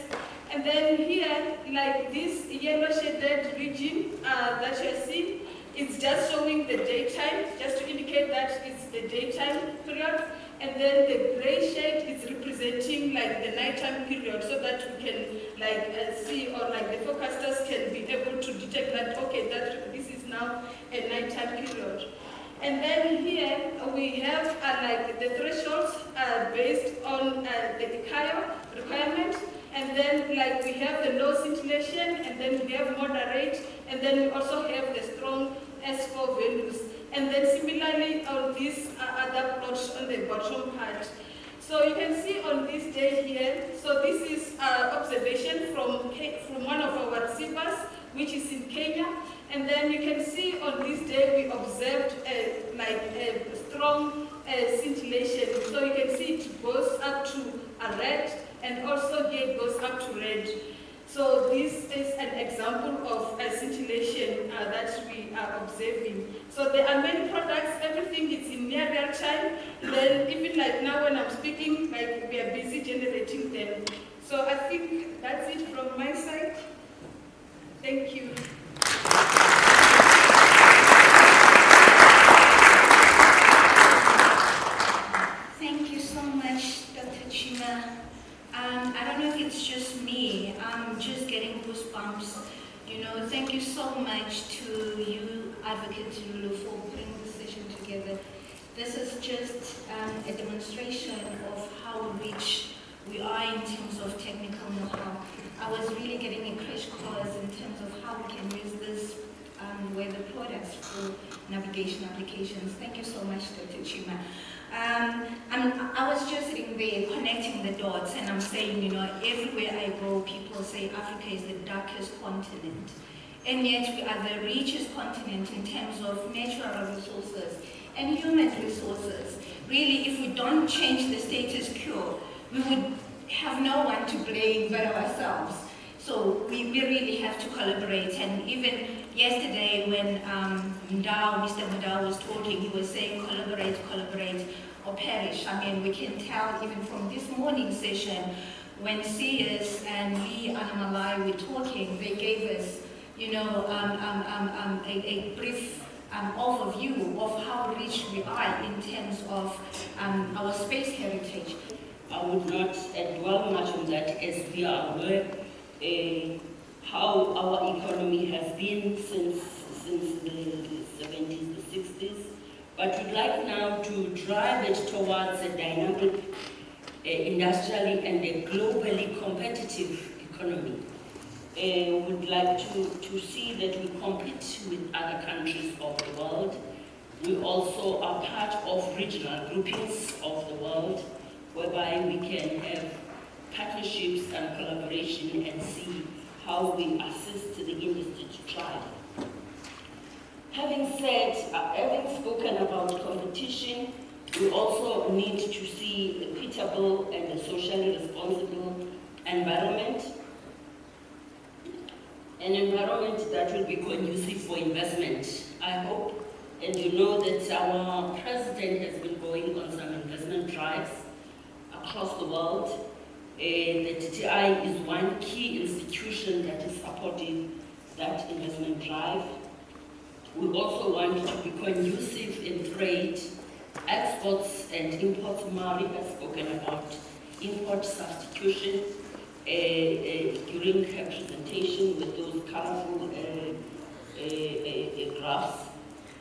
And then here, like this yellow shaded region that you're seeing, it's just showing the daytime, just to indicate that it's the daytime period. And then the gray shade is representing like the nighttime period, so that we can like see, or like the forecasters can be able to detect that, okay, that this is now a nighttime period. And then here we have like the thresholds based on the ICAO requirement. And then like we have the low scintillation, and then we have moderate, and then we also have the strong S4 values. And then similarly on this other plot on the bottom part. So you can see on this day here, so this is observation from one of our receivers, which is in Kenya. And then you can see on this day we observed a strong scintillation. So you can see it goes up to a red, and also here it goes up to red. So this is an example of a scintillation that we are observing. So there are many products, everything is in near real time. Then even like now when I'm speaking, like we are busy generating them. So I think that's it from my side. Thank you. Thank you so much, Dr. Chima. I don't know if it's just me, I'm just getting goosebumps. You know, thank you so much to you, Advocate Lulu, for putting this session together. This is just a demonstration of how rich we are in terms of technical know-how. I was really getting a crash course in terms of how we can use this weather products for navigation applications. Thank you so much, Dr. Chima. I was just sitting there connecting the dots, and I'm saying, you know, everywhere I go, people say Africa is the darkest continent. And yet we are the richest continent in terms of natural resources and human resources. Really, if we don't change the status quo, we would have no one to blame but ourselves. So we really have to collaborate. And even yesterday when Mr. Mudau was talking, he was saying collaborate, collaborate, or perish. I mean, we can tell even from this morning session, when CS and Lee Anamalai were talking, they gave us, you know, a brief overview of how rich we are in terms of our space heritage. I would not dwell much on that, as we are aware how our economy has been since the 70s, the 60s. But we'd like now to drive it towards a dynamic, industrially and a globally competitive economy. We'd like to see that we compete with other countries of the world. We also are part of regional groupings of the world, whereby we can have partnerships and collaboration and see how we assist the industry to thrive. Having said, having spoken about competition, we also need to see a equitable and a socially responsible environment. An environment that will be conducive for investment. I hope and you know that our president has been going on some investment drives across the world. The TTI is one key institution that is supporting that investment drive. We also want to be conducive in trade, exports and imports. Mari has spoken about import substitution during her presentation with those colorful graphs.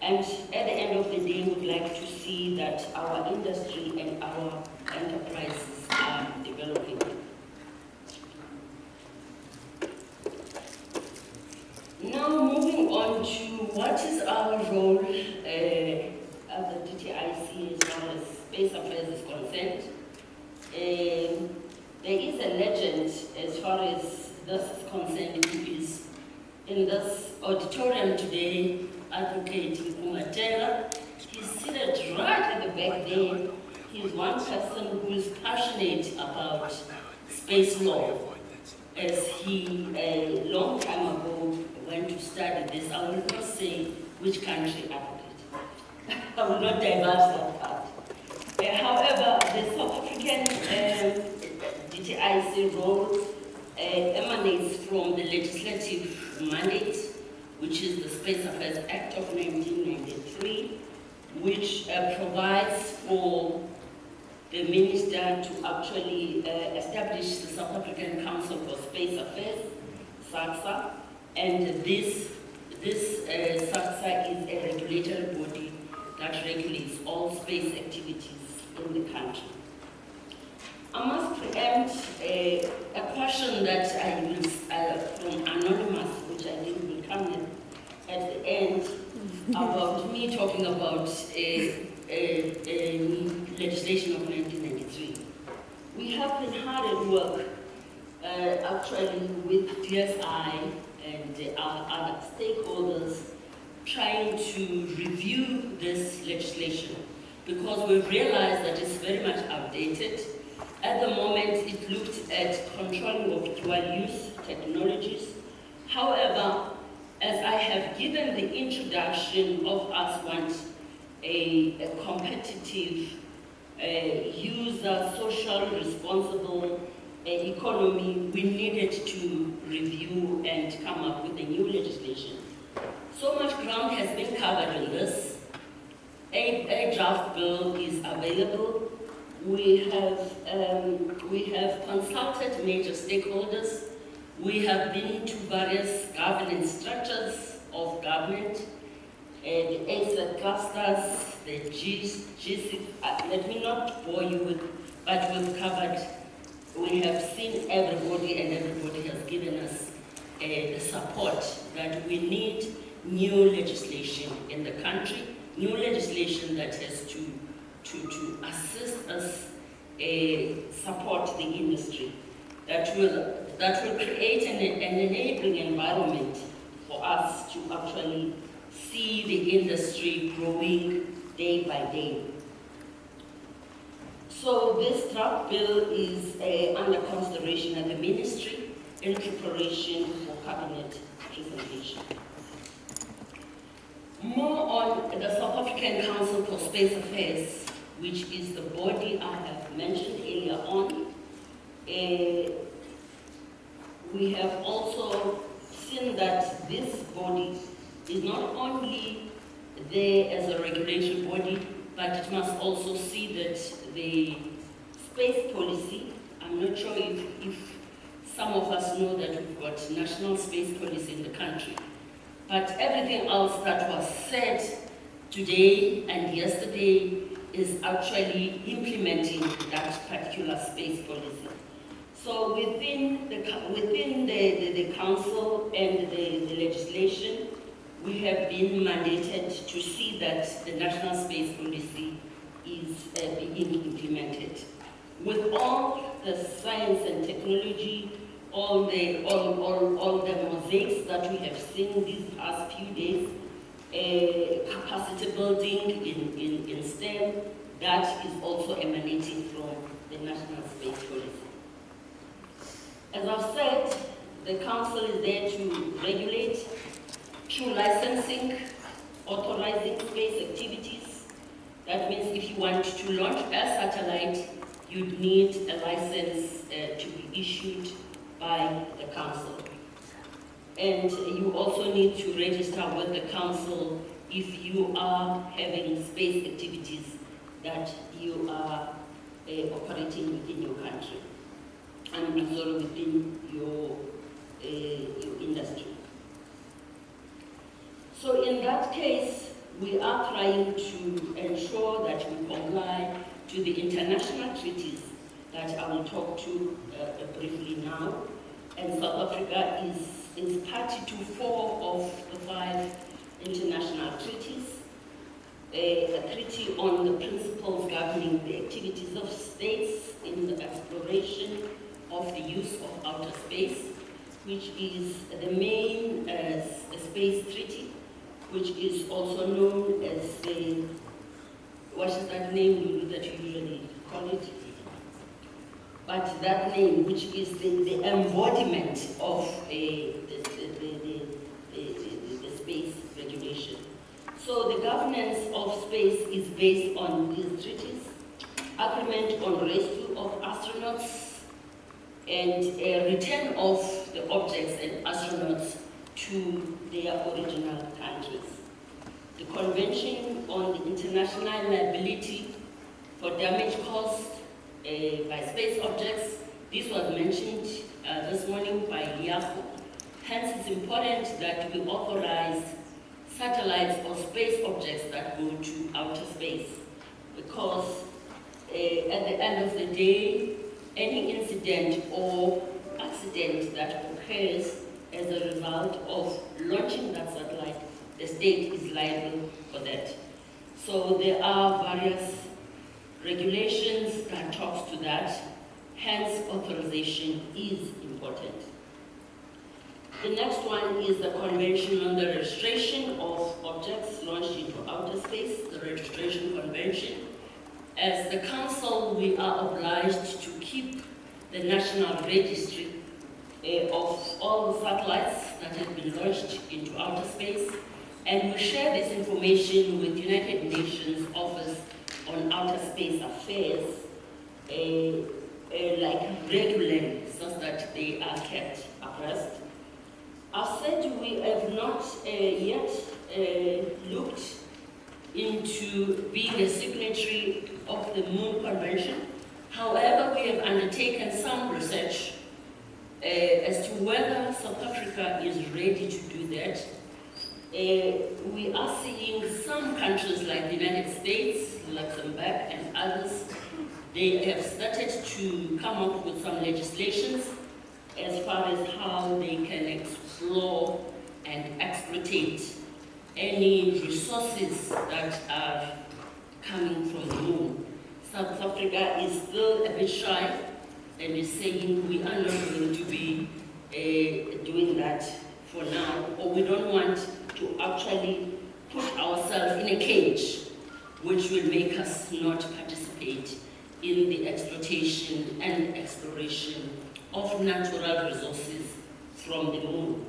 And at the end of the day, we would like to see that our industry and our enterprises are developing. Now moving on to what is our role as the TTIC as far as space affairs is concerned. There is a legend as far as this is concerned who is in this auditorium today, Advocate Nkumatela. He's seated right at the back there. He's one person who is passionate about space law, as he a long time ago went to study this. I will not say which country Advocate. I will not divulge that part. However, the South African DTIC role emanates from the legislative mandate, which is the Space Affairs Act of 1993, which provides for the minister to actually establish the South African Council for Space Affairs, SACSA, and this SACSA is a regulatory body that regulates all space activities in the country. I must preempt a question that I will, from Anonymous, which I think will come at the end, about me talking about legislation of 1993. We have been hard at work, actually, with DSI and our other stakeholders, trying to review this legislation, because we've realized that it's very much outdated. At the moment, it looked at controlling of dual-use technologies. However, as I have given the introduction of us want a competitive, user, social, responsible economy, we needed to review and come up with a new legislation. So much ground has been covered on this. A draft bill is available. We have consulted major stakeholders. We have been to various governance structures of government, the ASA clusters, the G6. Let me not bore you with, but we've covered. We have seen everybody, and everybody has given us the support that we need new legislation in the country, new legislation that has to assist us support the industry, that will create an enabling environment for us to actually see the industry growing day by day. So this draft bill is under consideration at the ministry in preparation for cabinet presentation. More on the South African Council for Space Affairs, which is the body I have mentioned earlier on. We have also seen that this body is not only there as a regulatory body, but it must also see that the space policy, I'm not sure if some of us know that we've got national space policy in the country, but everything else that was said today and yesterday is actually implementing that particular space policy. So within the council and the legislation, we have been mandated to see that the national space policy is being implemented. With all the science and technology, all the mosaics that we have seen these past few days, capacity building in STEM, that is also emanating from the national space policy. As I've said, the council is there to regulate through licensing, authorizing space activities. That means if you want to launch a satellite, you'd need a license to be issued by the council. And you also need to register with the council if you are having space activities that you are operating within your country, and sorry, within your industry. So in that case, we are trying to ensure that we comply to the international treaties that I will talk to briefly now. And South Africa is party to 4 of the 5 international treaties. A treaty on the principles governing the activities of states in the exploration of the use of outer space, which is the main space treaty, which is also known as the, what is that name that you usually call it? But that name, which is the embodiment of the space regulation. So the governance of space is based on these treaties, agreement on rescue of astronauts, and a return of the objects and astronauts to their original countries. The Convention on the International Liability for Damage Caused by Space Objects, this was mentioned this morning by Liafo. Hence, it's important that we authorize satellites or space objects that go to outer space, because at the end of the day, any incident or accident that occurs as a result of launching that satellite, the state is liable for that. So there are various regulations that talks to that, hence authorization is important. The next one is the Convention on the Registration of Objects Launched into Outer Space, the Registration Convention. As the Council, we are obliged to keep the national registry of all the satellites that have been launched into outer space, and we share this information with United Nations Office on Outer Space Affairs like regularly, so that they are kept abreast. As said, we have not yet looked into being a signatory of the Moon Convention. However, we have undertaken some research as to whether South Africa is ready to do that. We are seeing some countries like the United States, Luxembourg, and others, they have started to come up with some legislations as far as how they can explore and exploitate any resources that are coming from the moon. South Africa is still a bit shy and is saying we are not going to be doing that for now, or we don't want to actually put ourselves in a cage which will make us not participate in the exploitation and exploration of natural resources from the moon.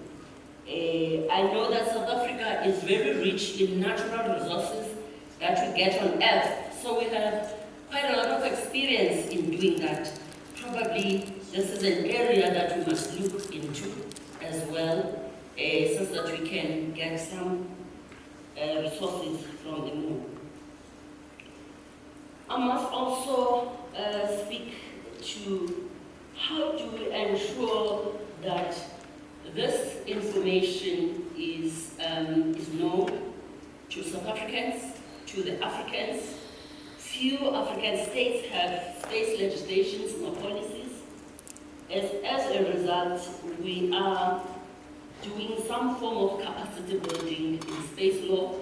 I know that South Africa is very rich in natural resources that we get on Earth, so we have quite a lot of experience in doing that. Probably this is an area that we must look into as well, so that we can get some resources from the moon. I must also speak to how do we ensure that this information is known to South Africans, to the Africans. Few African states have space legislations or policies. As a result, we are doing some form of capacity building in space law.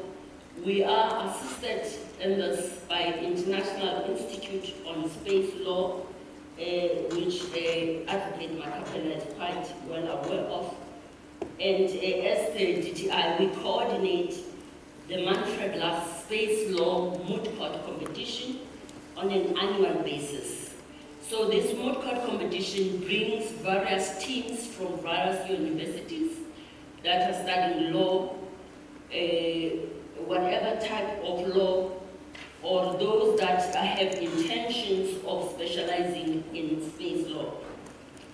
We are assisted in this by the International Institute on Space Law, which Advocate Makapela is quite well aware of. And as the DTI, we coordinate the Manfred Last Space Law Moot Court competition on an annual basis. So this Moot Court competition brings various teams from various universities that are studying law,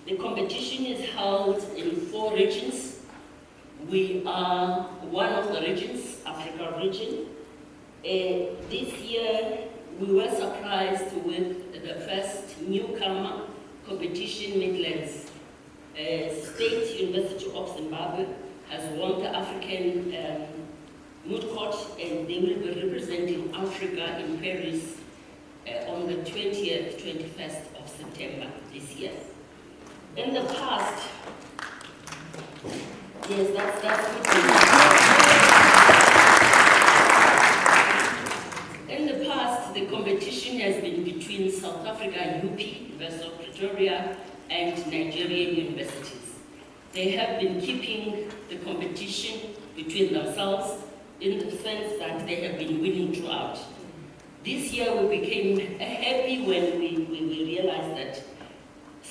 The competition is held in 4 regions. We are one of the regions, Africa region. This year, we were surprised with the first newcomer competition, Midlands. State University of Zimbabwe has won the African Moot Court, and they will be representing Africa in Paris on the 20th, 21st of September this year. In the past, yes, that's good. In the past, the competition has been between South Africa, UP, University of Pretoria, and Nigerian universities. They have been keeping the competition between themselves in the sense that they have been winning throughout. This year we became happy when we realized that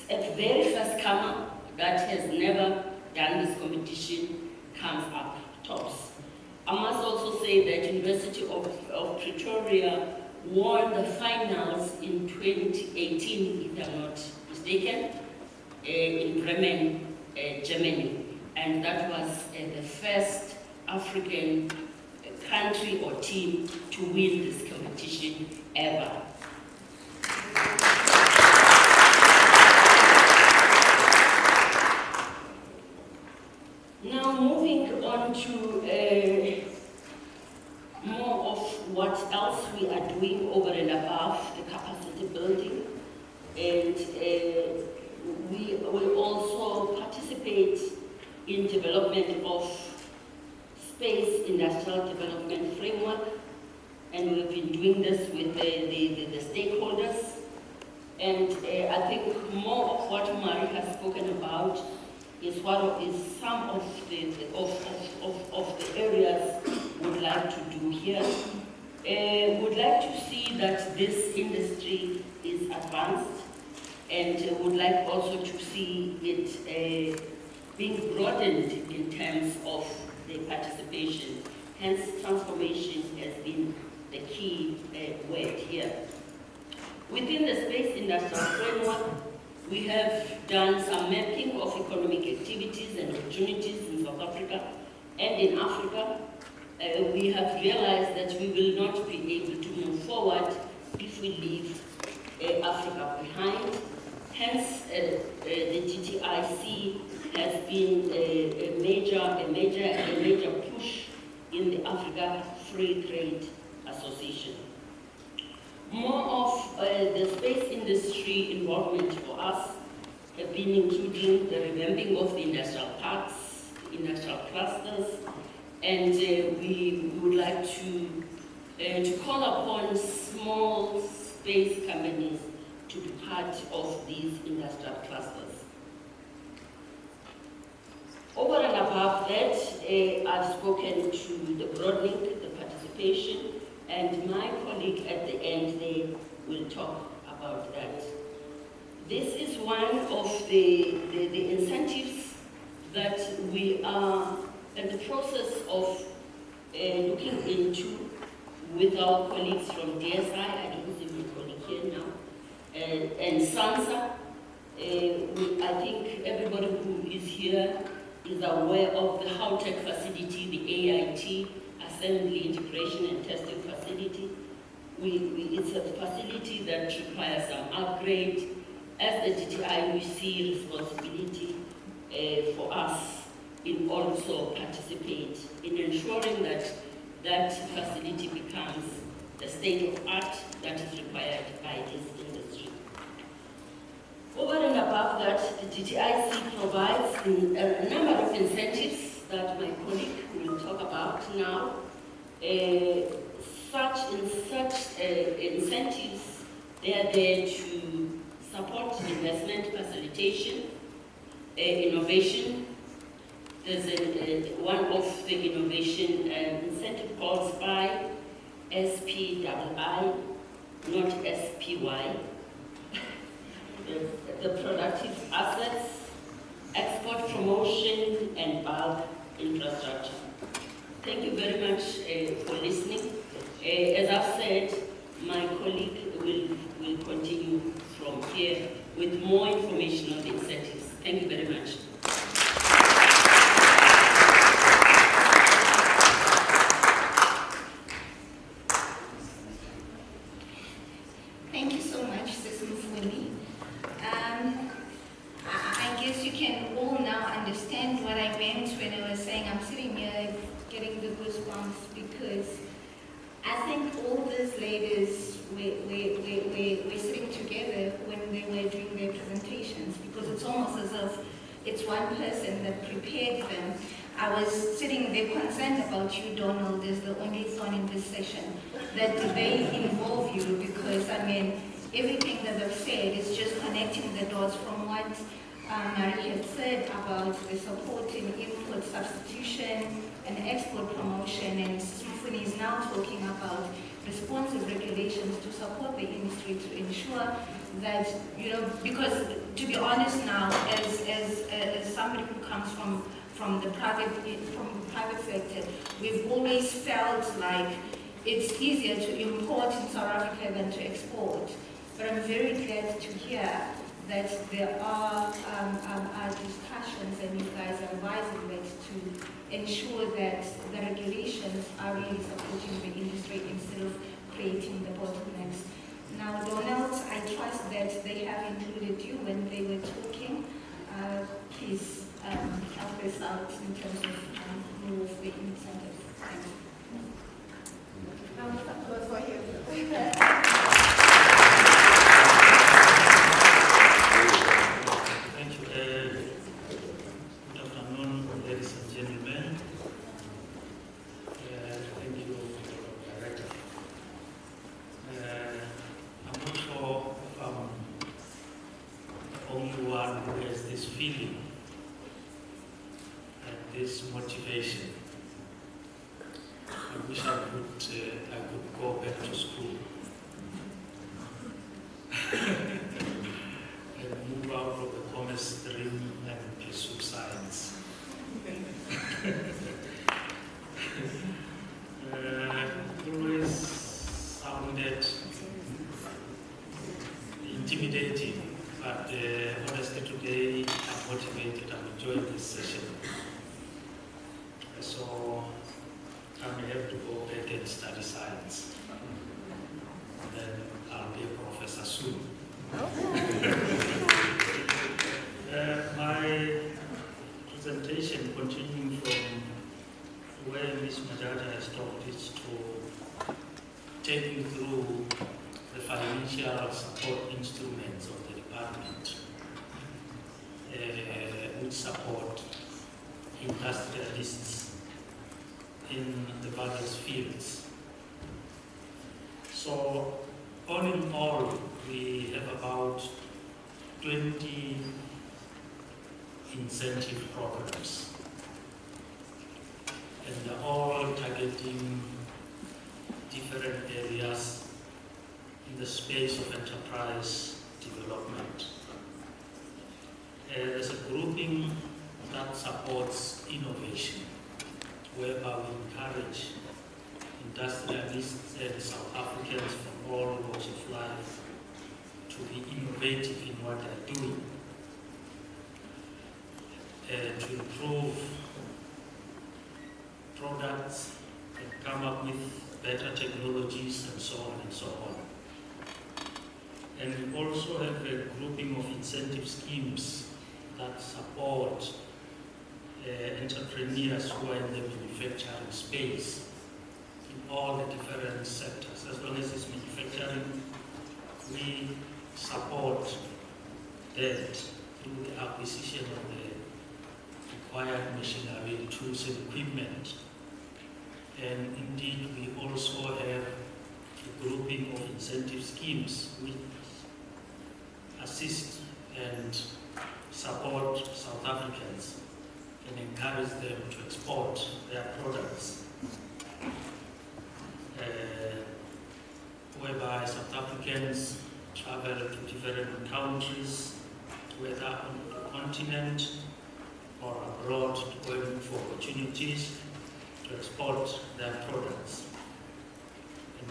a very first comer that has never done this competition comes up tops. I must also say that University of Pretoria won the finals in 2018, if I'm not mistaken, in Bremen, Germany. And that was the first African country or team to win this competition ever. Now moving on to more of what else we are doing over and above the capacity building. And we will also participate in development of space industrial development framework, and we've been doing this with the stakeholders. And I think more of what Mari has spoken about is some of the areas we'd like to do here. Would like to see that this industry is advanced, and would like also to see it being broadened in terms of the participation. Hence, transformation has been the key word here. Within the space industrial framework, we have done some mapping of economic activities and opportunities in South Africa and in Africa. We have realized that we will not be able to move forward if we leave Africa behind. Hence, the GTIC has been a major push in the Africa Free Trade Association. More of the space industry involvement for us have been including the revamping of the industrial parks, industrial clusters, and we would like to call upon small space companies to be part of these industrial clusters. Over and above that, I've spoken to the broadening, the participation, and my colleague at the end they will talk about that. This is one of the incentives that we are in the process of looking into with our colleagues from DSI. I don't see my colleague here now. And SANSA. I think everybody who is here is aware of the Howtech facility, the AIT, Assembly, Integration and Testing Facility. It's a facility that requires some upgrade. As the GTI, we see responsibility for us in also participate in ensuring that that facility becomes the state of art that is required by this industry. Over and above that, the GTIC provides a number of incentives that my colleague will talk about now. Such incentives, they are there to support investment facilitation, innovation. There's one of the innovation incentive called SPI, SPII, not SPY. The productive assets, export promotion, and bulk infrastructure. Thank you very much for listening. As I've said, my colleague will continue from here with more information on the incentives. Thank you very much. Thank you so much, Sis Mufuni. I guess you can all now understand what I meant when I was saying I'm sitting here getting the goosebumps, because I think all these ladies were sitting together when they were doing their presentations, because it's almost as if it's one person that prepared them. I was sitting there concerned about you, Donald, as the only thorn in this session, that they involve you, because, I mean, everything that they've said is just connecting the dots from what Marie had said about the support in import substitution and export promotion, and Symphony is now talking about responsive regulations to support the industry to ensure that, you know, because to be honest now, as somebody who comes from the private sector, we've always felt like it's easier to import in South Africa than to export. But I'm very glad to hear that there are discussions, and you guys are advising that to ensure that the regulations are really supporting the industry instead of creating the bottlenecks. Now, Donald, I trust that they have included you when they were talking. Please help us out in terms of more of the incentives. Thank you. Motivation. I wish I could go back to school and move out of the commerce stream and pursue science. Always sounded intimidating, but honestly today I'm motivated. I'm enjoying this session. So I may have to go back and study science. And then I'll be a professor soon. My presentation, continuing from where Ms. Majaja has talked, is to take you through the financial support instruments of the department which support industrialists in the various fields. So, all in all, we have about 20 incentive programs, and they're all targeting different areas in the space of enterprise development. There's a grouping that supports innovation, whereby we encourage industrialists and South Africans from all walks of life to be innovative in what they're doing, to improve products and come up with better technologies and so on and so on. And we also have a grouping of incentive schemes that support entrepreneurs who are in the manufacturing space in all the different sectors. As long as it's manufacturing, we support that through the acquisition of the required machinery, tools and equipment. And indeed, we also have a grouping of incentive schemes which assist and support South Africans and encourage them to export their products, whereby South Africans travel to different countries, whether on the continent or abroad, to look for opportunities to export their products.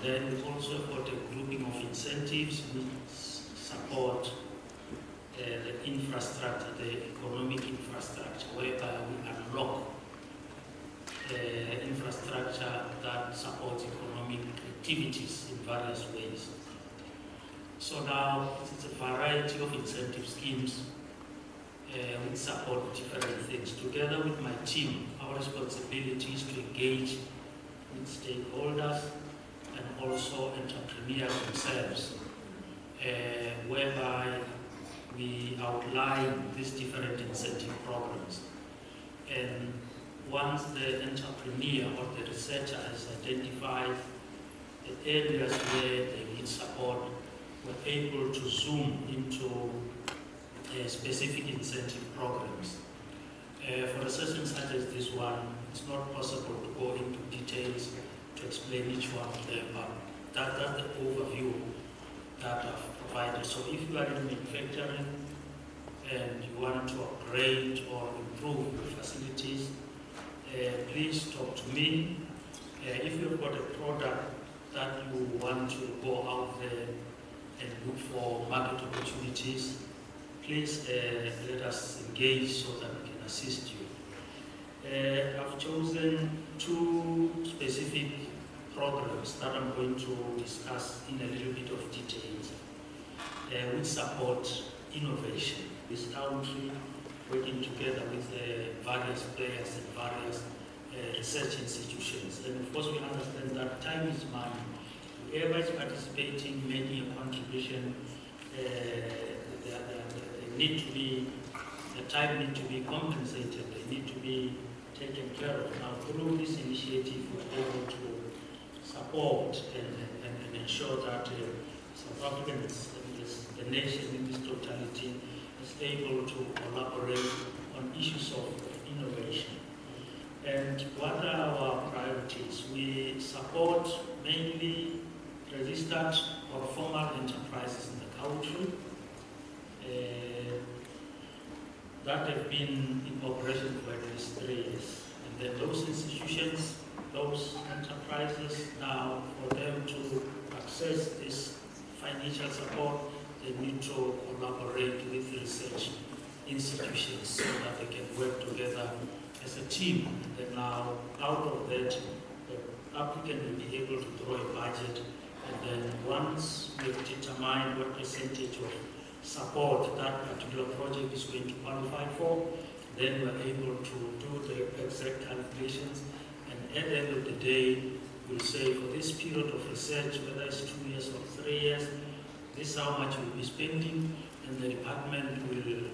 then we also got a grouping of incentives which support the infrastructure, the economic infrastructure, whereby we unlock infrastructure that supports economic activities in various ways. So now it's a variety of incentive schemes which support different things. Together with my team, our responsibility is to engage with stakeholders and also entrepreneurs themselves, whereby we outline these different incentive programs. And once the entrepreneur or the researcher has identified the areas where they need support, we're able to zoom into specific incentive programs. For a session such as this one, it's not possible to go into details to explain each one of them, but that's the overview that I've provided. So if you are in manufacturing and you want to upgrade or improve your facilities, please talk to me. If you've got a product that you want to go out there and look for market opportunities, please let us engage so that we can assist you. I've chosen two specific programs that I'm going to discuss in a little bit of details, which support innovation. This country working together with various players and various research institutions. And of course we understand that time is money. Whoever is participating, making a contribution, the time need to be compensated, they need to be taken care of. Now through this initiative we're able to support and ensure that South Africans, the nation in this totality, is able to collaborate on issues of innovation. And what are our priorities? We support mainly registered or formal enterprises in the country that have been in operation for at least 3 years. And then those institutions, those enterprises, now for them to access this financial support, they need to collaborate with research institutions so that they can work together as a team. And then now, out of that, the applicant will be able to draw a budget. And then once we've determined what percentage of support that particular project is going to qualify for, then we're able to do the exact calculations. And at the end of the day, we'll say for this period of research, whether it's 2 years or 3 years, this is how much we'll be spending, and the department will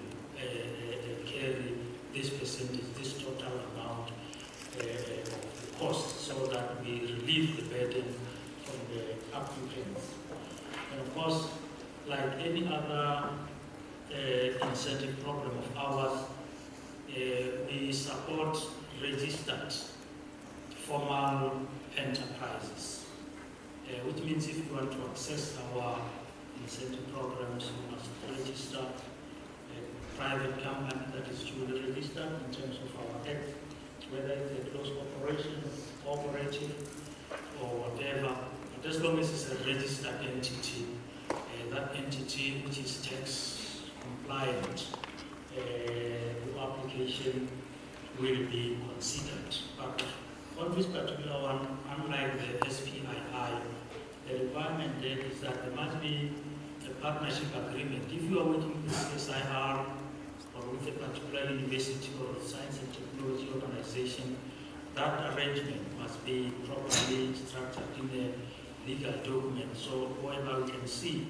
carry this percentage, this total amount of the cost, so that we relieve the burden from the applicants. And of course, like any other incentive program of ours, we support registered formal enterprises, which means if you want to access our incentive programs, you must register a private company that is duly registered in terms of our act, whether it's a close corporation, cooperative, or whatever. But as long as it's a registered entity, that entity which is tax compliant, the application will be considered. But on this particular one, unlike the SPII, the requirement there is that there must be a partnership agreement. If you are working with SIR or with a particular university or science and technology organization, that arrangement must be properly structured in a legal document. So whereby we can see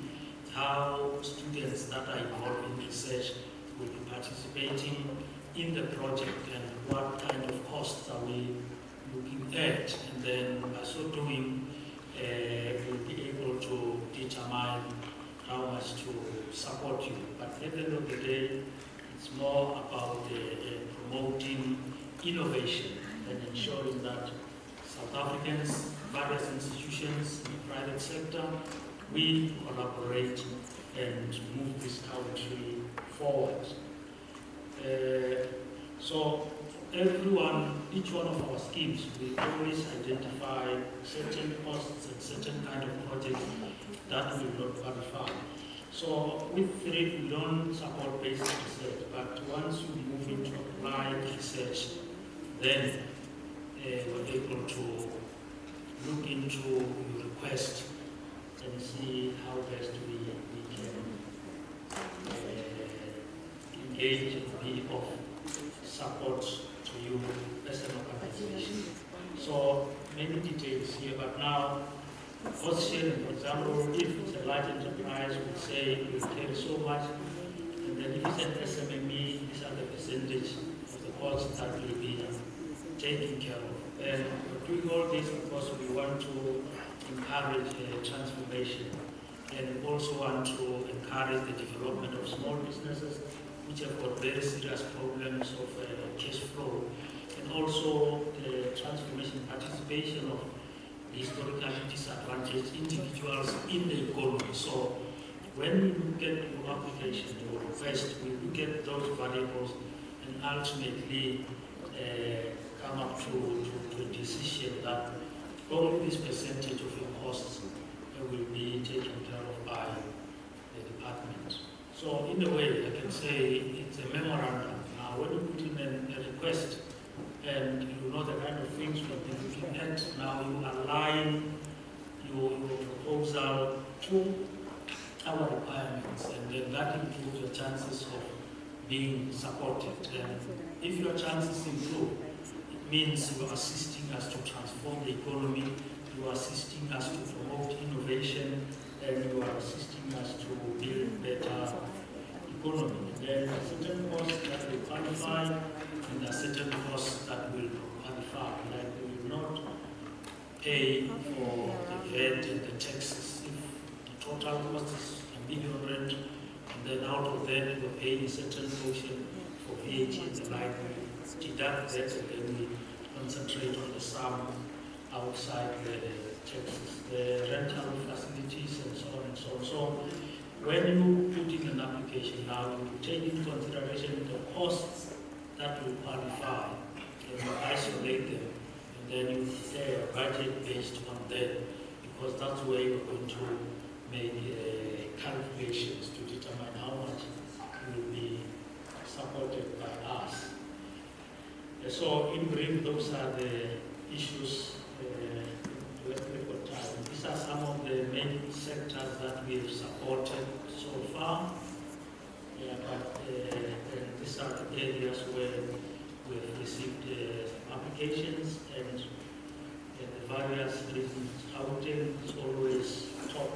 how students that are involved in research will be participating in the project and what kind of costs are we looking at. And then by so doing, we'll be able to determine how much to support you. But at the end of the day, it's more about promoting innovation and ensuring that South Africans, various institutions in the private sector, we collaborate and move this country forward. So each one of our schemes, we always identify certain costs and certain kind of projects that will not qualify. So with FRID, we don't support basic research, but once you move into applied research, then we're able to look into your request and see how best we can engage and be of support to you as an organization. So many details here, but now, cost sharing, for example, if it's a large enterprise, we say we carry so much, and then if it's an SMME, these are the percentage of the costs that will be taken care of. And we're doing all this because we want to encourage transformation, and we also want to encourage the development of small businesses which have got very serious problems of cash flow, and also the transformation participation of historically disadvantaged individuals in the economy. So when we look at your application, your request, we look at those variables and ultimately come up to a decision that only this percentage of your costs will be taken care of by the department. So in a way, I can say it's a memorandum. Now, when you put in a request, and you know the kind of things we've been looking at, now you align your proposal to our requirements, and then that improves your chances of being supported. And if your chances improve, it means you are assisting us to transform the economy, you are assisting us to promote innovation, and you are assisting us to build better economy. And there are certain costs that will qualify, and there are certain costs that will qualify. Like we will not pay for the VAT and the taxes if the total cost is $1 million rent, and then out of that we're paying a certain portion for VAT and the like. We deduct that, and then we concentrate on the sum outside the taxes, the rental facilities, and so on and so on. So when you put in an application now, you take into consideration the costs that will qualify, and you isolate them, and then you say a budget based on that, because that's where you're going to make calculations to determine how much will be supported by us. So in brief, those are the issues. These are some of the main sectors that we have supported so far. But these are the areas where we have received applications, and the various reasons. Gauteng is always top,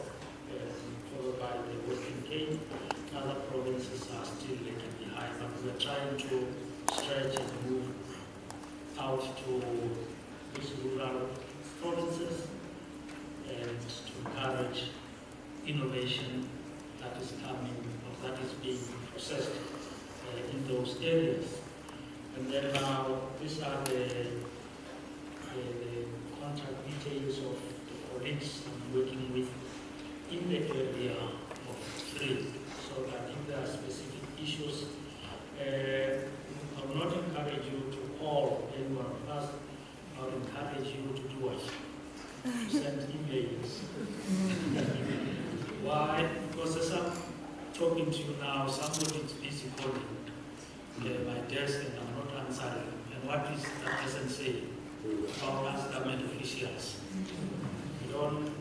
followed by the Western Cape. Other provinces are still lagging behind, but we are trying to stretch and move out to these rural provinces and to encourage innovation that is coming, or that is being processed in those areas. And then now, these are the contact details of the colleagues I'm working with in the area of FRID, so that if there are specific issues, I will not encourage you to call anyone of us. I will encourage you to do what? To send emails. Why? Because as I'm talking to you now, somebody is busy calling my desk and I'm not answering. And what is that person saying about us government officials? We don't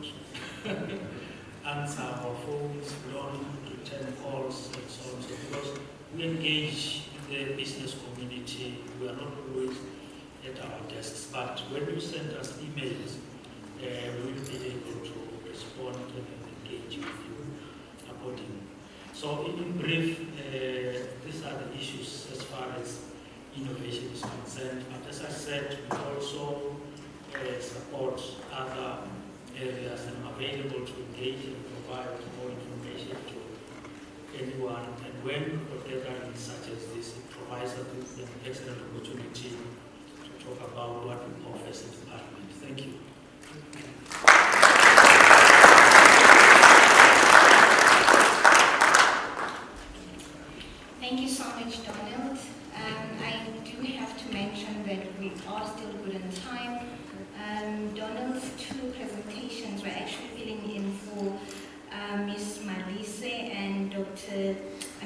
answer our phones, we don't return calls, and so on. So because we engage the business community, we are not always at our desks, but when you send us emails, we will be able to respond and engage with you accordingly. So in brief, these are the issues as far as innovation is concerned, but as I said, we also support other areas, and I'm available to engage and provide more information to anyone. And when a gathering such as this, it provides us with an excellent opportunity to talk about what we offer as a department. Thank you. Thank you so much, Donald. I do have to mention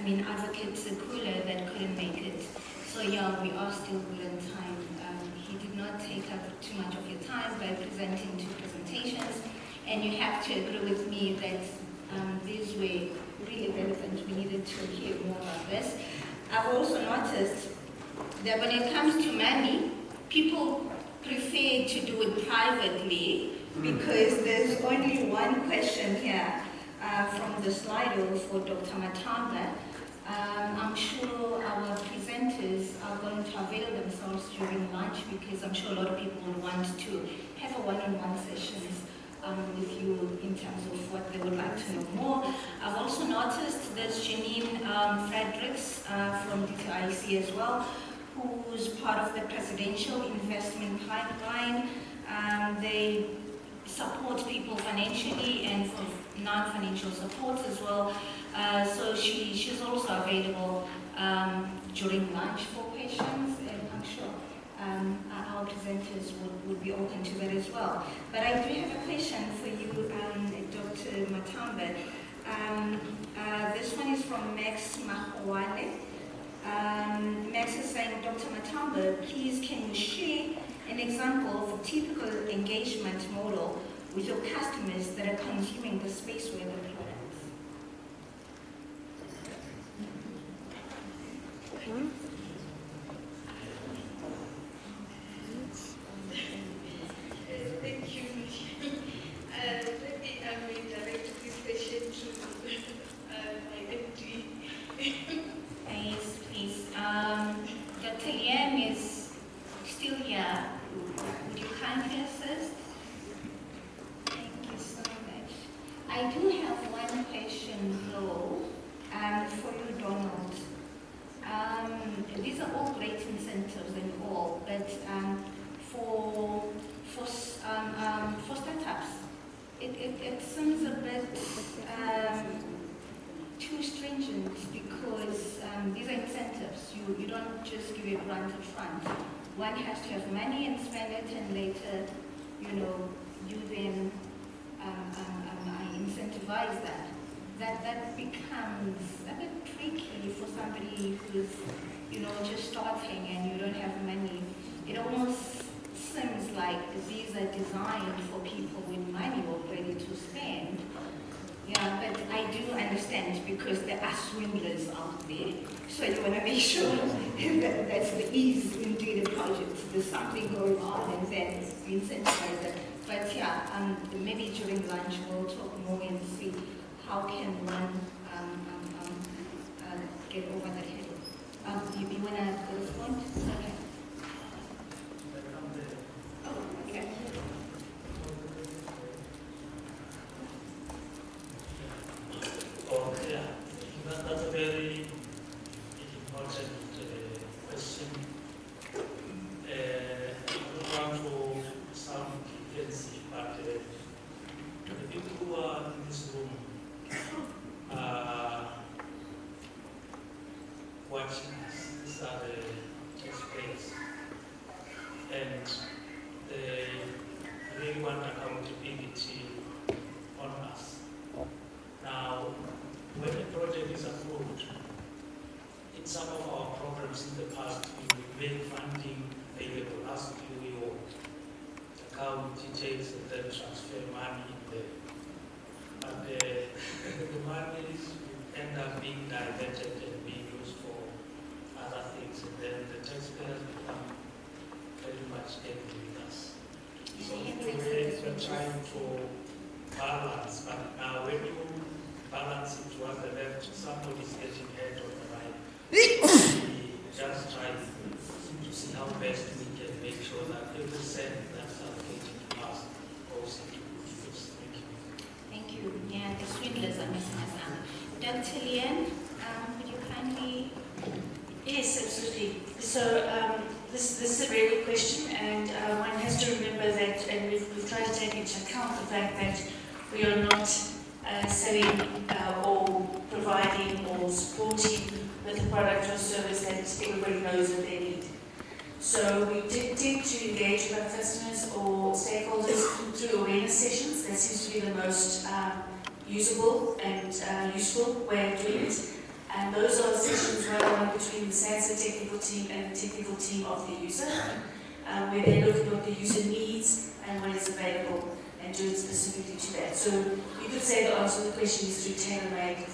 advocate Kula that couldn't make it. So yeah, we are still good on time. He did not take up too much of your time by presenting two presentations, and you have to agree with me that these were really relevant. We needed to hear more about this. I've also noticed that when it comes to money, people prefer to do it privately because there's only one question here from the Slido for Dr. Matamba. I'm sure our presenters are going to avail themselves during lunch because I'm sure a lot of people would want to have a one-on-one sessions with you in terms of what they would like to know more. I've also noticed there's Janine Fredericks from DTIC as well, who's part of the Presidential Investment Pipeline. They support people financially and for non-financial support as well. So she's also available during lunch for questions, and I'm sure our presenters would be open to that as well. But I do have a question for you, Dr. Matamba. This one is from Max Mahwane. Max is saying, Dr. Matamba, please can you share an example of a typical engagement model with your customers that are consuming the space weather products? Thank you. Let me direct this question to my MD. Yes, please. Dr. Liam is still here. Would you kindly assist? Thank you so much. I do have one question though, for you, Donald. These are all great incentives and all, but for startups, it seems a bit too stringent because these are incentives. You don't just give a grant up front. One has to have money and spend it, and later, you then incentivize that. That becomes a bit tricky for somebody who's, just starting and you don't have money. It almost seems like these are designed for people with money already to spend. Yeah, but I do understand because there are swindlers out there. So you want to make sure that that's the ease in doing the project. There's something going on and then you incentivize it. But yeah, maybe during lunch we'll talk more and see how can one get over that hurdle. You want to respond? Okay. Oh, okay. Oh, yeah. That's a very important question. I don't want to sound defensive, but the people who are in this room are watching us. These are the taxpayers. And they really want accountability on us. Now, when a project is approved, in some of our programs in the past, we made funding available, ask you your account details and then transfer money in there. But the money end up being diverted and being used for other things, and then the taxpayers become very much angry with us. So we're trying to balance, but now when you balance it towards the left, somebody's getting head on the right. We just try to see how best we can make sure that every cent that's allocated to us goes into good use. Thank you. Thank you. Yeah, the swindlers are messing us up. Dr. Lian, would you kindly? Yes, absolutely. So this is a very good question, and one has to remember that, and we've tried to take into account the fact that we are not selling or providing or supporting with a product or service that everybody knows that they need. So we did to engage with our customers or stakeholders through awareness sessions. That seems to be the most usable and useful way of doing it. And those are sessions run between the SANSA technical team and the technical team of the user, where they look at what the user needs and what is available and do it specifically to that. So you could say the answer to the question is through tailor-made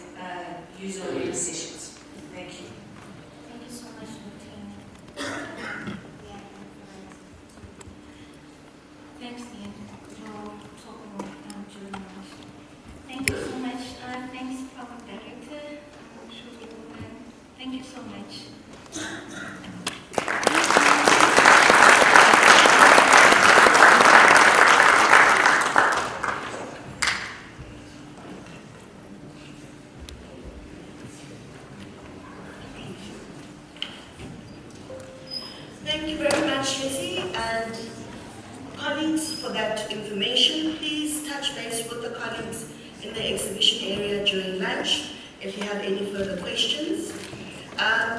user-oriented sessions. Thank you. Thank you so much, Martina. Thanks, Ian. We'll talk more during lunch. Thank you so much. Thanks, Program Director. I'm sure we will learn. Thank you so much. Thank you very much, Yeti, and colleagues, for that information. Please touch base with the colleagues in the exhibition area during lunch if you have any further questions.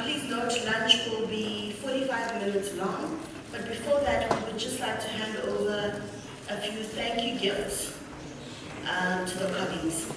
Please note lunch will be 45 minutes long, but before that we would just like to hand over a few thank you gifts to the colleagues.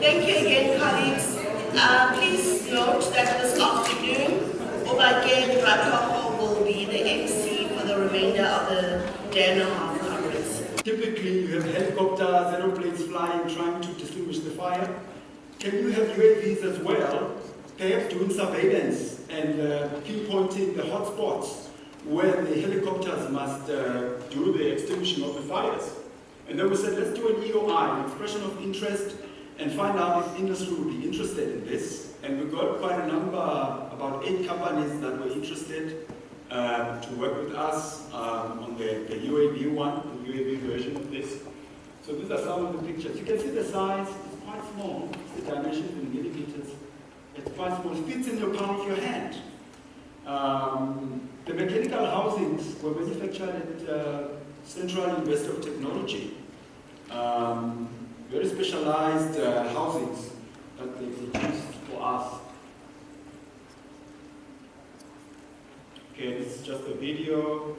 Thank you again, colleagues. Please note that this afternoon, Obake Ratoko will be the MC for the remainder of the day and a half conference. Typically, you have helicopters, aeroplanes flying, trying to distinguish the fire. Can you have UAVs as well, perhaps doing surveillance and pinpointing the hotspots where the helicopters must do the extinguishing of the fires? And then we said, let's do an EOI, an expression of interest, and find out if industry would be interested in this. And we got quite a number, about 8 companies that were interested to work with us on the UAV one, the UAV version of this. So these are some of the pictures. You can see the size, it's quite small, the dimensions in millimeters. It's quite small, it fits in your palm of your hand. The mechanical housings were manufactured at Central University of Technology. Very specialized housings that they produced for us. Okay, this is just a video.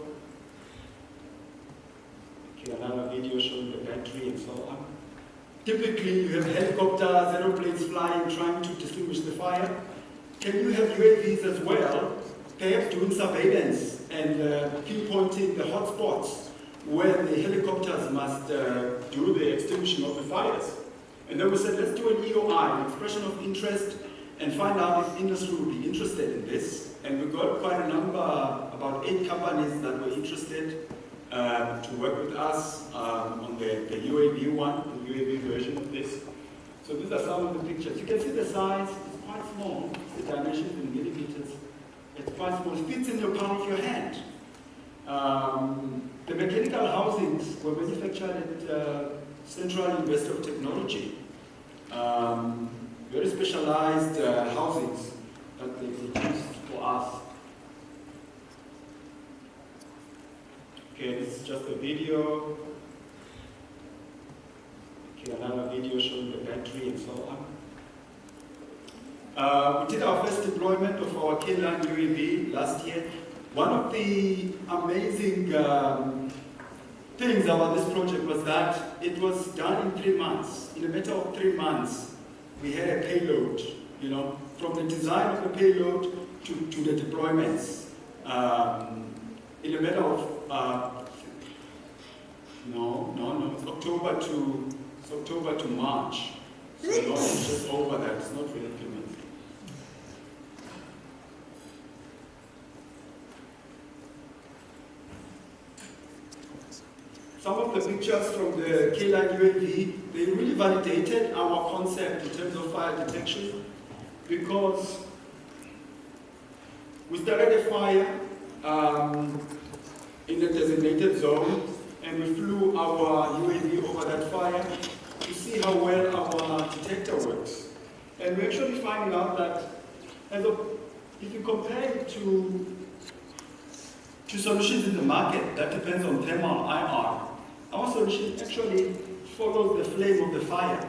Okay, another video showing the battery and so on. Typically, you have helicopters, aeroplanes flying, trying to distinguish the fire. Can you have UAVs as well, perhaps doing surveillance and pinpointing the hotspots where the helicopters must do the extinguishing of the fires. And then we said, let's do an EOI, an expression of interest, and find out if industry would be interested in this. And we got quite a number, about 8 companies that were interested to work with us on the UAV one, the UAV version of this. So these are some of the pictures. You can see the size, it's quite small, the dimensions in millimeters. It's quite small, it fits in your palm of your hand. The mechanical housings were manufactured at Central University of Technology. Very specialized housings that they produced for us. Okay, this is just a video. Okay, another video showing the battery and so on. We did our first deployment of our K-Line UAV last year. One of the amazing things about this project was that it was done in 3 months. In a matter of 3 months, we had a payload, you know, from the design of the payload to the deployments. In a matter of, it's October to March. So no, it's just over that, it's not really 3 months. Some of the pictures from the K-Line UAV, they really validated our concept in terms of fire detection, because we started a fire in the designated zone, and we flew our UAV over that fire to see how well our detector works. And we're actually finding out that if you compare it to solutions in the market that depends on thermal IR, our solution actually follows the flame of the fire.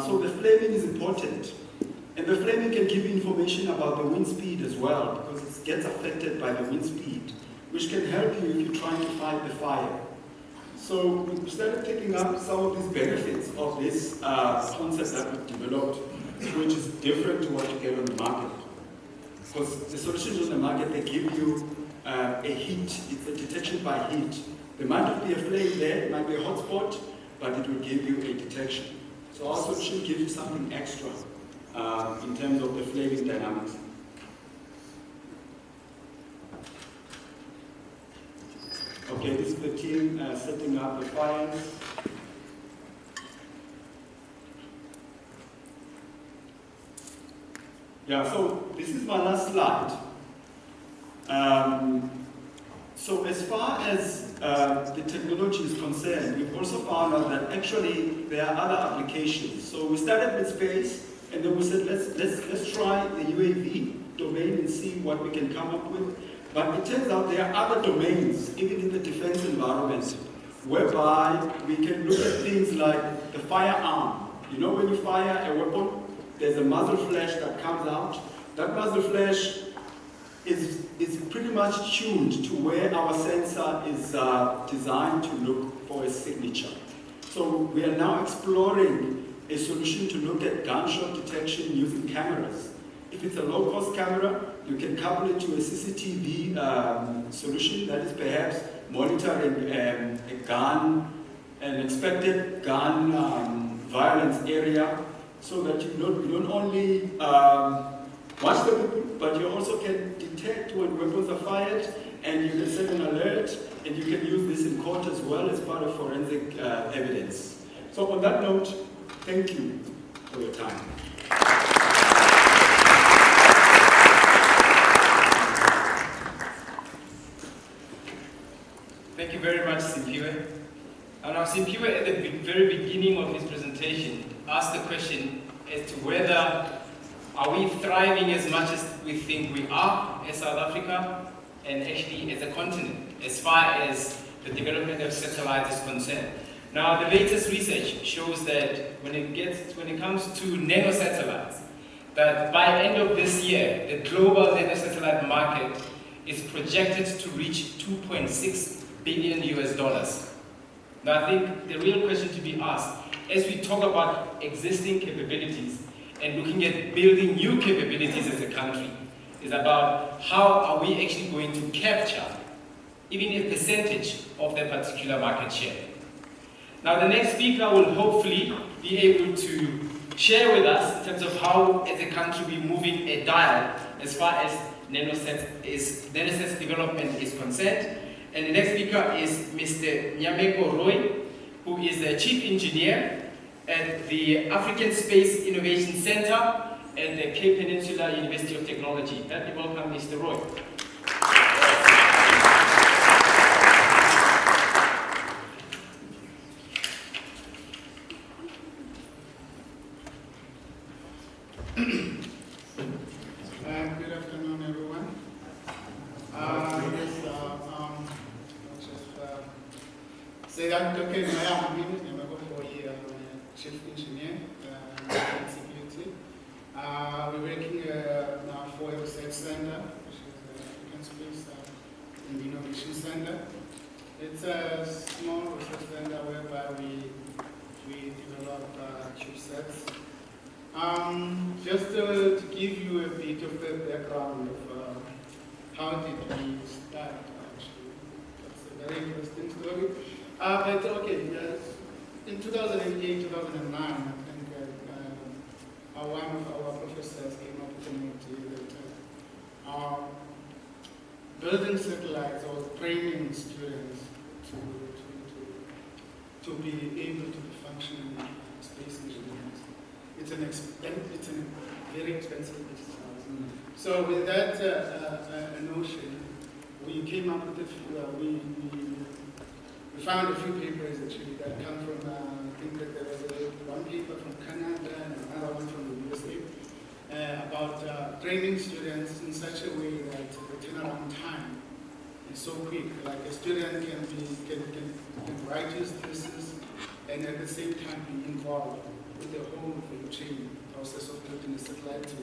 So the flaming is important. And the flaming can give you information about the wind speed as well, because it gets affected by the wind speed, which can help you if you're trying to fight the fire. So we started taking up some of these benefits of this concept that we've developed, which is different to what you get on the market. Because the solutions on the market, they give you a heat, it's a detection by heat. There might not be a flame there, it might be a hotspot, but it will give you a detection. So our solution gives you something extra in terms of the flaming dynamics. Okay, this is the team setting up the fires. Yeah, so this is my last slide. So as far as the technology is concerned, we've also found out that actually there are other applications. So we started with space, and then we said let's try the UAV domain and see what we can come up with. But it turns out there are other domains, even in the defense environment, whereby we can look at things like the firearm. You know, when you fire a weapon, there's a muzzle flash that comes out. That muzzle flash is pretty much tuned to where our sensor is designed to look for a signature. So we are now exploring a solution to look at gunshot detection using cameras. If it's a low-cost camera, you can couple it to a CCTV solution that is perhaps monitoring a gun, an expected gun violence area, so that you don't only watch the people, but you also can detect when weapons are fired, and you can send an alert, and you can use this in court as well as part of forensic evidence. So on that note, thank you for your time. Thank you very much, Simpiwe. Now, Simpiwe, at the very beginning of his presentation, asked the question as to whether are we thriving as much as we think we are as South Africa, and actually as a continent, as far as the development of satellites is concerned. Now, the latest research shows that when it comes to nanosatellites, that by the end of this year, the global nanosatellite market is projected to reach $2.6 billion US. Now, I think the real question to be asked, as we talk about existing capabilities and looking at building new capabilities as a country, is about how are we actually going to capture even a percentage of their particular market share. Now the next speaker will hopefully be able to share with us in terms of how as a country we're moving a dial as far as nanosets development is concerned. And the next speaker is Mr. Nyameko Roy, who is the Chief Engineer at the African Space Innovation Center at the Cape Peninsula University of Technology. Let me welcome Mr. Roy. Good afternoon, everyone. Say that okay, I am Chief Engineer in security. We're working now for a research center, which is the African Space and Innovation Center. It's a small research center whereby we develop chipsets. Just to give you a bit of the background of how did we start, actually. That's a very interesting story. But okay, yes, in 2008, 2009, I think one of our professors came up with an idea that building satellites or training students to be able to be functioning space engineers. It's a very expensive exercise. So with that notion, we came up with a few, we found a few papers actually that come from, I think that there was one paper from Canada and another one from the USA about training students in such a way that the turnaround time is so quick. Like a student can write his thesis and at the same time be involved with the whole chain process of building a satellite to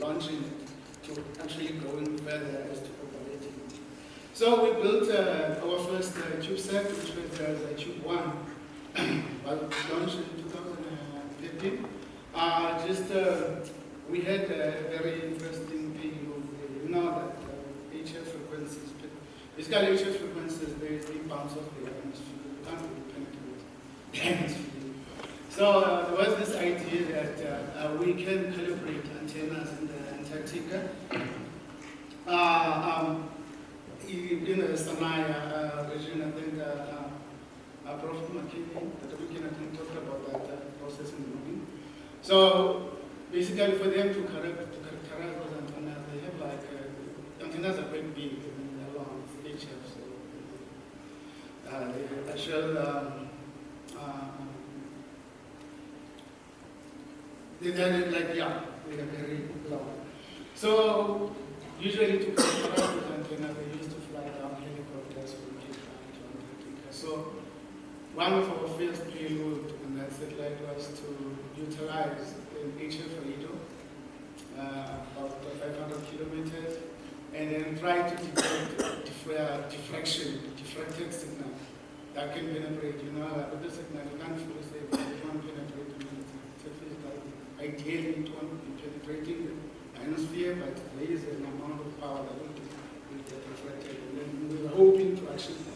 launching it to actually going further as to operating it. So we built our first CubeSat, which was Cube 1, launched in 2015. We had a very interesting payload. You know that HF frequencies, basically HF frequencies, they bounce off the atmosphere. You can't really penetrate the atmosphere. So there was this idea that we can calibrate antennas in the Antarctica. In the Sanaya region, I think Prof. McKinney, the weekend, I think, talked about that process in the morning. So basically, for them to characterize those antennas, they have like antennas are quite big and long, HF. So the actual they're like, yeah, they are very long. So usually to characterize those antennas, they used to fly down helicopters from Cape Town to Antarctica. So one of our first payload on that satellite was to utilize an HF radio, about 500 kilometers, and then try to detect diffracted signal that can penetrate. You know, with the signal, you can't fully say, but you can't penetrate the surface. Ideally, it won't be penetrating the ionosphere, but there is an amount of power that will get reflected, and then we were hoping to achieve that.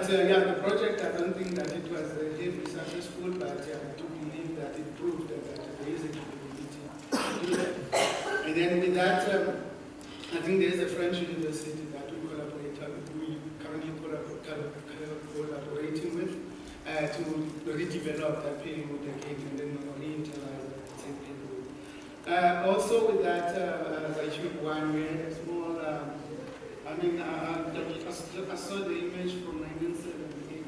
Yeah, the project, I don't think that it was heavily successful, but I do believe that it proved that there is a capability to do that. And then with that, I think there is a French university that we currently collaborating with to redevelop that payload again and then reutilize that same payload. Also with that, the Cube 1, we had a small, I saw the image from 1978,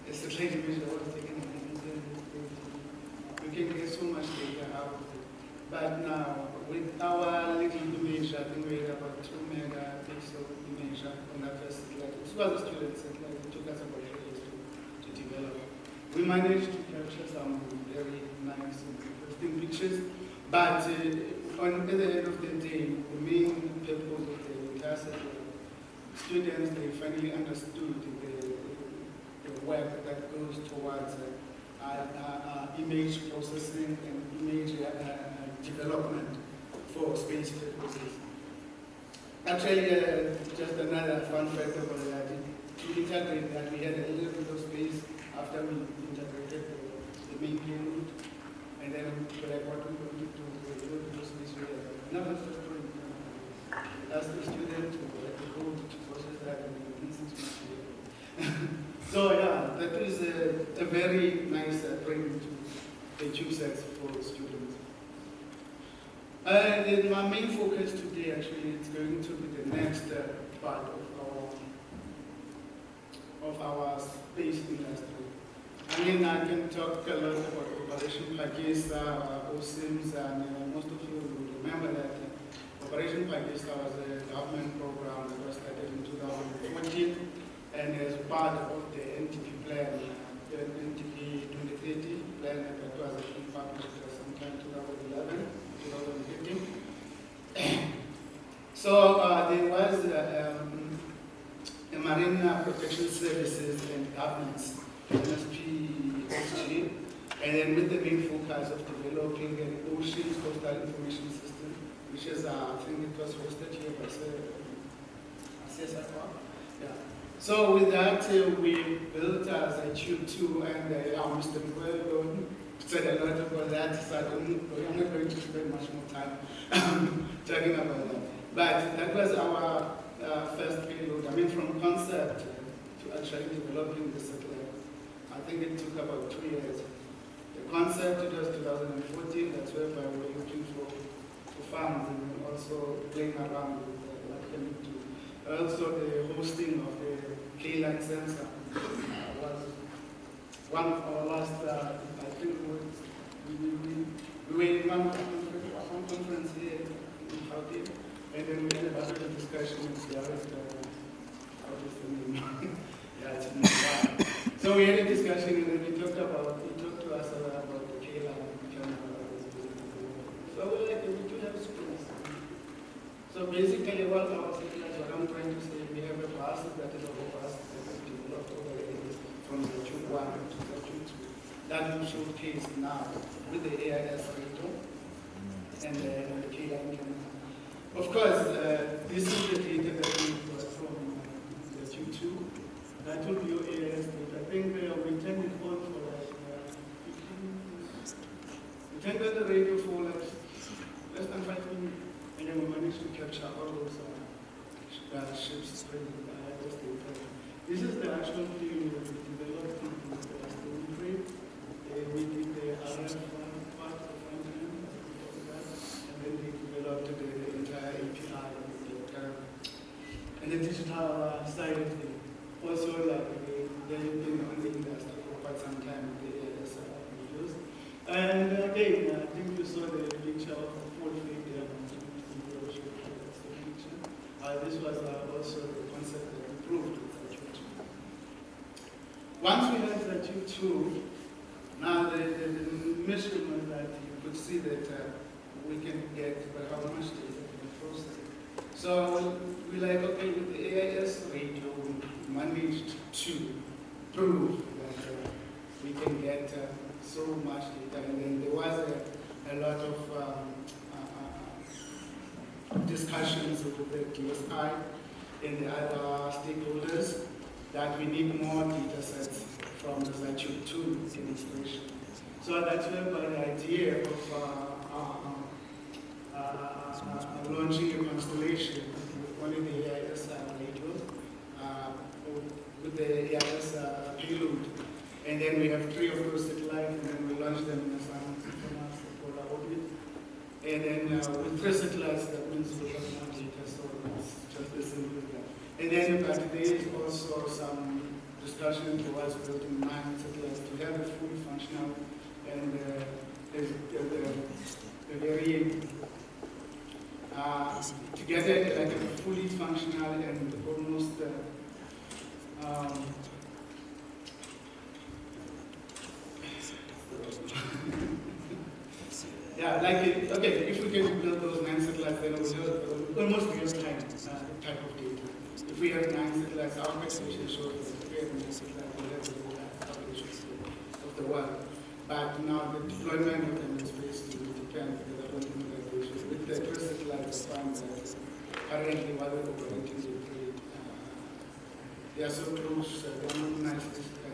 a satellite image that was taken in 1978. We can get so much data out of it. But now, with our little image, I think we had about 2 megapixel image on that first satellite. This was a student satellite. It took us about 3 years to develop. We managed to capture some very nice and interesting pictures, but at the end of the day, the main purpose of the entire satellite, students, they finally understood the work that goes towards image processing and image development for space purposes. Actually, just another fun fact about that. To integrate that, we had a little bit of space after we integrated the main payload, and then like what we going to do with a little bit of space we had. Now it's just going to ask the student to go to process that and this is so yeah, that is a very nice bring to the CubeSats for students. And then my main focus today actually is going to be the next part of our space industry. I mean, I can talk a lot about Operation Pakista, OSIMS, and most of you will remember that Operation Pakista was a government program that was started in 2014, and as part of the NTP plan, the NTP 2030 plan that was actually published sometime 2011, 2015. So there was a Marine Protection Services and Governance, MSPSG, and then with the main focus of developing an Oceans Coastal Information System, which is, I think it was hosted here by SA-GEO. Yeah. So with that, we built SA-GEO, and Mr. Miguel said a lot about that, so I'm not going to spend much more time talking about that. But that was our first payload. I mean, from concept to actually developing the satellite, I think it took about 2 years. The concept, it was 2014, that's where we were looking for funds and also playing around with what can we do. Also, the hosting of the K-line sensor was one of our last, I think we were in one conference here in Gauteng, and then we had a lot of discussion with the other, how is the name? Yeah, it's been. So we had a discussion, and then he talked to us about the K-line camera. So we're like, we do have space. So basically, what I'm trying to say, we have a bus that is a robust that is developed over the years from the Tube 1 to the Tube 2. That will showcase now with the AIS radio and the K-line camera. Of course, this is the data that we got from the Tube 2. That will be your AIS data. I think we turned it on for like 15 minutes. We turned on the radio for like less than 5 minutes, and then we managed to capture all those ships spreading the AIS data. This is the actual thing that we developed in the SND frame. We did the RF part of front-end, and then they developed the entire API and the digital side of it. Also, like they've been on the industry for quite some time with the AIS reviews. And again, I think you saw the picture of the full fleet there. This was also the concept that we proved with the Tube 2. Once we had the Tube 2, now the mission was that you could see that we can get how much data can process. So we like, okay, with the AIS radio, we managed to prove that we can get so much data. And then there was a lot of discussions with the QSI and the other stakeholders that we need more data sets from the SA-GEO 2 demonstration. So that's where the idea of launching a constellation with only the AIS radios, with the AIS payload. And then we have 3 of those satellites, and then we launch them in the sun for orbit. And then with 3 satellites, that means we have more data, so it's just as simple as that. And then there is also some discussion towards building 9 satellites to have a fully functional and a very together like a fully functional and almost yeah, like okay, if we can build those 9 satellites, then we'll have almost real-time type of data. If we have 9 satellites, our calculation shows that if we have 9 satellites, we'll have the data calculations of the world. But now the deployment of them in space will depend, because I don't think that with the first satellites, I found that currently while we're operating the trade. They are so close, they are not nice,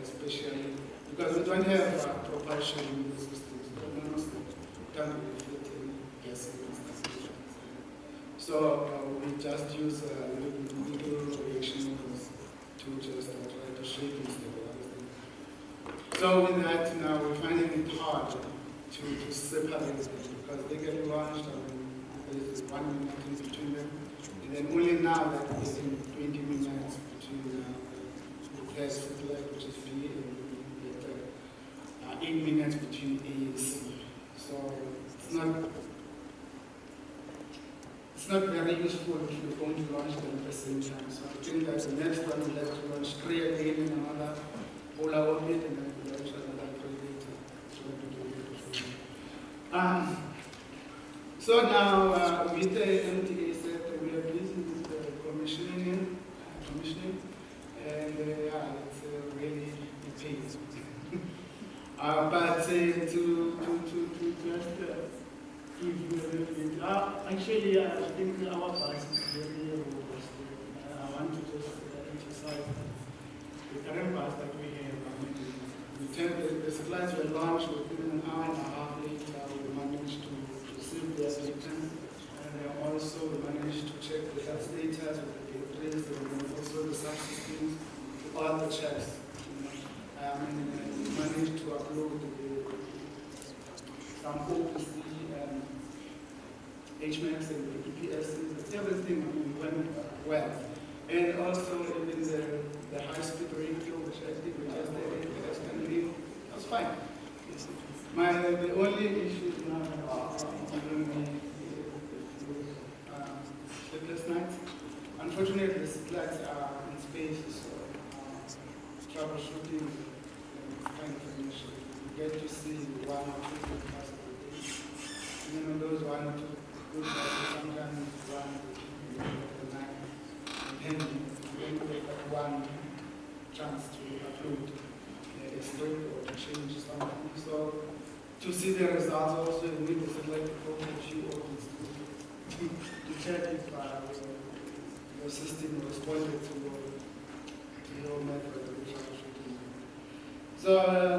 especially because we don't have propulsion systems. Can't really fit in gas installations. So we just use little reaction models to just try to shape and stabilize them. So with that, now we're finding it hard to separate them because they get launched and there is 1 minute in between them. And then only now that it's in 20 minutes between the first satellite, which is B, and the 8 minutes between A and C. So it's not very useful if you're going to launch them at the same time. So I think that the next one will have to launch 3 again in another polar orbit and then we'll launch another 3 later. So now with the MTA set, we are busy with the commissioning, and it's really a pain. But to just give you a little bit, actually I think our bus is very robust. I want to just emphasize the current bus that we have. The satellites were launched within an hour and a half later. We managed to receive their data, and also we managed to check the health status of the batteries and also the subsystems, all the checks. And we managed to upload some OPC and HMAX and the EPS, everything went well. And also even the high-speed radio, which I think we just did, the SND, that's fine. The only issue now giving me sleepless nights. Unfortunately, the satellites are in space, so troubleshooting is kind of an issue. You get to see 1 or 2 good passes a day. And then those 1 or 2 good passes, sometimes 1 in the night. And then you get one chance to upload a story or to change something. So to see the results also, you need the satellite to go to a few opens to check if your system responded to your method of troubleshooting. So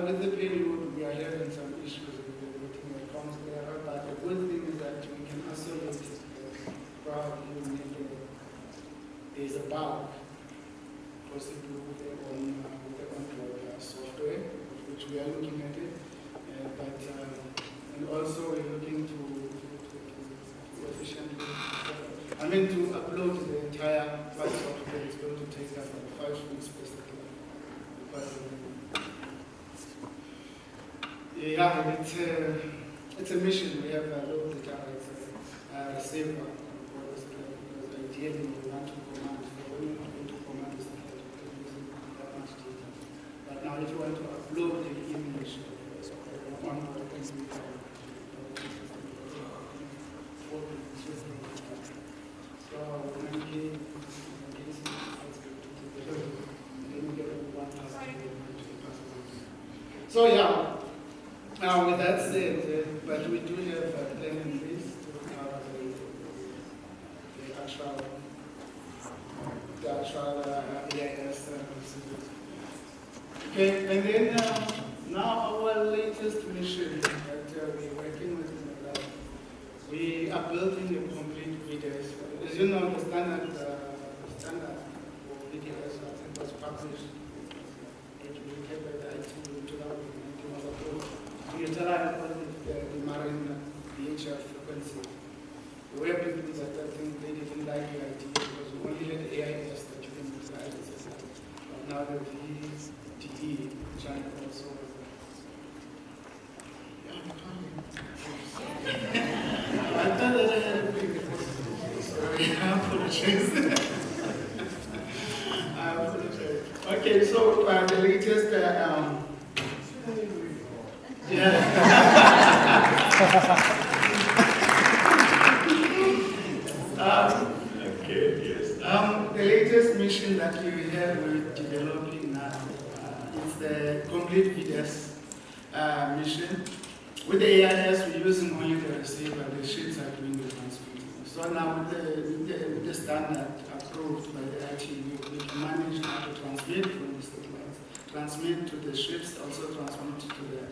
with the payload, we are having some issues with everything that comes there, but the good thing is that we can isolate probably there's a bug possibly with the on-board software, which we are looking at it, and also we're looking to efficiently, to upload the entire flight software. It's going to take us like 5 weeks basically. Because it's a mission. We have a low data rates receiver because ideally we want to command. When you want to command the satellite, we're using that much data. But now if you want to upload the image on board, so yeah, now with that said, but we do have a plan in place to have the actual AIS. Okay, and then now our latest mission that we're working with in the lab, we are building a complete VDS. As you know, the standard for VDS I think was published. We utilize the marine VHF frequency. The way people that I think they didn't like the idea because we only had AIS that you can utilize. But now the VDE, China also I thought that I had a big sorry, I apologize. I apologize. Okay, so the latest the latest mission that we have, we're developing now is the complete VDS mission. With the AIS, we're using only the receiver, the sheets are doing the transmitting. So now with the standard approved by the ITU, we can manage now to transmit from the satellites, transmit to the ships, also transmit to the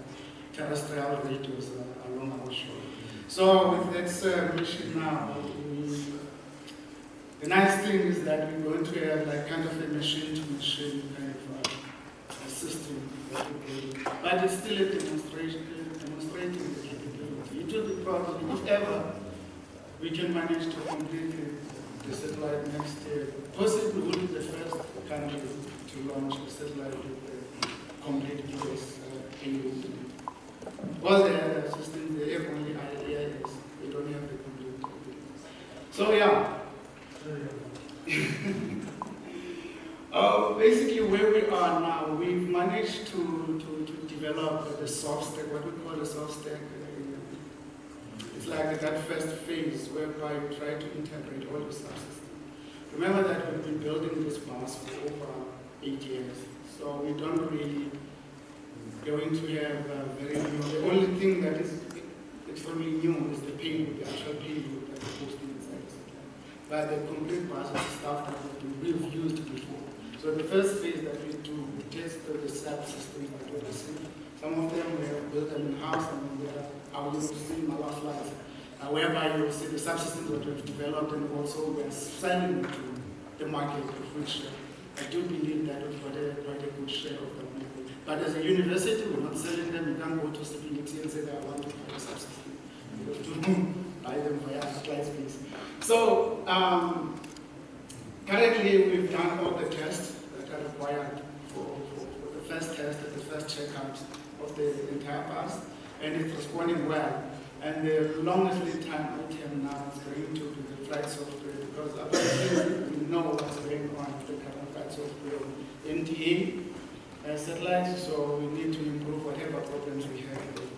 terrestrial radios along our shore. So with this mission now, the nice thing is that we're going to have like kind of a machine-to-machine kind of a system that we're building. But it's still a demonstrating the capability. It will be probably, if ever, we can manage to complete the satellite next year. Possibly we'll be the first country to launch a satellite with the complete US payload. All the other systems, they have only IAS. They don't have the complete payload. So yeah. Basically where we are now, we've managed to develop the soft stack, what we call the soft stack. It's like that first phase whereby we try to integrate all the subsystems. Remember that we've been building this bus for over 8 years, so we don't really going to have very new. The only thing that is extremely new is the payload, the actual payload that is posted inside the satellite. But the complete bus is stuff that we've used before. So the first phase that we do, we test the subsystems that we're seeing. Some of them we have built them in-house, and then they are how you will see in our slides, whereby you will see the subsystems that we've developed, and also we're selling to the market, of which I do believe that we've got quite a good share of the market. But as a university, we're not selling them. You can't go to stability and say that I want to buy a subsystem. You have to buy them via slide space. So currently, we've done all the tests that are required for the first test and the first checkout of the entire bus, and it's responding well. And the longest lead time item now is going to be the flight software, because apparently we know what's going on with the current flight software on NTA satellites, so we need to improve whatever problems we have there.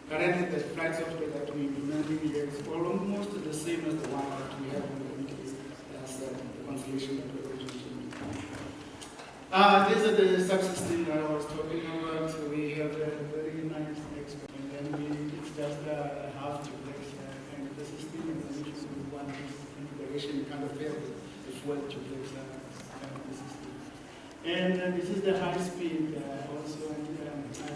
Currently, the flight software that we're implementing here is almost the same as the one that we have on the NTA the constellation that we're using. These are the subsystems that I was talking about. So we have a very nice expert, and then it's just a half duplex kind of the system, and then if you want this configuration, you kind of have the full duplex kind of the system. And this is the high speed also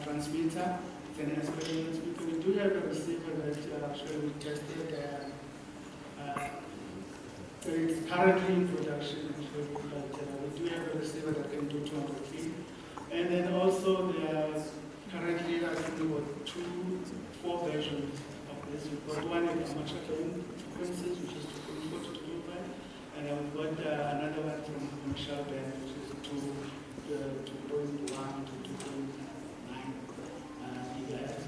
transmitter. It's an aspirated transmitter. We do have a receiver that actually we tested. So it's currently in production, actually, but we do have a receiver that can do 200 feet. And then also there are currently, I think, about 4 versions of this. We've got one with amateur frequencies, which is 2.4 to 2.5, and we've got another one from commercial band, which is 2.1 to 2.9 gigahertz.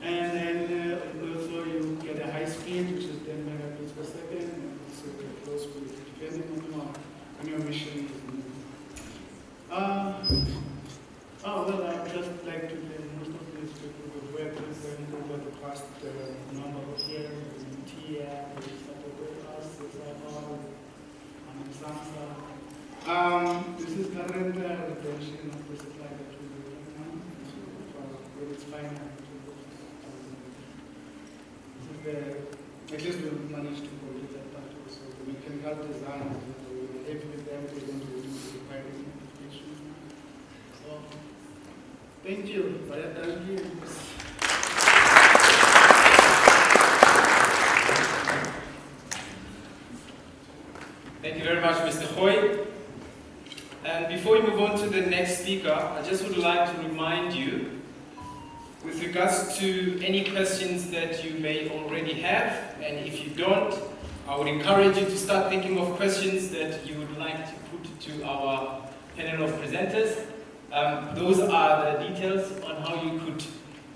And then also you get a high speed, which is 10 megabits per second, and also get low speed, depending on your mission. Well, I'd just like to tell most of these people who work with them over the past number of years, TIA, they supported us, SAA, and SAMSA. This is current retention of the supply that we're working on, when it's final. At least we've managed to complete that part also. The mechanical design, we're happy with them, we're going to do the required modifications. So, thank you. Thank you very much, Mr. Hoy. And before we move on to the next speaker, I just would like to remind you with regards to any questions that you may already have, and if you don't, I would encourage you to start thinking of questions that you would like to put to our panel of presenters. Those are the details on how you could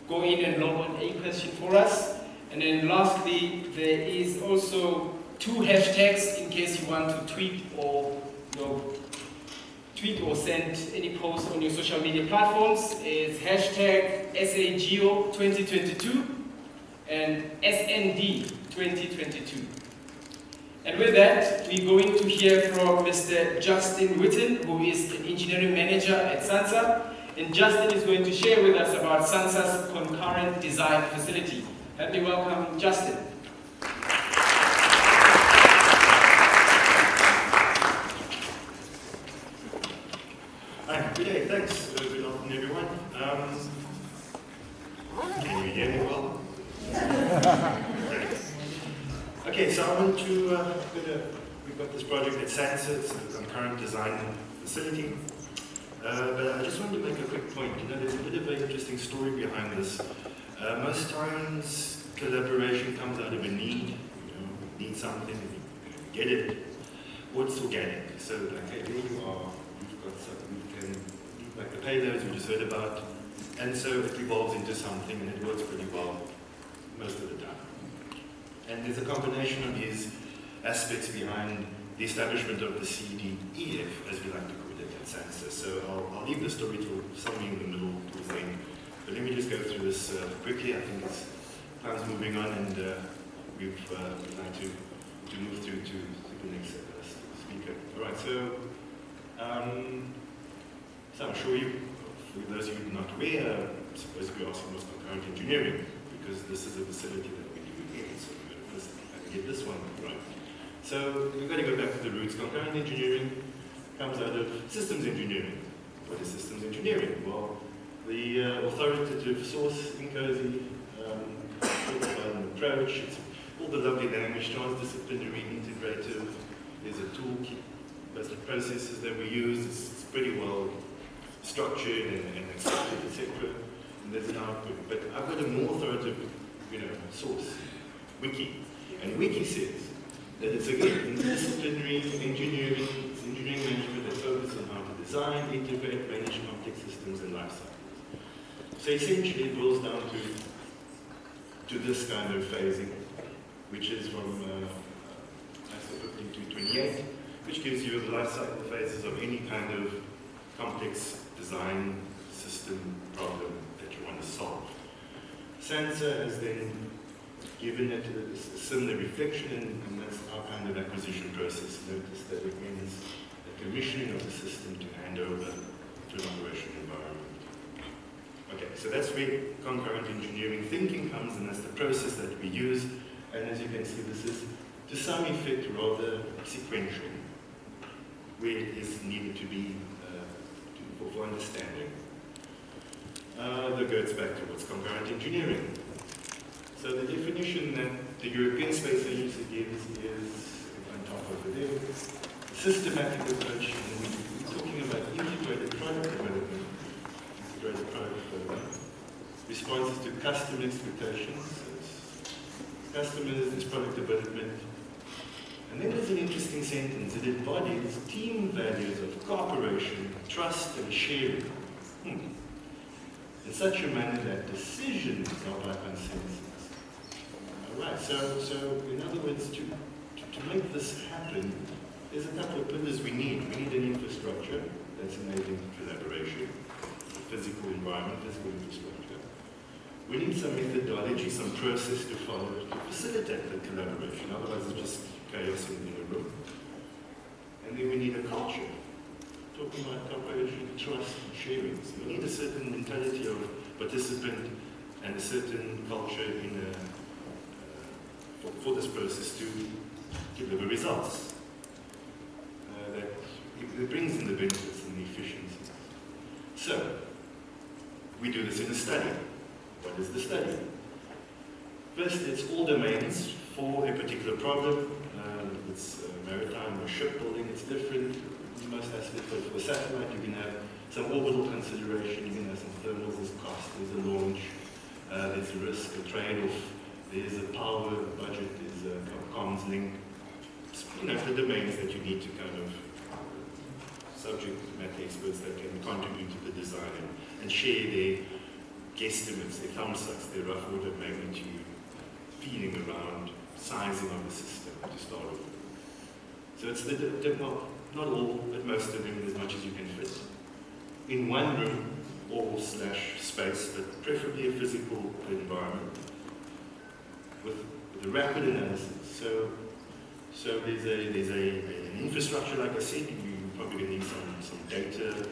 go in and log on a question for us. And then lastly, there is also 2 hashtags in case you want to tweet or send any post on your social media platforms. Is hashtag SA-GEO 2022 and SND 2022. And with that, we're going to hear from Mr. Justin Witten, who is the engineering manager at SANSA. And Justin is going to share with us about SANSA's concurrent design facility. Let me welcome Justin. we've got this project at SANSA, it's a concurrent design facility. But I just wanted to make a quick point. You know, there's a bit of an interesting story behind this. Most times, collaboration comes out of a need. You know, need something, you get it, or it's organic. So, okay, there you are. You've got something you can, like the payloads we just heard about, and so it evolves into something, and it works pretty well most of the time. And there's a combination of these aspects behind the establishment of the CDEF, as we like to call it at SANSA. So I'll leave the story to somewhere in the middle towards the end. But let me just go through this quickly. I think it's time's moving on, and we'd like to move through to the next speaker. All right, so I'm sure you, for those of you not aware, I'm supposed to be asking what's concurrent engineering, because this is a facility that we do here, so we're going to first get this one right. So we've got to go back to the roots. Concurrent engineering comes out of systems engineering. What is systems engineering? Well, the authoritative source in COSI talks about an approach. It's all the lovely language, transdisciplinary, integrative. There's a toolkit, there's the processes that we use. It's pretty well structured and accepted, etc. And there's an output. But I've got a more authoritative, source, Wiki. And Wiki says that it's again interdisciplinary engineering, it's engineering management that focuses on how to design, integrate, manage complex systems and life cycles. So essentially it boils down to this kind of phasing, which is from ISO 15228, which gives you the life cycle phases of any kind of complex design system problem that you want to solve. SANSA has then given it a similar reflection, and that's our kind of acquisition process. Notice that it ends the commissioning of the system to hand over to an operational environment. Okay, so that's where concurrent engineering thinking comes, and that's the process that we use. And as you can see, this is to some effect rather sequential, where it is needed to be for understanding. That goes back to what's concurrent engineering. So the definition that the European Space Agency gives is on top over there, a systematic approach, and we're talking about integrated product development, responses to customer expectations, customers, it's product development. And then there's an interesting sentence. It embodies team values of cooperation, trust, and sharing. In such a manner that decisions are by consensus. All right, so in other words, to make this happen, there's a couple of pillars we need. We need an infrastructure that's enabling collaboration, physical environment, physical infrastructure. We need some methodology, some process to follow to facilitate the collaboration. Otherwise, it's just chaos in the room. And then we need a culture. Talking about cooperation, trust, and sharing. So we need a certain mentality of participant and a certain culture in for this process to deliver results. That it brings in the benefits and the efficiencies. So, we do this in a study. What is the study? First, it's all domains for a particular problem. It's maritime or shipbuilding, it's different. In most aspects, but for a satellite, you can have some orbital consideration, you can have some thermals, there's cost, there's a launch, there's a risk, a trade-off, there's a power budget, there's a comms link. The domains that you need to kind of subject matter experts that can contribute to the design and share their guesstimates, their thumbsucks, their rough order of magnitude, feeling around sizing of the system to start with. So it's not all, but most of them, as much as you can fit in one room or / space, but preferably a physical environment with a rapid analysis. So there's an infrastructure, like I said. You're probably going to need some data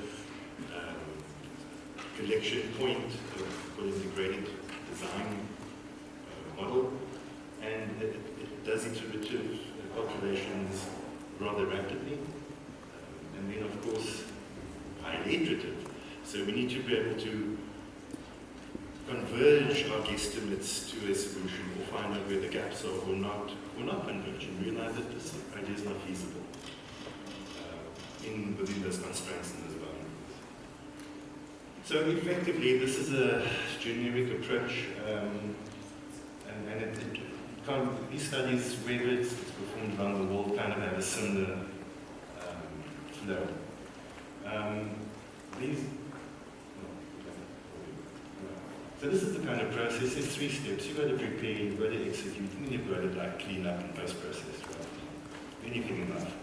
collection point for integrated design model, and it does iterative calculations rather rapidly. And then, of course, highly iterative. So we need to be able to converge our guesstimates to a solution or find out where the gaps are or not converge and realize that this idea is not feasible within those constraints and those boundaries. So effectively, this is a generic approach, and these studies, whether it's performed around the world, kind of have a similar flow. So this is the kind of process. There's 3 steps. You've got to prepare, you've got to execute, and then you've got to clean up and post-process. Right? Anything in life.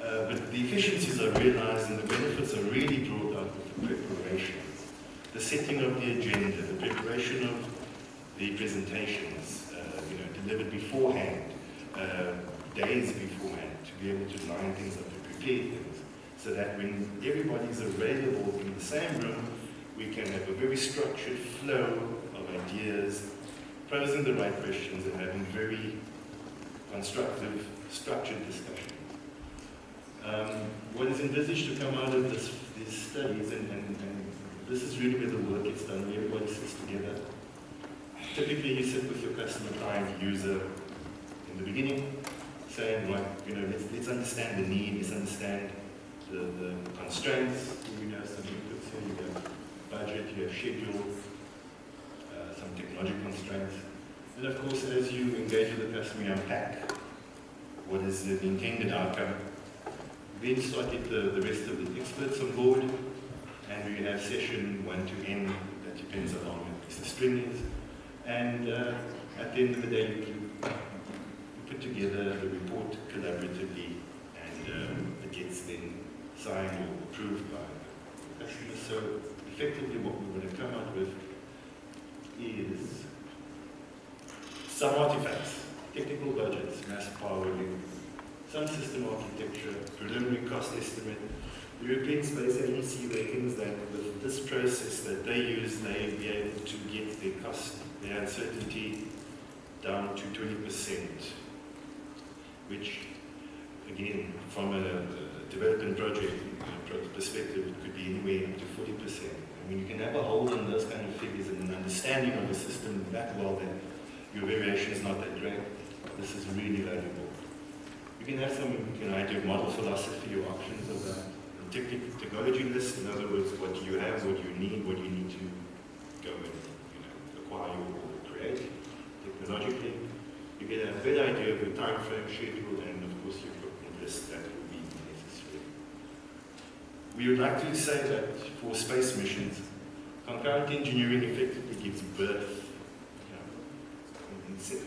But the efficiencies are realized and the benefits are really brought out with the preparation. The setting of the agenda, the preparation of the presentations, delivered beforehand, days beforehand, to be able to line things up and prepare things, so that when everybody's available in the same room, we can have a very structured flow of ideas, posing the right questions and having very constructive, structured discussions. What is envisaged to come out of these studies, and this is really where the work gets done, where everybody sits together. Typically, you sit with your customer, client, user in the beginning, saying, right, let's understand the need, let's understand the constraints. You have some inputs here, you have budget, you have schedule, some technology constraints. And of course, as you engage with the customer, you unpack what is the intended outcome. Then start get the rest of the experts on board, and we have session 1 to N, that depends on how long the string is. And at the end of the day, you put together the report collaboratively, and it gets then signed or approved by the customer. So effectively what we're going to come out with is some artifacts, technical budgets, mass power review, some system architecture, preliminary cost estimate. The European Space Agency reckons that with this process that they use, they'll be able to get their cost, their uncertainty down to 20%, which, again, from a development project perspective, it could be anywhere up to 40%. I mean, you can have a hold on those kind of figures and an understanding of the system that well that your variation is not that great. This is really valuable. You can have some idea of model philosophy or options of that. Technology list, in other words, what do you have, what do you need to go and acquire or create technologically. You get a better idea of your time frame, schedule, and of course your equipment list that will be necessary. We would like to say that for space missions, concurrent engineering effectively gives birth,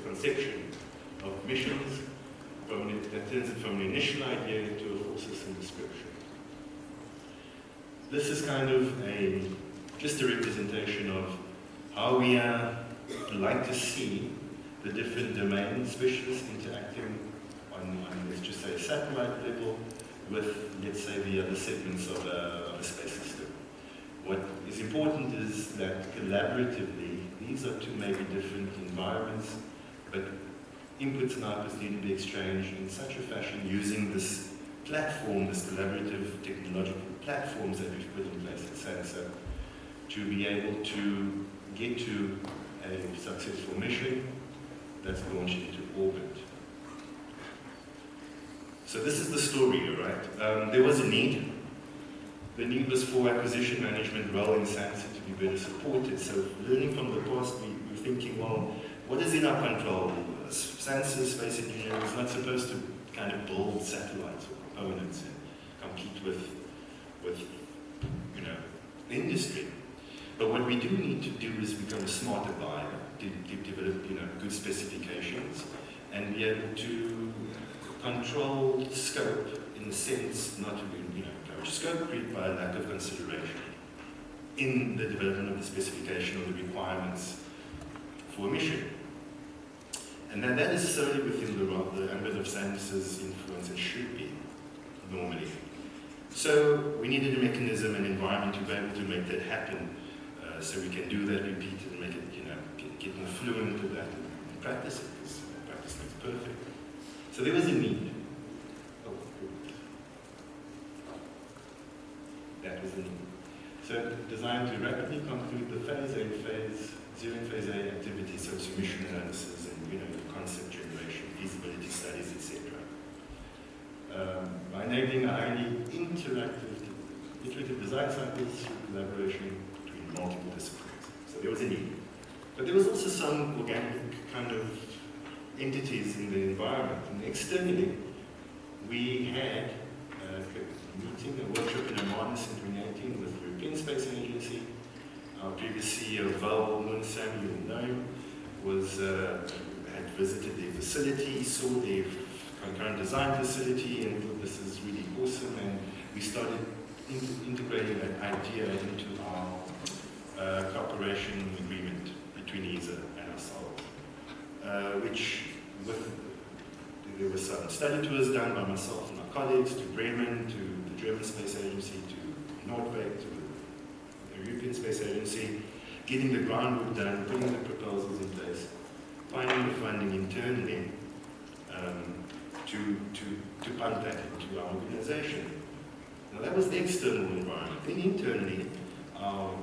conception of missions that turns it from an initial idea into a full system description. This is kind of just a representation of how we like to see the different domain specialists interacting on, let's just say, a satellite level with, let's say, the other segments of a space system. What is important is that collaboratively, these are two maybe different environments, but inputs and outputs need to be exchanged in such a fashion using this platform, this collaborative technological platforms that we've put in place at SANSA to be able to get to a successful mission that's launched into orbit. So this is the story, right? There was a need. The need was for acquisition management role in SANSA to be better supported. So learning from the past, we were thinking, well, what is in our control? SANSA, space engineering, is not supposed to kind of build satellites or components and compete with the industry. But what we do need to do is become a smarter buyer, to develop good specifications, and be able to control scope in the sense not to be encourage scope creep by a lack of consideration in the development of the specification or the requirements for a mission. And that is solely within the ambit of SANSA's influence and should be normally. So we needed a mechanism and environment to be able to make that happen, so we can do that, repeat it, and make it, get more fluent into that and practice it, because practice makes perfect. So there was a need. Oh, that was a need. So designed to rapidly conclude the phase A, during phase A activities, so submission analysis and concept generation, feasibility studies, etc. By enabling a highly iterative design cycles through collaboration between multiple disciplines. So there was a need. But there was also some organic kind of entities in the environment. And externally, we had a workshop in Hermanus in 2018 with the European Space Agency. Our previous CEO, Val Munsam, you will know, had visited their facility, saw their concurrent design facility, and thought this is really awesome. And we started integrating that idea into our cooperation agreement between ESA and ourselves, there were some study tours done by myself and my colleagues to Bremen, to the German Space Agency, to Nordweg, to the European Space Agency, getting the groundwork done, putting the proposals in place, finding the funding internally to pump that into our organization. Now that was the external environment. Then internally, our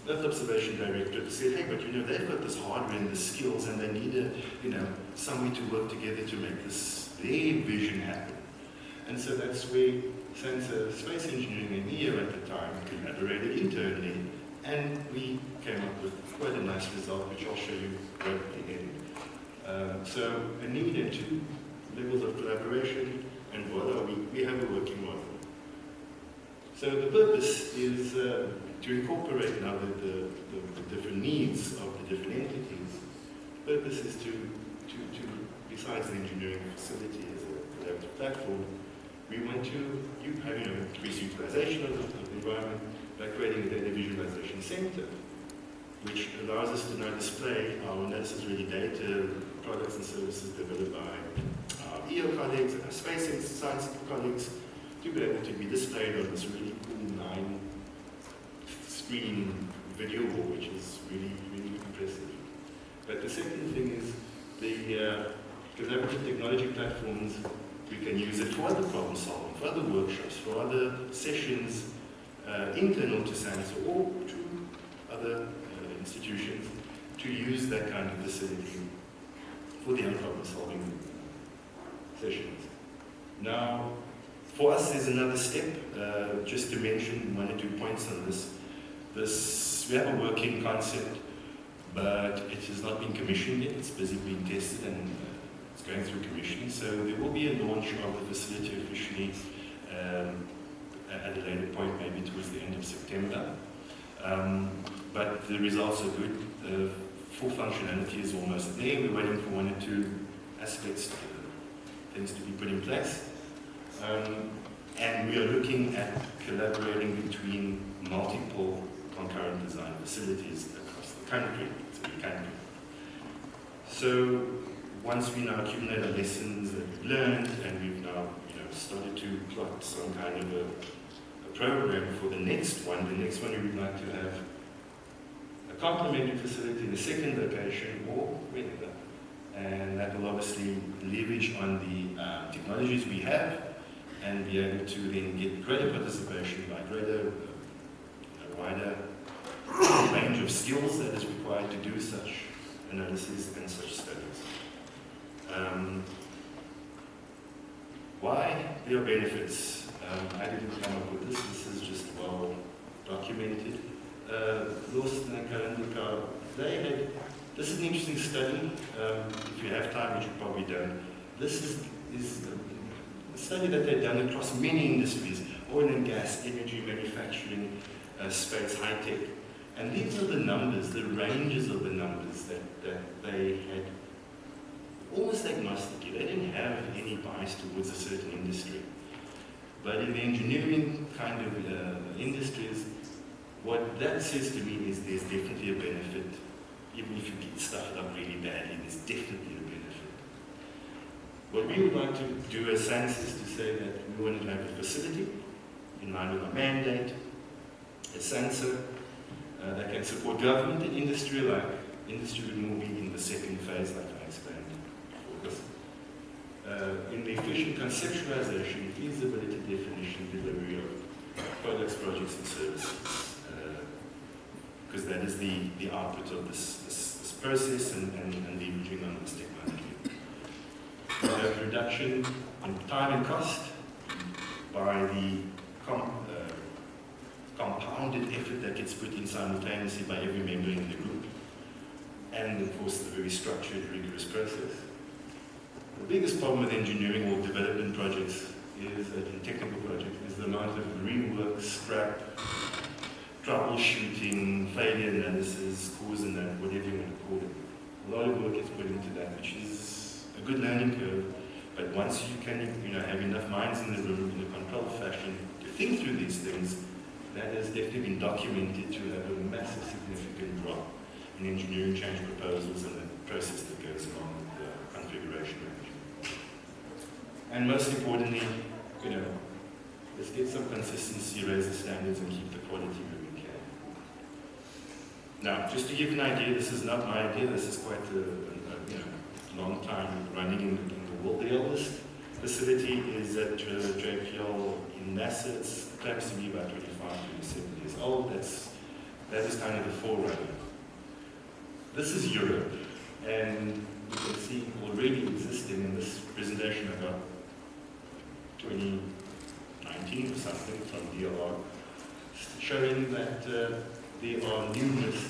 Earth Observation Directorate said, hey, but they've got this hardware and the skills, and they need somewhere to work together to make their vision happen. And so that's where Sensor Space Engineering and EO at the time collaborated internally, and we came up with quite a nice result, which I'll show you right at the end. So a need and two levels of collaboration, and voila, we have a working model. So the purpose is to incorporate now the different needs of the different entities. The purpose is to besides the engineering facility as a collaborative platform, we want to have increased utilization of the environment by creating a data visualization center, which allows us to now display our analysis-ready data, products and services developed by our EO colleagues and our space science colleagues, to be able to be displayed on this really cool 9-screen video wall, which is really, really impressive. But the second thing is the collaborative technology platforms. We can use it for other problem solving, for other workshops, for other sessions internal to SANS or to other institutions, to use that kind of facility for their problem solving sessions. Now, for us, there's another step, just to mention 1 or 2 points on this. We have a working concept, but it has not been commissioned yet. It's busy being tested and it's going through commissioning. So there will be a launch of the facility officially at a later point, maybe towards the end of September. But the results are good. The full functionality is almost there. We're waiting for 1 or 2 aspects, things to be put in place. And we are looking at collaborating between multiple concurrent design facilities across the country. So once we now accumulate our lessons that we've learned, and we've now started to plot some kind of a program for the next one we would like to have a complementary facility in a second location or wherever. And that will obviously leverage on the technologies we have and be able to then get greater participation by wider range of skills that is required to do such analysis and such studies. Why? There are benefits. I didn't come up with this. This is just well documented. Lawson and Kalanduka, this is an interesting study. If you have time, which you probably don't. This is a study that they've done across many industries: oil and gas, energy, manufacturing, space, high tech. And these are the numbers, the ranges of the numbers that they had, almost agnostic. They didn't have any bias towards a certain industry. But in the engineering kind of industries, what that says to me is there's definitely a benefit. Even if you get stuff up really badly, there's definitely a benefit. What we would like to do as SANS is to say that we want to have a facility in line with our mandate, a sensor that can support government and industry alike. Industry will more be in the second phase, like I explained before. In the efficient conceptualization, feasibility, definition, delivery of products, projects, and services. because that is the output of this process and leveraging on this technology. We have reduction in time and cost by the compounded effort that gets put in simultaneously by every member in the group, and of course the very structured, rigorous process. The biggest problem with engineering or development projects is, in technical projects, is the amount of rework, scrap, troubleshooting, failure analysis, cause and that, whatever you want to call it. A lot of work is put into that, which is a good learning curve, but once you can have enough minds in the room in a controlled fashion to think through these things, that has definitely been documented to have a massive significant drop in engineering change proposals and the process that goes along with the configuration management. And most importantly, let's get some consistency, raise the standards, and keep the quality where we can. Now, just to give you an idea, this is not my idea, this is quite a long time running in the world. The oldest facility is at JPL in NASA. It claims to be about 25, 27 years old. That is kind of the forerunner. This is Europe, and you can see already existing in this presentation I got 2019 or something from DLR, showing that there are numerous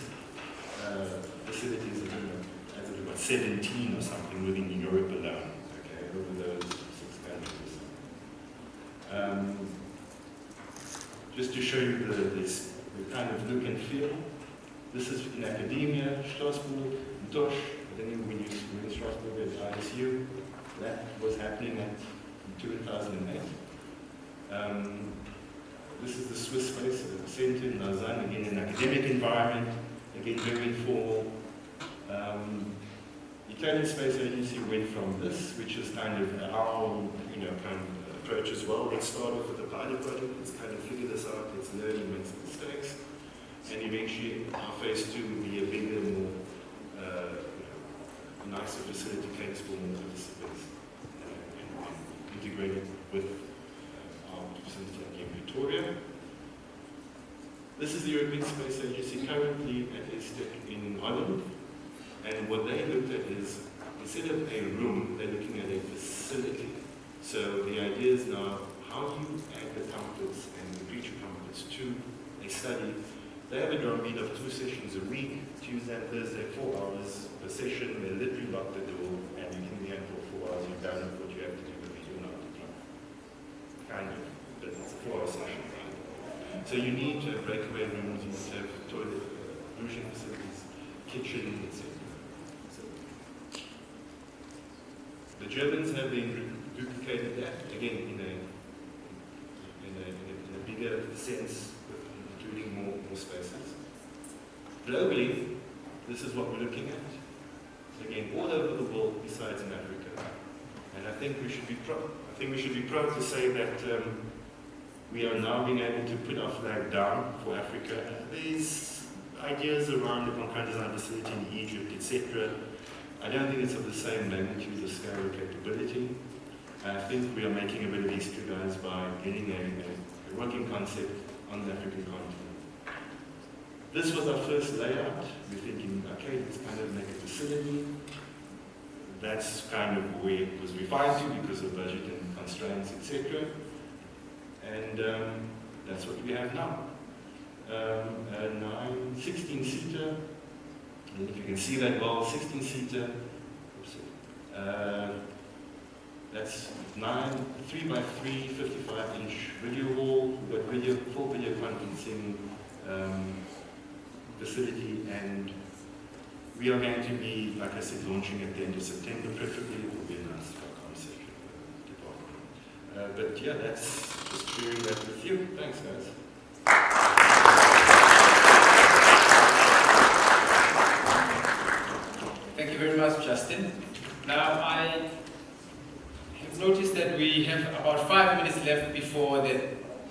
facilities, I think about 17 or something within Europe alone, okay, over those 6 countries. Just to show you the kind of look and feel. This is in academia, Strasbourg, Tosh, I don't know when you were in Strasbourg at ISU. That was happening in 2008. This is the Swiss Space Center in Lausanne, again an academic environment, again very informal. Italian Space Agency went from this, which is kind of our kind of approach as well. Let's start off with the pilot project, let's kind of figure this out, let's learn and make some mistakes. And eventually our phase 2 will be a bigger, more nicer facility capable of participants and integrated with our facility in Pretoria. This is the European Space Agency currently at ESTEC in Holland. And what they looked at is, instead of a room, they're looking at a facility. So the idea is now, how do you add the comforts and the creature comforts to a study? They have a drumbeat of 2 sessions a week, Tuesday and Thursday, 4 hours per session. They literally lock the door, and you can be in for 4 hours. You've done what you have to do, but you're not kind of, but it's a 4-hour session. So you need to have breakaway rooms, you need to have toilet, washing facilities, kitchen, etc. The Germans have been duplicated that, again, in a bigger sense, including more spaces. Globally, this is what we're looking at. Again, all over the world besides in Africa. And I think we should be proud. I think we should be proud to say that we are now being able to put our flag down for Africa. These ideas around the concurrent design facility in Egypt, etc., I don't think it's of the same magnitude or scale or capability. I think we are making a bit of history, guys, by getting a working concept on the African continent. This was our first layout. We're thinking, okay, let's kind of make a facility. That's kind of where it was refined to because of budget and constraints, etc. And that's what we have now. A 16-seater. And if you can see that well, 16-seater. That's 3 by 3, 55-inch video wall. We've got full video conferencing facility, and we are going to be, like I said, launching at the end of September. Preferably it will be announced by concept department. But yeah, that's just sharing that with you. Thanks, guys. Thank you very much, Justin. Now, I have noticed that we have about 5 minutes left before the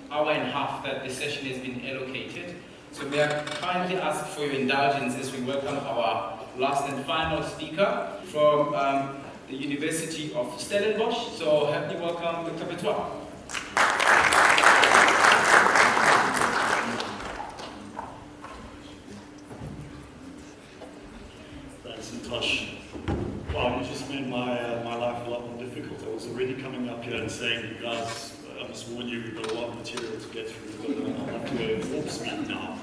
hour and a half that the session has been allocated. So may I kindly ask for your indulgence as we welcome our last and final speaker from the University of Stellenbosch. So happy welcome, Dr. Petois. you guys, I must warn you, we've got a lot of material to get through, but I'll have to go warp speed now.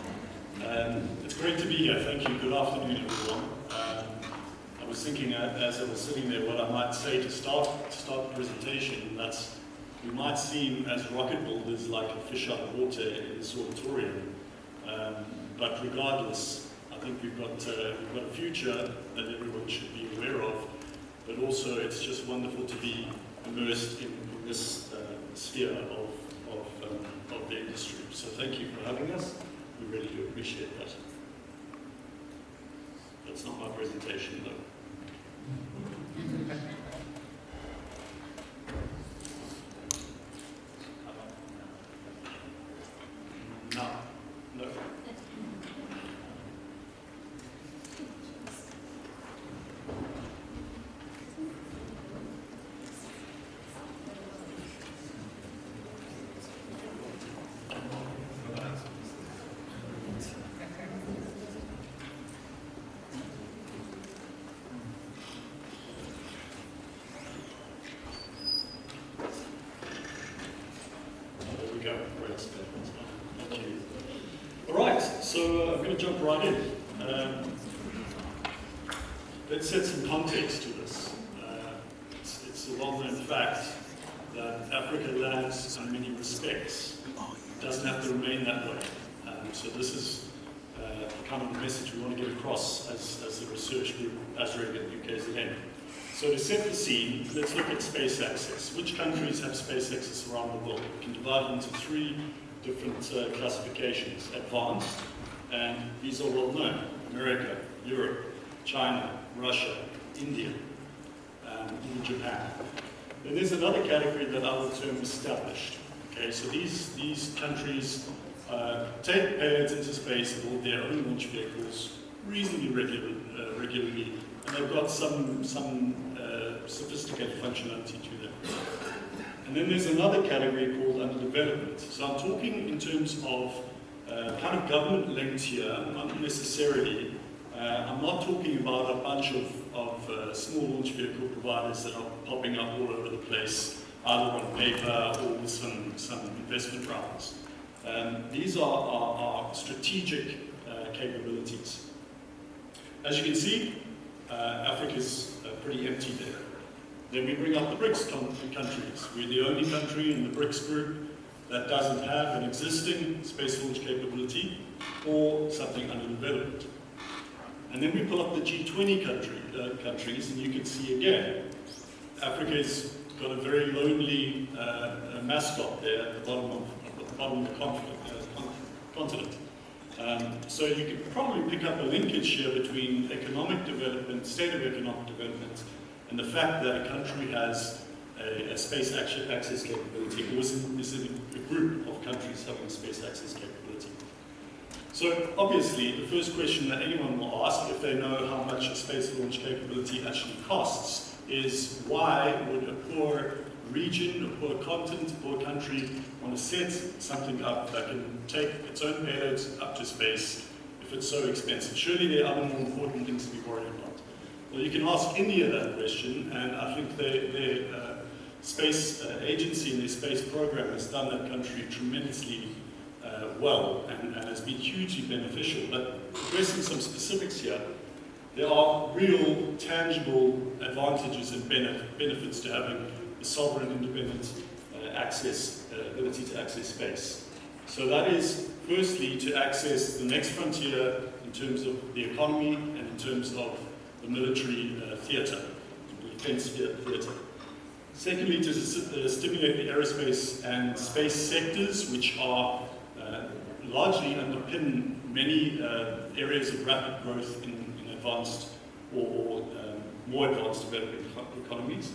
It's great to be here. Thank you. Good afternoon, everyone. I was thinking as I was sitting there what I might say to start the presentation, and that's we might seem as rocket builders like a fish out of water in this auditorium, but regardless, I think we've got a future that everyone should be aware of, but also it's just wonderful to be immersed in this sphere of the industry. So thank you for having us. We really do appreciate that. That's not my presentation, though. No. Thank you. All right, so I'm going to jump right in. Let's set some context to this. It's a well-known fact that Africa lags in many respects. It doesn't have to remain that way. So this is kind of the message we want to get across as the research group, ASREG at UKZN. So to set the scene, let's look at space access. Which countries have space access around the world? We can divide it into three different classifications. Advanced, and these are well known. America, Europe, China, Russia, India, even Japan. Then there's another category that I will term established. Okay, so these countries take payloads into space and build their own launch vehicles reasonably regularly, and they've got some sophisticated functionality to them. And then there's another category called underdevelopment. So I'm talking in terms of kind of government linked here, not necessarily. I'm not talking about a bunch of small launch vehicle providers that are popping up all over the place, either on paper or with some investment rounds. These are strategic capabilities. As you can see, Africa's pretty empty there. Then we bring up the BRICS countries. We're the only country in the BRICS group that doesn't have an existing space launch capability or something under development. And then we pull up the G20 countries, and you can see again, Africa's got a very lonely mascot there at the bottom of the continent. So you could probably pick up a linkage here between economic development, state of economic development, and the fact that a country has a space access capability, or is in a group of countries having a space access capability. So obviously, the first question that anyone will ask, if they know how much a space launch capability actually costs, is why would a poor region, a poor continent, a poor country want to set something up that can take its own payloads up to space if it's so expensive? Surely there are other more important things to be worried about. Well, you can ask India that question, and I think their space agency and their space program has done that country tremendously well and has been hugely beneficial. But addressing some specifics here, there are real, tangible advantages and benefits to having a sovereign, independent ability to access space. So that is, firstly, to access the next frontier in terms of the economy and in terms of the military theatre, the defense theatre. Secondly, to stimulate the aerospace and space sectors, which are largely underpin many areas of rapid growth in advanced or more advanced developing economies.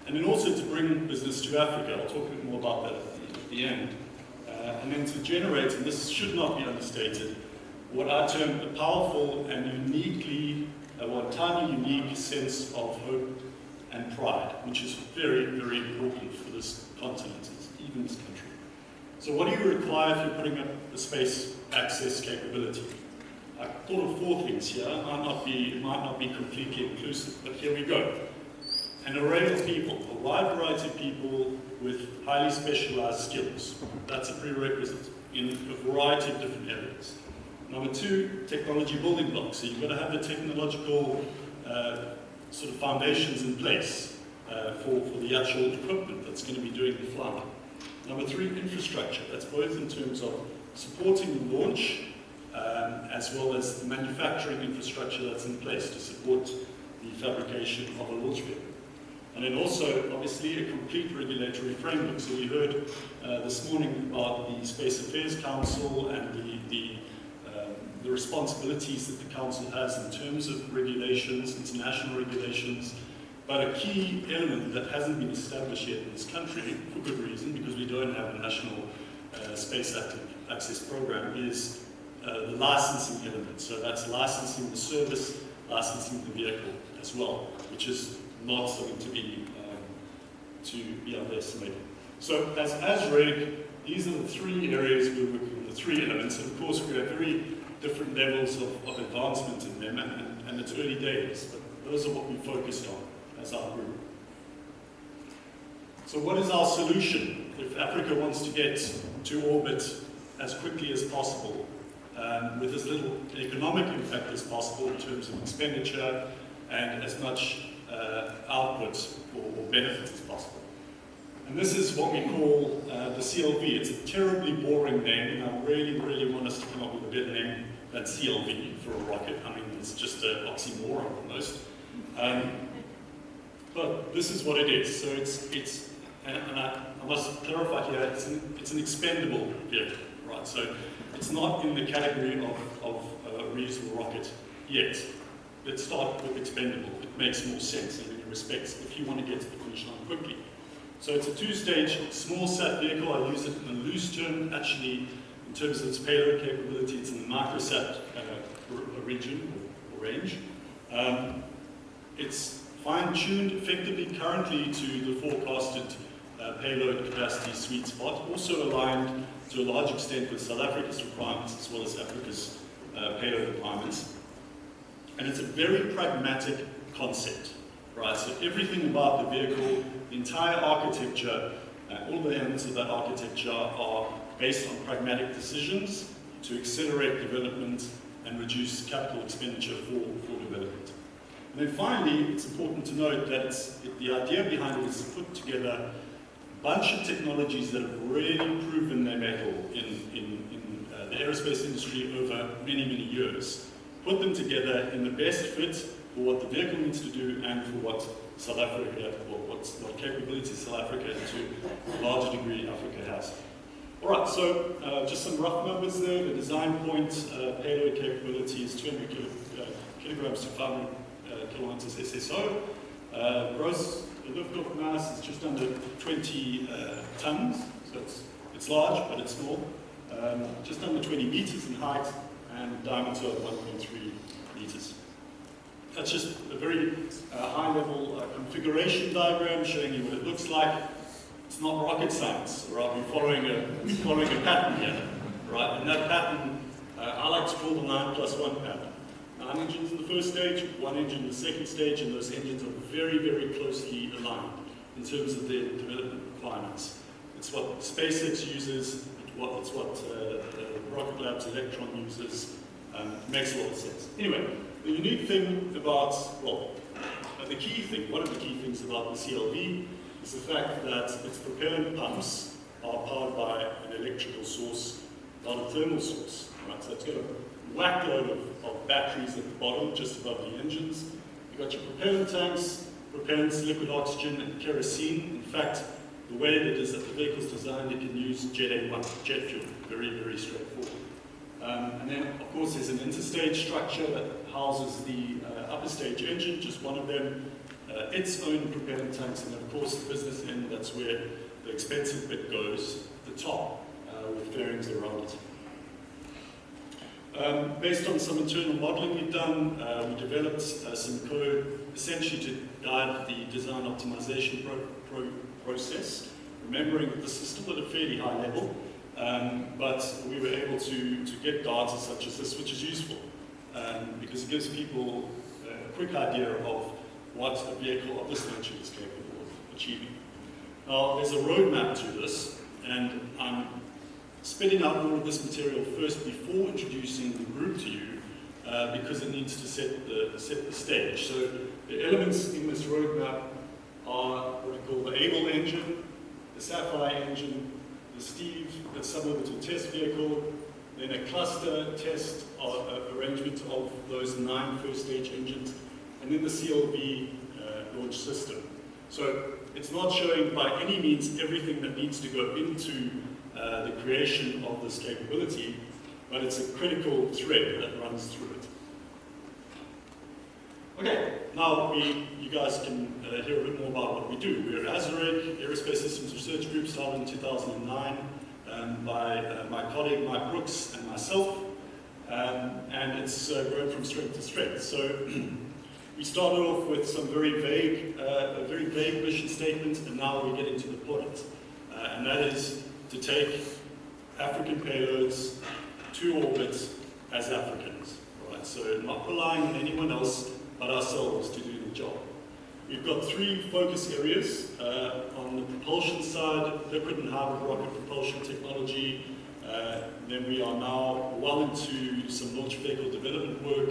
And then also to bring business to Africa. I'll talk a bit more about that at the end. And then to generate, and this should not be understated, what I term a powerful and uniquely, or a tiny unique sense of hope and pride, which is very, very important for this continent, even this country. So what do you require if you're putting up a space access capability? I thought of 4 things here. It might not be completely inclusive, but here we go. an array of people, a wide variety of people with highly specialized skills. That's a prerequisite in a variety of different areas. Number two, technology building blocks. So you've got to have the technological sort of foundations in place for the actual equipment that's going to be doing the flying. Number three, infrastructure. That's both in terms of supporting the launch as well as the manufacturing infrastructure that's in place to support the fabrication of a launch vehicle. And then also, obviously, a complete regulatory framework. So we heard this morning about the Space Affairs Council and the responsibilities that the Council has in terms of regulations, international regulations. But a key element that hasn't been established yet in this country, for good reason, because we don't have a national space access program, is the licensing element. So that's licensing the service, licensing the vehicle as well, which is not something to be underestimated. So as REG, these are the three areas we're working on, the three elements, and of course we have very different levels of advancement in them, and it's early days, but those are what we focused on as our group. So what is our solution if Africa wants to get to orbit as quickly as possible, with as little economic impact as possible in terms of expenditure and as much output or benefit as possible? And this is what we call the CLV. It's a terribly boring name, and I really, really want us to come up with a better name than CLV for a rocket. I mean, it's just an oxymoron almost. But this is what it is. So and I must clarify here, it's an expendable vehicle, right? So it's not in the category of a reusable rocket yet. Let's start with expendable. It makes more sense in many respects if you want to get to the finish line quickly. So it's a two-stage small sat vehicle. I use it in a loose term. Actually, in terms of its payload capability, it's in the microsat region or range. It's fine-tuned effectively currently to the forecasted payload capacity sweet spot, also aligned to a large extent with South Africa's requirements as well as Africa's payload requirements. And it's a very pragmatic concept, right? So everything about the vehicle, the entire architecture, all the elements of that architecture are based on pragmatic decisions to accelerate development and reduce capital expenditure for development. And then finally, it's important to note that the idea behind it is to put together a bunch of technologies that have really proven their mettle in the aerospace industry over many, many years. Put them together in the best fit for what the vehicle needs to do and for what South Africa, or what capabilities South Africa, and to a large degree Africa has. All right, so just some rough numbers there. The design point payload capability is 200 kilograms to 500 kilometers SSO. Gross lift-off mass is just under 20 tons, so it's large, but it's small. Just under 20 meters in height and diameter of 1.3 meters. That's just a very high-level configuration diagram showing you what it looks like. It's not rocket science, or I'll be following a pattern here, right? And that pattern, I like to call the 9+1 pattern. 9 engines in the first stage, 1 engine in the second stage, and those engines are very, very closely aligned in terms of their development requirements. It's what SpaceX uses, it's what Rocket Lab's Electron uses. Makes a lot of sense. Anyway, the unique thing about, well, the key thing, one of the key things about the CLV is the fact that its propellant pumps are powered by an electrical source, not a thermal source. Right? So it's got a whack load of batteries at the bottom, just above the engines. You've got your propellant tanks, propellants, liquid oxygen, and kerosene. In fact, the way that the vehicle's designed, it can use Jet A1, jet fuel. Very, very straightforward. And then, of course, there's an interstage structure that houses the upper stage engine, just one of them, its own propellant tanks, and of course the business end, that's where the expensive bit goes, the top, with fairings around it. Based on some internal modeling we've done, we developed some code essentially to guide the design optimization process, remembering that this is still at a fairly high level, but we were able to get data such as this, which is useful, because it gives people a quick idea of what a vehicle of this nature is capable of achieving. Now, there's a roadmap to this, and I'm spitting out all of this material first before introducing the group to you, because it needs to set the stage. So the elements in this roadmap are what we call the ABLE engine, the Sapphire engine, the Steve, the suborbital test vehicle, then a cluster test arrangement of those 9 first stage engines, and then the CLV launch system. So it's not showing by any means everything that needs to go into the creation of this capability, but it's a critical thread that runs through it. Okay, now you guys can hear a bit more about what we do. We're ASREG, Aerospace Systems Research Group, started in 2009 by my colleague Mike Brooks and myself, and it's grown from strength to strength. So we started off with some very vague mission statements, and now we get into the point, and that is to take African payloads to orbit as Africans, right? So not relying on anyone else but ourselves to do the job. We've got 3 focus areas. On the propulsion side, liquid and hybrid rocket propulsion technology. Then we are now well into some launch vehicle development work,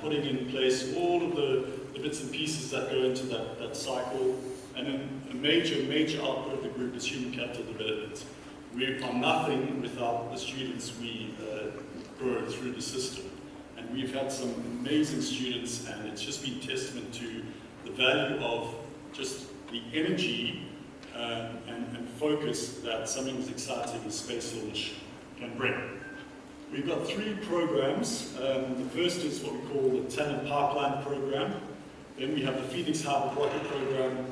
putting in place all of the bits and pieces that go into that cycle. And then a major output of the group is human capital development. We are nothing without the students we grow through the system. And we've had some amazing students, and it's just been testament to the value of just the energy and focus that something as exciting as space launch can bring. We've got 3 programs. The first is what we call the Talent Pipeline program. Then we have the Phoenix Hybrid Rocket program,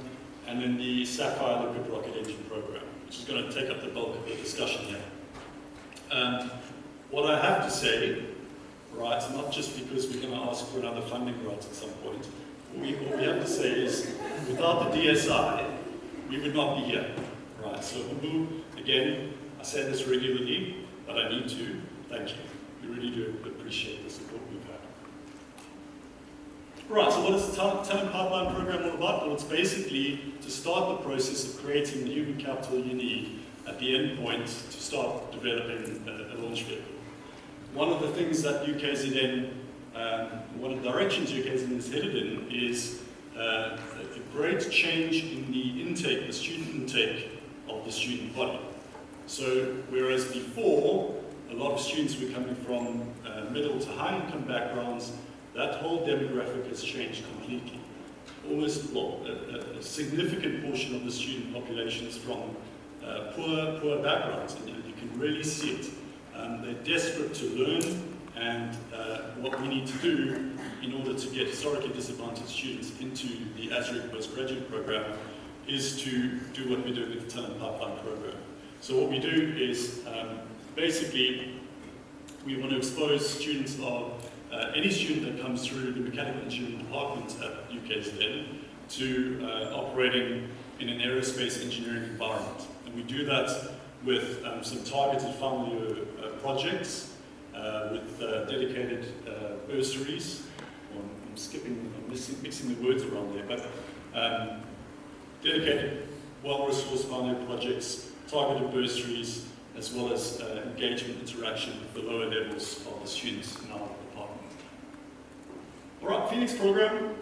and then the Sapphire Liquid Rocket Engine program, which is going to take up the bulk of the discussion here. What I have to say, right, not just because we're going to ask for another funding grant at some point, what we have to say is, without the DSI, we would not be here, right? So, again, I say this regularly, but I need to. Thank you. We really do appreciate the support we've had. Right, so what is the Talent Pipeline program all about? Well, it's basically to start the process of creating the human capital you need at the end point to start developing a launch vehicle. One of the things that UKZN, one of the directions UKZN is headed in is a great change in the intake, the student intake of the student body. So whereas before, a lot of students were coming from middle to high income backgrounds, that whole demographic has changed completely. Almost, well, a significant portion of the student population is from poor backgrounds, and you can really see it. They're desperate to learn, and what we need to do in order to get historically disadvantaged students into the ASREG postgraduate program is to do what we do with the Talent Pipeline program. So what we do is basically we want to expose students of any student that comes through the mechanical engineering department at UKZN to operating in an aerospace engineering environment. And we do that with some targeted final year projects, with dedicated bursaries. I'm mixing the words around there, but dedicated, well-resourced final year projects, targeted bursaries, as well as engagement interaction with the lower levels of the students in our department. All right, Phoenix program.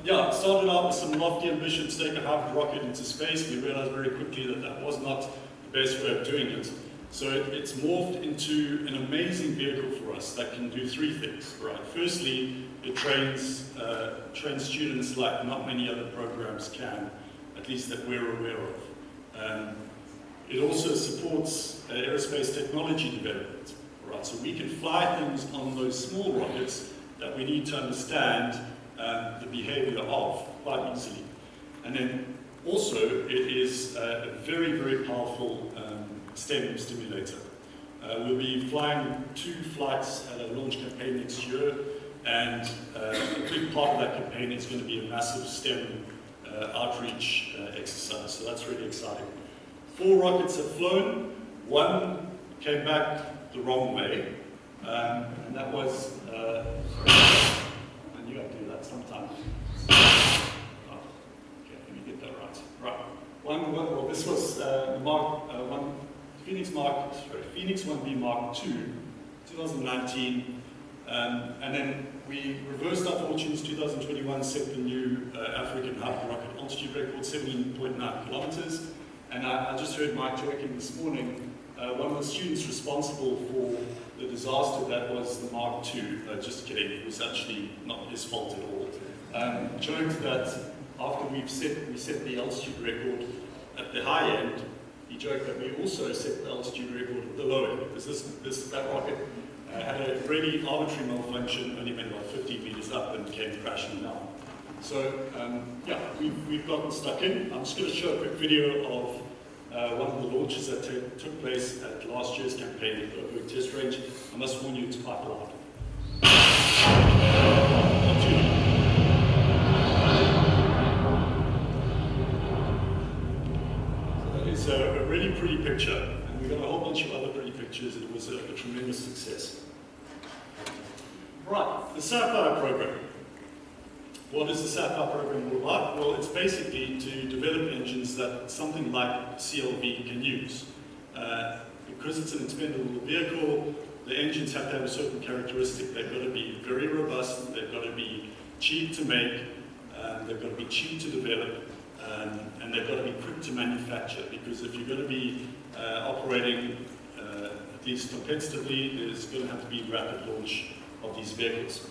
Yeah, it started out with some lofty ambition to take a hybrid rocket into space. We realized very quickly that that was not the best way of doing it. So it's morphed into an amazing vehicle for us that can do 3 things, right? Firstly, it trains students like not many other programs can, at least that we're aware of. It also supports aerospace technology development, right? So we can fly things on those small rockets that we need to understand the behavior of quite easily. And then also, it is a very, very powerful STEM stimulator. We'll be flying 2 flights at a launch campaign next year, and a big part of that campaign is going to be a massive STEM outreach exercise, so that's really exciting. 4 rockets have flown, 1 came back the wrong way, and that was, I knew I'd do that sometime. Oh, okay, let me get that right. Right. Well, this was Phoenix 1B Mark II, 2019. And then we reversed our fortunes. 2021 set the new African rocket altitude record, 17.9 kilometers. And I just heard Mike joking this morning, one of the students responsible for the disaster that was the Mark II, just kidding, it was actually not his fault at all, joked that after we set the altitude record at the high end, he joked that we also set the altitude record at the low end, because that rocket had a really arbitrary malfunction, only went about 15 meters up and came crashing down. So, yeah, we've gotten stuck in. I'm just going to show a quick video of one of the launches that took place at last year's campaign at the Oak Test Range. I must warn you, it's quite loud. So that is a really pretty picture, and we got a whole bunch of other pretty pictures. It was a tremendous success. Right, the Sapphire program. What is the Sapphire program all about? Well, it's basically to develop engines that something like CLV can use. Because it's an expendable vehicle, the engines have to have a certain characteristic. They've got to be very robust, they've got to be cheap to make, they've got to be cheap to develop, and they've got to be quick to manufacture. Because if you're going to be operating at least competitively, there's going to have to be rapid launch of these vehicles.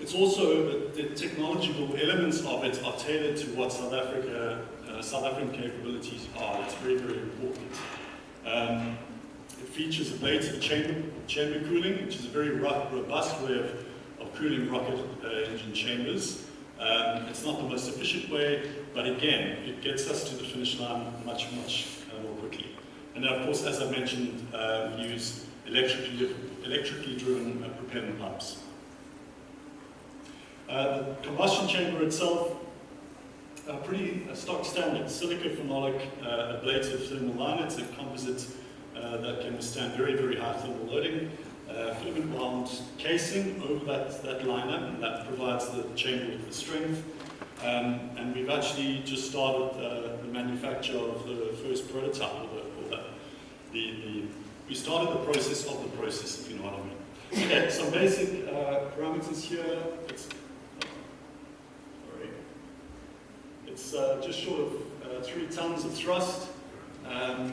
It's also the technological elements of it are tailored to what South African capabilities are. It's very, very important. It features ablative chamber cooling, which is a very robust way of cooling rocket engine chambers. It's not the most efficient way, but again, it gets us to the finish line much, much more quickly. And then, of course, as I mentioned, we use electrically driven propellant pumps. The combustion chamber itself, pretty stock standard, silica-phenolic ablative thermal liner. It's a composite that can withstand very, very high thermal loading. Filament-wound casing over that liner, and that provides the chamber with the strength. And we've actually just started the manufacture of the first prototype, we started the process of the process, if you know what I mean. Okay, some basic parameters here. It's just short of 3 tons of thrust. It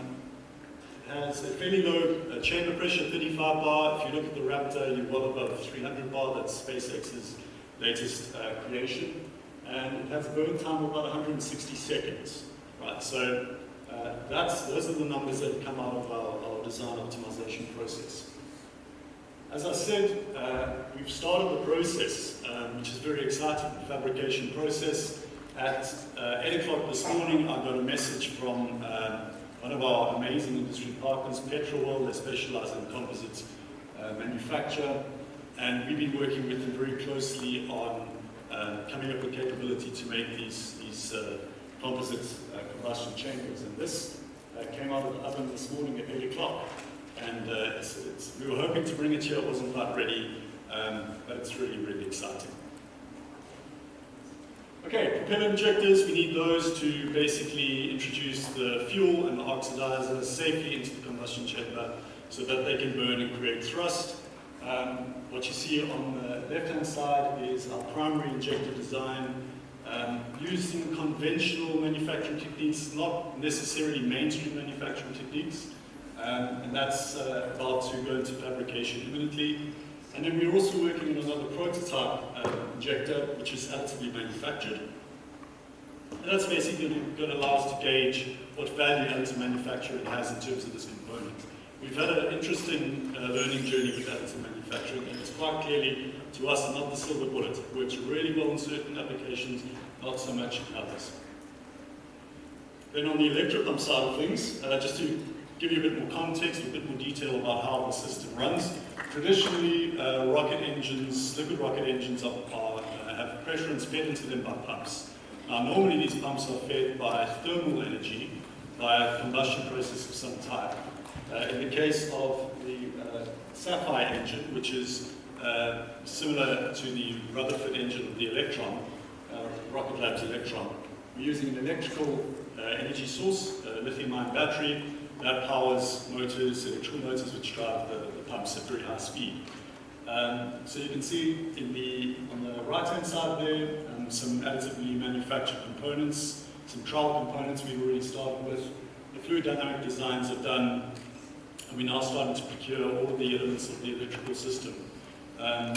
has a fairly low chamber pressure, 35 bar. If you look at the Raptor, you've got above 300 bar. That's SpaceX's latest creation. And it has a burn time of about 160 seconds. Right, so those are the numbers that come out of our design optimization process. As I said, we've started the process, which is very exciting, the fabrication process. At 8 o'clock this morning, I got a message from one of our amazing industry partners, Petrowell. They specialize in composite manufacture, and we've been working with them very closely on coming up with capability to make these composite combustion chambers. And this came out of the oven this morning at 8 o'clock. And we were hoping to bring it here, it wasn't quite ready, but it's really, really exciting. Okay, propeller injectors, we need those to basically introduce the fuel and the oxidizer safely into the combustion chamber so that they can burn and create thrust. What you see on the left-hand side is our primary injector design using conventional manufacturing techniques, not necessarily mainstream manufacturing techniques. And that's about to go into fabrication imminently. And then we're also working on another prototype injector, which is additively manufactured. And that's basically going to allow us to gauge what value additive manufacturing has in terms of this component. We've had an interesting learning journey with additive manufacturing, and it's quite clearly, to us, not the silver bullet. It works really well in certain applications, not so much in others. Then on the electropump side of things, just to give you a bit more context, a bit more detail about how the system runs. Traditionally, rocket engines, liquid rocket engines have pressure fed into them by pumps. Now, normally these pumps are fed by thermal energy, by a combustion process of some type. In the case of the Sapphire engine, which is similar to the Rutherford engine of the Electron, Rocket Lab's Electron. We're using an electrical energy source, a lithium-ion battery, that powers motors, electrical motors which drive the pumps at very high speed. So you can see on the right-hand side there, some additively manufactured components, some trial components we've already started with. The fluid dynamic designs are done, and we're now starting to procure all of the elements of the electrical system.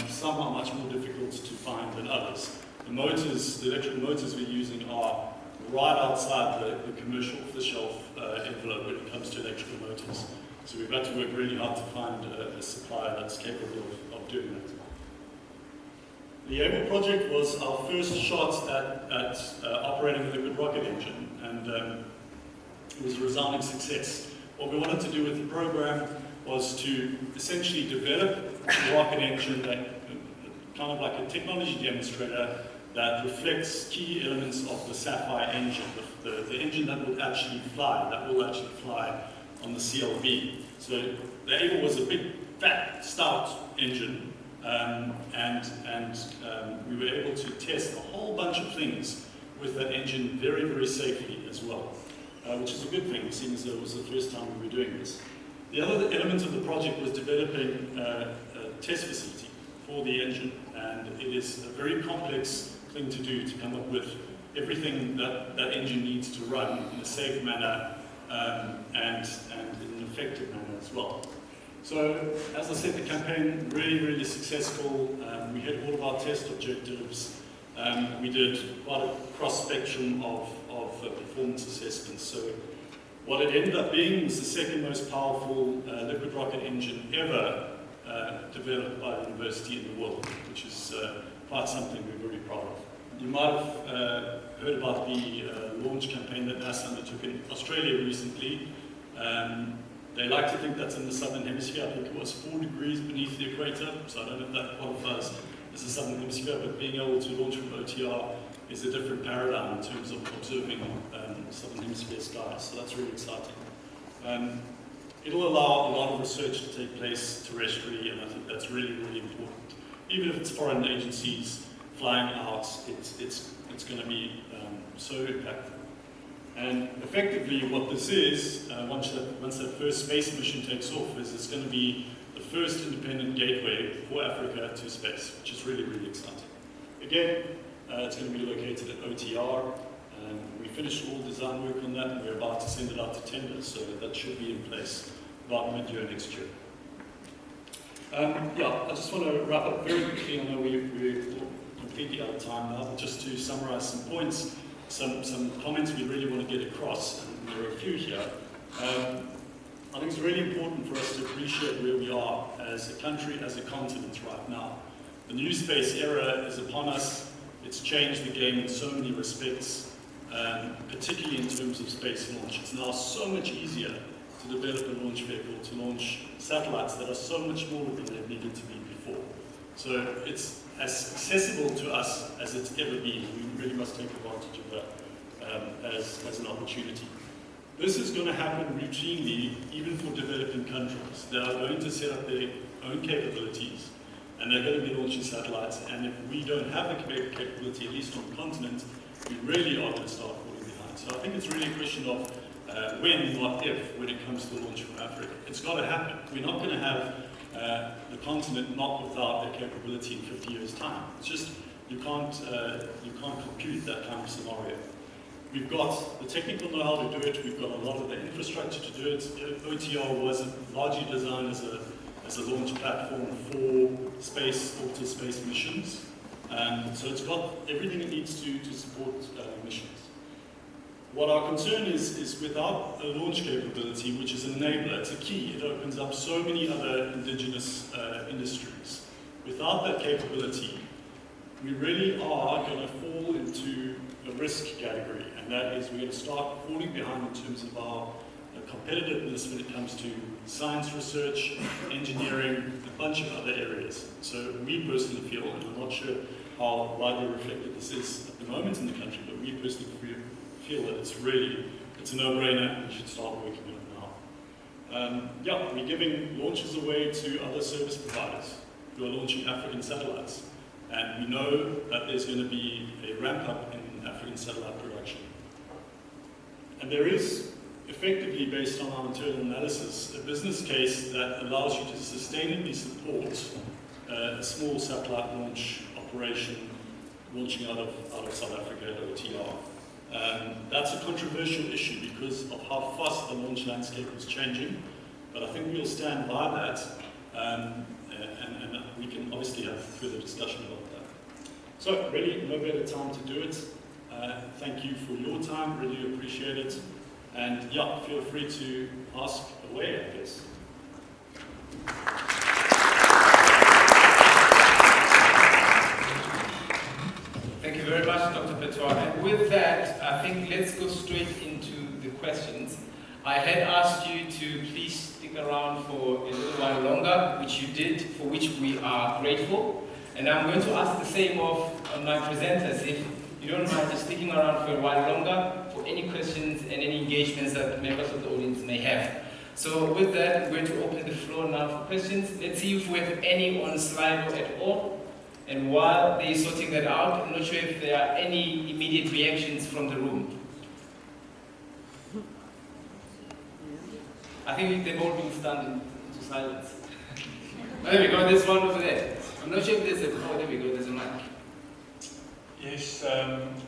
Some are much more difficult to find than others. The electrical motors we're using are right outside the commercial off-the-shelf envelope when it comes to electrical motors. So we've had to work really hard to find a supplier that's capable of doing that. The Able project was our first shot at operating a liquid rocket engine, and it was a resounding success. What we wanted to do with the program was to essentially develop a rocket engine that kind of like a technology demonstrator that reflects key elements of the Sapphire engine, the engine that will actually fly on the CLB. So the Able was a big, fat, stout engine, and we were able to test a whole bunch of things with that engine very, very safely as well, which is a good thing, seeing as it was the first time we were doing this. The other element of the project was developing a test facility for the engine, and it is a very complex thing to do, to come up with everything that that engine needs to run in a safe manner and in an effective manner as well. So, as I said, the campaign really, really successful. We hit all of our test objectives. We did quite a cross-spectrum of performance assessments. So, what it ended up being was the second most powerful liquid rocket engine ever developed by a university in the world, which is quite something we're very proud of. You might have heard about the launch campaign that NASA undertook in Australia recently. They like to think that's in the southern hemisphere. I think it was 4 degrees beneath the equator, so I don't know if that qualifies as the southern hemisphere, but being able to launch from OTR is a different paradigm in terms of observing southern hemisphere skies, so that's really exciting. It'll allow a lot of research to take place terrestrially, and I think that's really, really important. Even if it's foreign agencies flying out, it's going to be so impactful. And effectively what this is, once that first space mission takes off, is it's going to be the first independent gateway for Africa to space, which is really, really exciting. Again, it's going to be located at OTR. We finished all design work on that, and we're about to send it out to tenders, so that should be in place about mid-year next year. Yeah, I just want to wrap up very quickly. I know we're completely out of time now, but just to summarize some points, some comments we really want to get across, and there are a few here. I think it's really important for us to appreciate where we are as a country, as a continent right now. The new space era is upon us. It's changed the game in so many respects, particularly in terms of space launch. It's now so much easier to develop a launch vehicle, to launch satellites that are so much smaller than they've needed to be before. So it's as accessible to us as it's ever been. We really must take advantage of that as an opportunity. This is going to happen routinely, even for developing countries. They are going to set up their own capabilities, and they're going to be launching satellites, and if we don't have the capability, at least on the continent, we really are going to start falling behind. So I think it's really a question of when, not if, when it comes to launch from Africa. It's got to happen. We're not going to have the continent not without their capability in 50 years' time. It's just, you can't compute that kind of scenario. We've got the technical know-how to do it. We've got a lot of the infrastructure to do it. OTR was largely designed as a launch platform for space, orbital space missions. So it's got everything it needs to support missions. What our concern is without a launch capability, which is an enabler, it's a key. It opens up so many other indigenous industries. Without that capability, we really are going to fall into a risk category, and that is we're going to start falling behind in terms of our competitiveness when it comes to science research, engineering, a bunch of other areas. So we personally feel, and I'm not sure how widely reflected this is at the moment in the country, but we personally feel that it's a no-brainer and we should start working on it now. Yeah, we're giving launches away to other service providers. who are launching African satellites. And we know that there's going to be a ramp up in African satellite production. And there is, effectively based on our internal analysis, a business case that allows you to sustainably support a small satellite launch operation launching out of South Africa at OTR. That's a controversial issue because of how fast the launch landscape is changing, but I think we'll stand by that, and we can obviously have further discussion about that. So really, no better time to do it. Thank you for your time, really appreciate it. And yeah, feel free to ask away, I guess. Thank you very much, Dr. Petois. And with that, I think let's go straight into the questions. I had asked you to please stick around for a little while longer, which you did, for which we are grateful. And I'm going to ask the same of my presenters, if you don't mind just sticking around for a while longer for any questions and any engagements that members of the audience may have. So with that, I'm going to open the floor now for questions. Let's see if we have any on Slido at all. And while they're sorting that out, I'm not sure if there are any immediate reactions from the room. I think they've all been stunned into silence. Oh, there we go, there's one over there. I'm not sure if there's a, oh, there we go, there's a mic. Yes,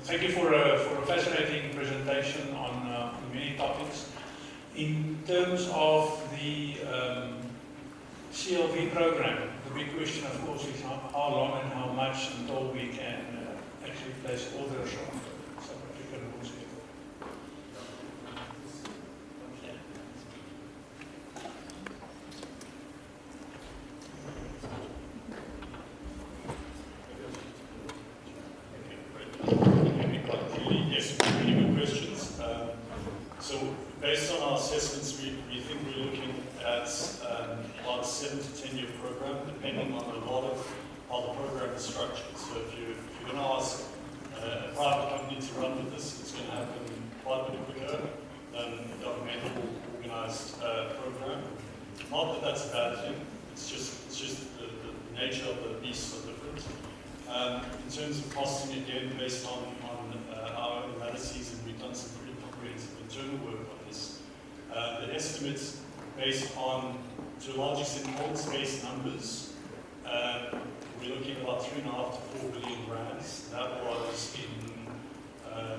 thank you for a fascinating presentation on many topics. In terms of the CLV program, the big question, of course, is how long and how much until we can actually place orders on South African launch vehicle. Yes, really good questions. So based on our assessments, we think we're looking at about a 7 to 10 year program, depending on a lot of how the program is structured. So if you're going to ask a private company to run with this, it's going to happen quite a bit quicker than a governmental organised program. Not that that's a bad thing, it's just the nature of the beasts are different. In terms of costing, again, based on our own analyses, and we've done some pretty comprehensive internal work on this, the estimates based on, to a large extent, old-space numbers, we're looking at about 3.5 to 4 billion rands. That was in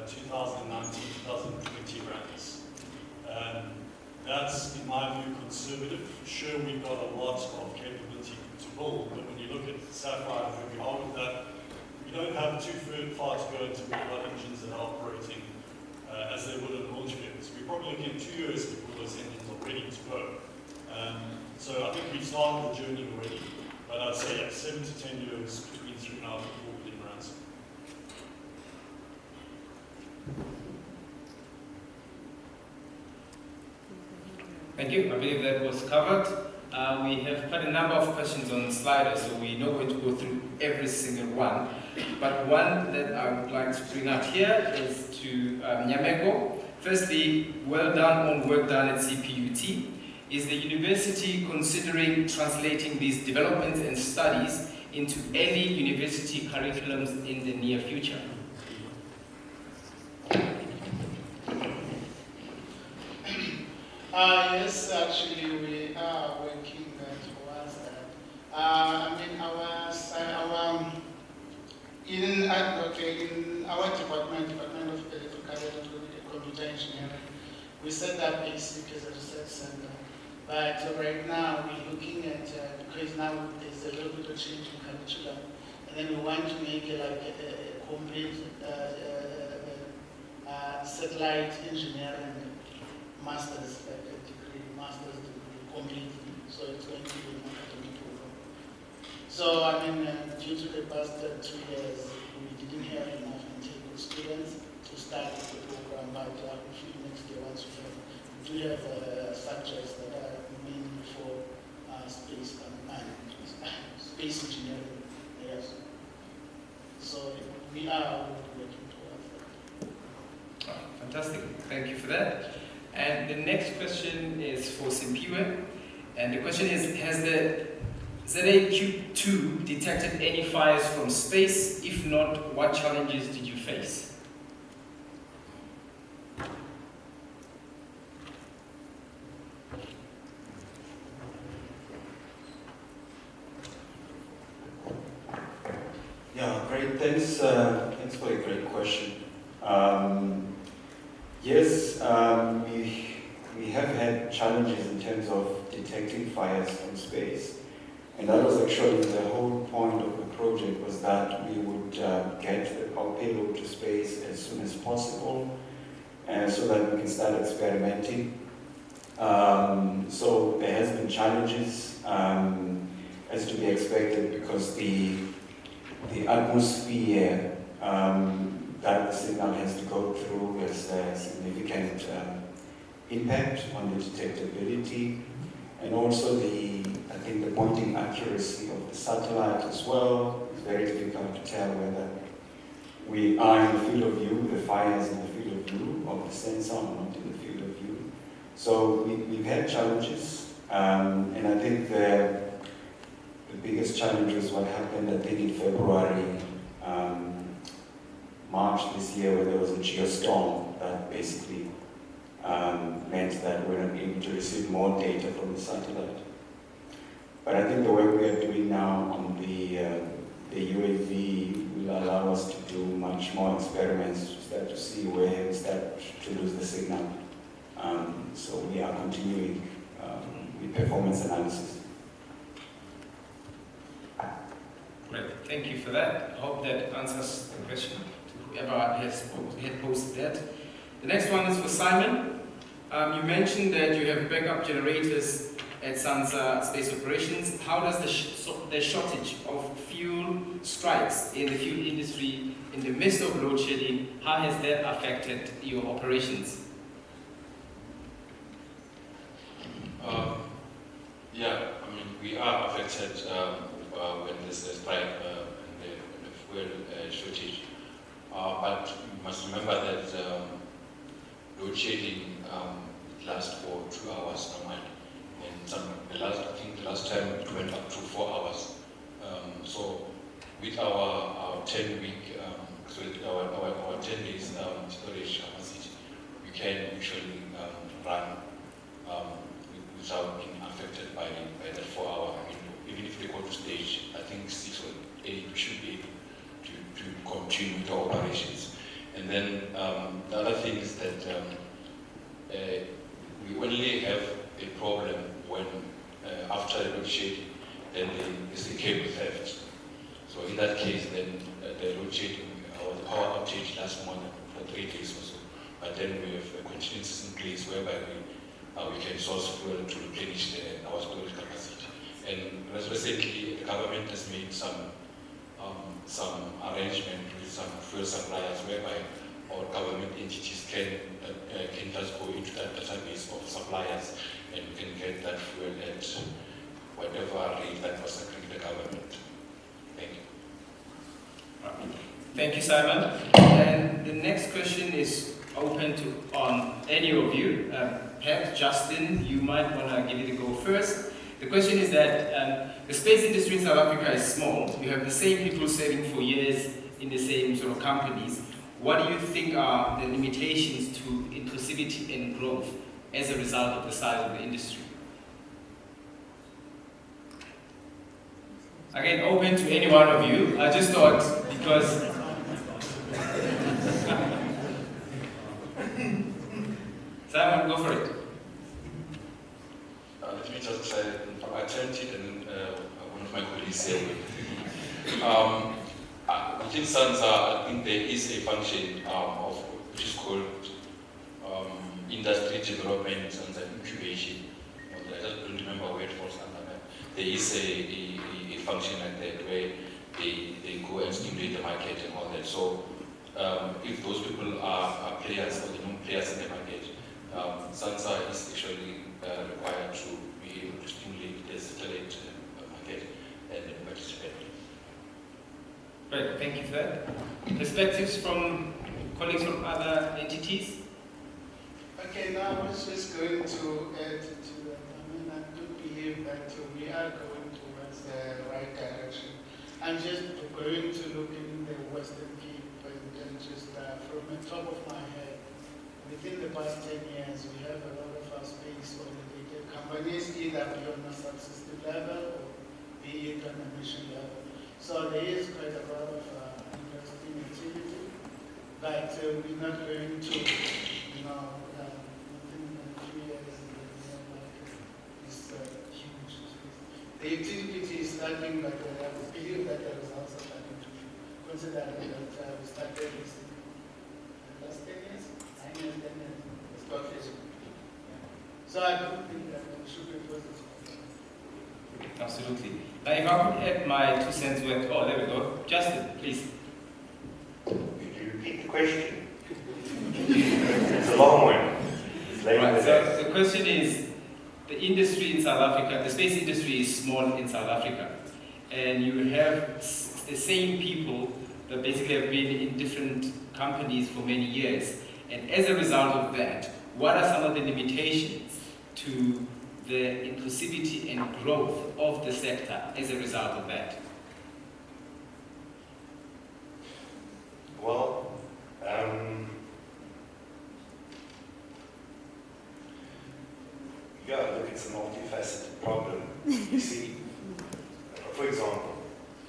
2019, 2020 rands. That's, in my view, conservative. Sure, we've got a lot of capability to build, but when you look at Sapphire and where we are with that, we don't have too far to go until we've got engines that are operating as they would on launch vehicles. We're probably looking at 2 years before those engines are ready to go. So I think we've started the journey already, but I'd say yeah, 7 to 10 years between 3.5 and 4 billion rands. Thank you. I believe that was covered. We have quite a number of questions on Slido, so we're not going to go through every single one. But one that I would like to bring up here is to Nyameko. Firstly, well done on work done at CPUT. Is the university considering translating these developments and studies into early university curriculums in the near future? Yes, actually we are working towards that. I mean, in our department of electrical and computer engineering, we set up a CP as a research center. But right now we're looking at, because now there's a little bit of change in curriculum, and then we want to make a complete satellite engineering master's degree completely. So it's going to be an academic program. So I mean, due to the past 2 years, we didn't have enough intake of students to start the program, but hopefully next year once we do have subjects that are mainly for space space engineering. Yes. So we are working towards that. Oh, fantastic. Thank you for that. And the next question is for Simpiwe. And the question is, has the SA-GEO detected any fires from space? If not, what challenges did you face? Yeah, great. Thanks. Thanks for a great question. Yes, we have had challenges in terms of detecting fires from space, and that was actually the whole point of the project, was that we would get our payload to space as soon as possible, so that we can start experimenting. So there has been challenges, as to be expected, because the atmosphere that the signal has to go through has a significant impact on the detectability, and also I think the pointing accuracy of the satellite as well. It's very difficult to tell whether we are in the field of view, the fire is in the field of view of the sensor, or not in the field of view. So we've had challenges, and I think the biggest challenge was what happened, I think, in February, March this year, where there was a geostorm that basically meant that we were not able to receive more data from the satellite. But I think the work we are doing now on the UAV will allow us to do much more experiments to start to see where we start to lose the signal. So we are continuing with performance analysis. Great, thank you for that. I hope that answers the question to whoever had posted that. The next one is for Simon. You mentioned that you have backup generators at SANSA Space Operations. How does the shortage of fuel strikes in the fuel industry in the midst of load shedding, how has that affected your operations? Yeah, I mean, we are affected when there's a strike and the fuel shortage. But you must remember that load shedding lasts for 2 hours normally. And I think the last time it went up to 4 hours. So with our 10-week, our 10 days storage capacity, we can usually run without being affected by that 4-hour window. Even if they go to stage, I think 6 or 8, we should be able to continue with our operations. And then the other thing is that we only have a problem when after the load shedding, then there's a cable theft. So in that case, then the load shedding or the power outage lasts more than 3 days or so. But then we have a contingency in place whereby we can source fuel to replenish our storage capacity. And recently, the government has made some arrangement with some fuel suppliers whereby our government entities can just go into that database of suppliers and we can get that fuel at whatever rate that was agreed with the government. Thank you. Thank you, Simon. And the next question is open to any of you. Pat, Justin, you might want to give it a go first. The question is that the space industry in South Africa is small. You have the same people serving for years in the same sort of companies. What do you think are the limitations to inclusivity and growth as a result of the size of the industry? Again, open to any one of you. I just thought, because Simon, go for it. Let me just attempt it, and one of my colleagues here will. Within SANSA, I think there is a function of which is called industry development and incubation. I just don't remember where it falls under that. There is a function like that where they go and stimulate the market and all that. So if those people are players or the known players in the market, SANSA is actually required to be able to stimulate the satellite market and participate. Right, thank you for that. Perspectives from colleagues from other entities? Okay, now I was just going to add to that. I mean, I do believe that we are going towards the question, President, just from the top of my head. Within the past 10 years, we have a lot of space-oriented companies, either beyond a subsystem level or be it on a mission level. So there is quite a lot of interesting activity, but we're not going to, within a few years, this huge. The activity is starting, but I believe that the results are starting to show. Considering that we started this in the last 10 years, 9 years, 10 years, it's about Facebook. So I don't think that we should be positive. Absolutely. Now, if I could add my 2 cents worth, oh, there we go. Justin, please. Could you repeat the question? It's a long one. Right, so the question is, the industry in South Africa, the space industry is small in South Africa, and you have the same people that basically have been in different companies for many years, and as a result of that, what are some of the limitations to the inclusivity and growth of the sector as a result of that? Well, yeah, look, it's a multifaceted problem. You see, for example,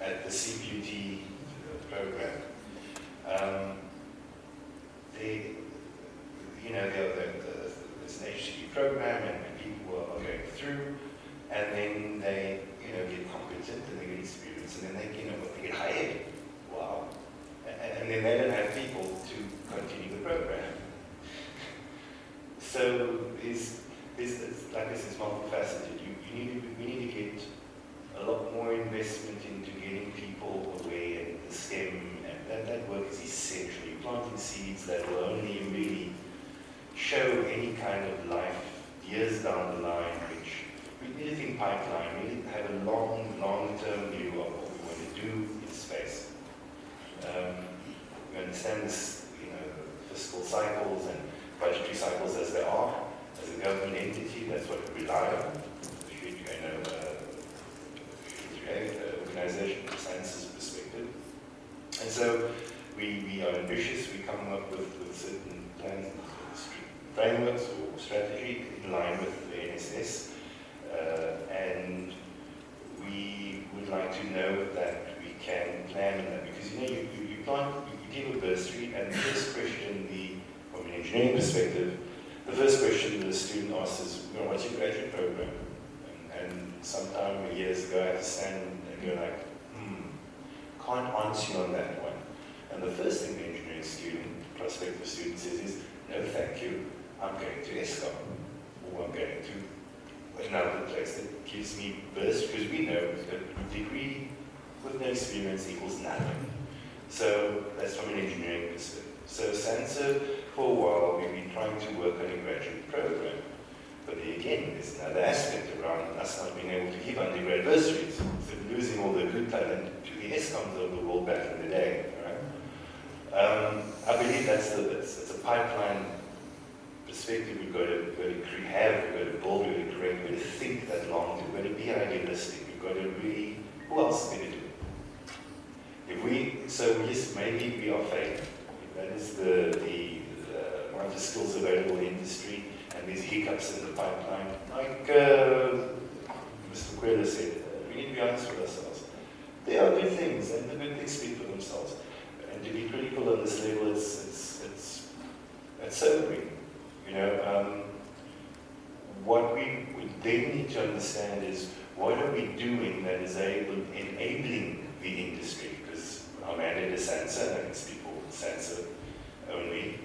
at the CPUT program, there's an HTTP program and people are going through, and then they, get competent and they get experience, and then they get hired. Wow. And then they don't have people to continue the program. So like I said, it's multifaceted. We need to get a lot more investment into getting people aware in the STEM, and that work is essential. You're planting seeds that will only really show any kind of life years down the line, which we need to think pipeline. We need to have a long-term view of what we want to do in space. We understand this, fiscal cycles and budgetary cycles as they are. As a government entity, that's what we rely on. Organization from a science's perspective. And so we are ambitious. We come up with certain plans, frameworks or strategy in line with the NSS. And we would like to know that we can plan on that. Because you give a bursary, and the first question, from an engineering perspective, the first question the student asks is, what's your graduate program? And sometime years ago I had to stand and go like, can't answer you on that one. And the first thing the engineering student, prospective student says is, no thank you, I'm going to ESCOM, or I'm going to another place that gives me burst, because we know that a degree with no experience equals nothing. So that's from an engineering perspective. So SANSA, for a while, we've been trying to work on a graduate program. But again, there's another aspect around us not being able to give undergrad bursaries, so losing all the good talent to the ESCOMs of the world back in the day. Right? I believe that's a pipeline perspective we've got to have, we've got to build, we've got to create, we've got to think that long, we've got to be idealistic, we've got to really, who else is going to do it? Yes, maybe we are failing. That is one of the skills available in industry, and there's hiccups in the pipeline. Like Mr. Quella said, we need to be honest with ourselves. There are good things, and the good things speak for themselves. And to be critical on this level, it's sobering. What we then need to understand is, what are we doing that is enabling the industry? Because our mandate is SANSA, and I can speak for SANSA only,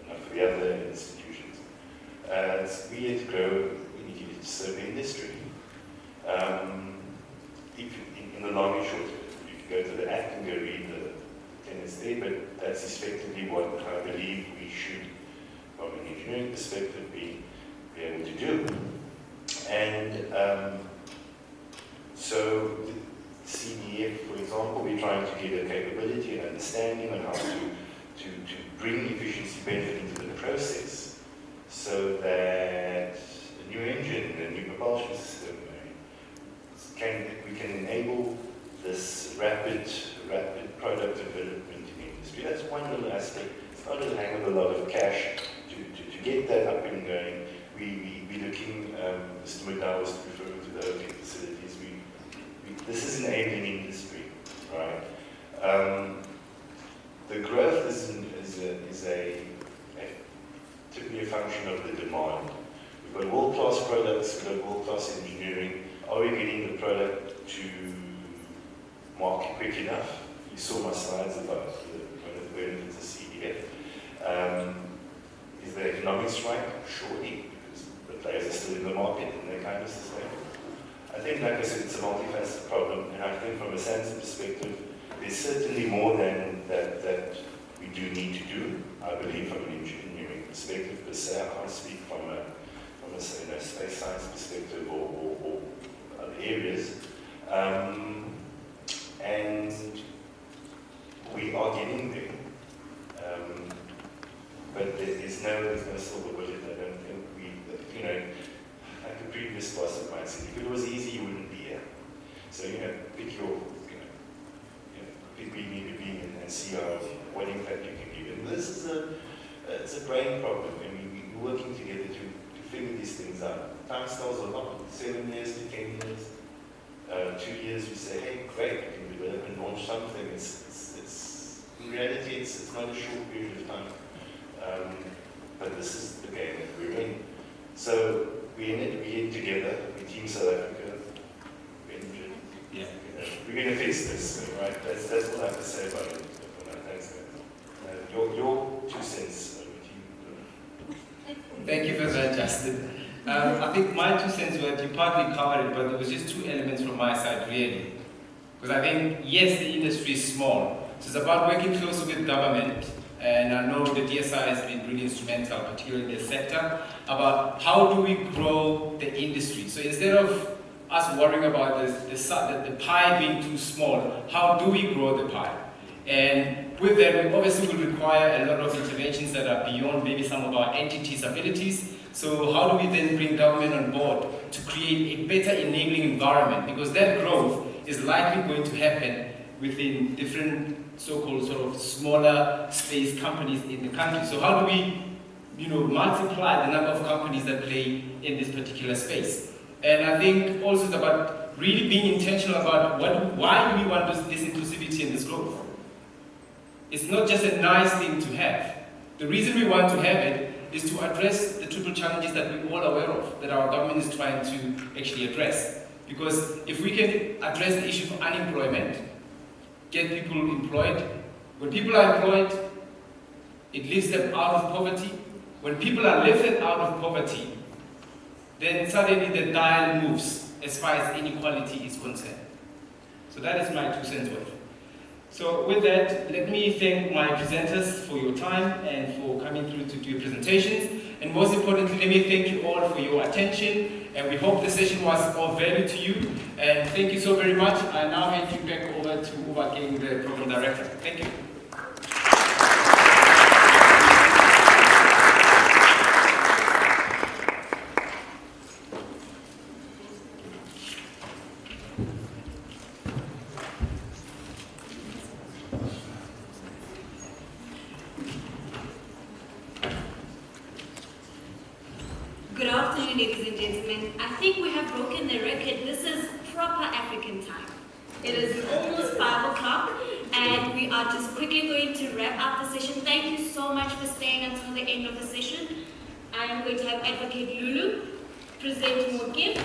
not for the other institutions. As we need to grow, we need to serve the industry. In the long and short of it, you can go to the Act and go read the tenets there, but that's effectively what I believe we should, from an engineering perspective, be able to do. And so the CDF, for example, we're trying to get a capability and understanding on how to bring efficiency benefit into the process, so that a new engine, a new propulsion system, we can enable this rapid product development in industry. That's one little aspect. It's not a hang of a lot of cash to get that up and going. We're looking, Mr. McDowell was referring to the OPEC facilities. This is enabling industry, right? The growth is typically a function of the demand. We've got world-class products, we've got world-class engineering. Are we getting the product to market quick enough? You saw my slides about the benefits of CDF. Is there economics right? Surely, because the players are still in the market and they're kind of sustainable. I think, like I said, it's a multifaceted problem, and I think from a SANS perspective, there's certainly more than that we do need to do. I believe from an engineering perspective, per se, I can't speak from a space science perspective or other areas. And we are getting there. But there's no silver bullet. I don't think like the previous boss of mine said, if it was easy, you wouldn't be here. So, pick your, pick where you need to be and see what impact you can give. And this is it's a brain problem. I mean, we're working together to figure these things out. Time scales a lot, 7 years to 10 years. 2 years, we say, hey, great, we can develop and launch something. In reality, it's not a short period of time. But this is the game that we're in. So we're in it, we're in together, we're Team South Africa. We're going to fix this, right? That's all I have to say about it. Thanks, guys. Your 2 cents. Thank you for that, Justin. I think my 2 cents were, you partly covered it, but there was just 2 elements from my side, really. Because I think, yes, the industry is small. So it's about working closely with government. And I know the DSI has been really instrumental, particularly in this sector, about how do we grow the industry. So instead of us worrying about the pie being too small, how do we grow the pie? And with that, we obviously will require a lot of interventions that are beyond maybe some of our entities' abilities. So how do we then bring government on board to create a better enabling environment? Because that growth is likely going to happen within different so-called sort of smaller space companies in the country. So how do we, multiply the number of companies that play in this particular space? And I think also it's about really being intentional about why do we want this inclusivity and this growth? It's not just a nice thing to have. The reason we want to have it is to address the triple challenges that we're all aware of, that our government is trying to actually address. Because if we can address the issue of unemployment, get people employed. When people are employed, it lifts them out of poverty. When people are lifted out of poverty, then suddenly the dial moves as far as inequality is concerned. So that is my 2 cents worth. So with that, let me thank my presenters for your time and for coming through to do your presentations. And most importantly, let me thank you all for your attention. And we hope the session was of value to you. And thank you so very much. I now hand you back over to Uba King, the Program Director. Thank you. Good afternoon, ladies and gentlemen. I think we have broken the record. This is proper African time. It is almost 5 o'clock, and we are just quickly going to wrap up the session. Thank you so much for staying until the end of the session. I am going to have Advocate Lulu present more gifts.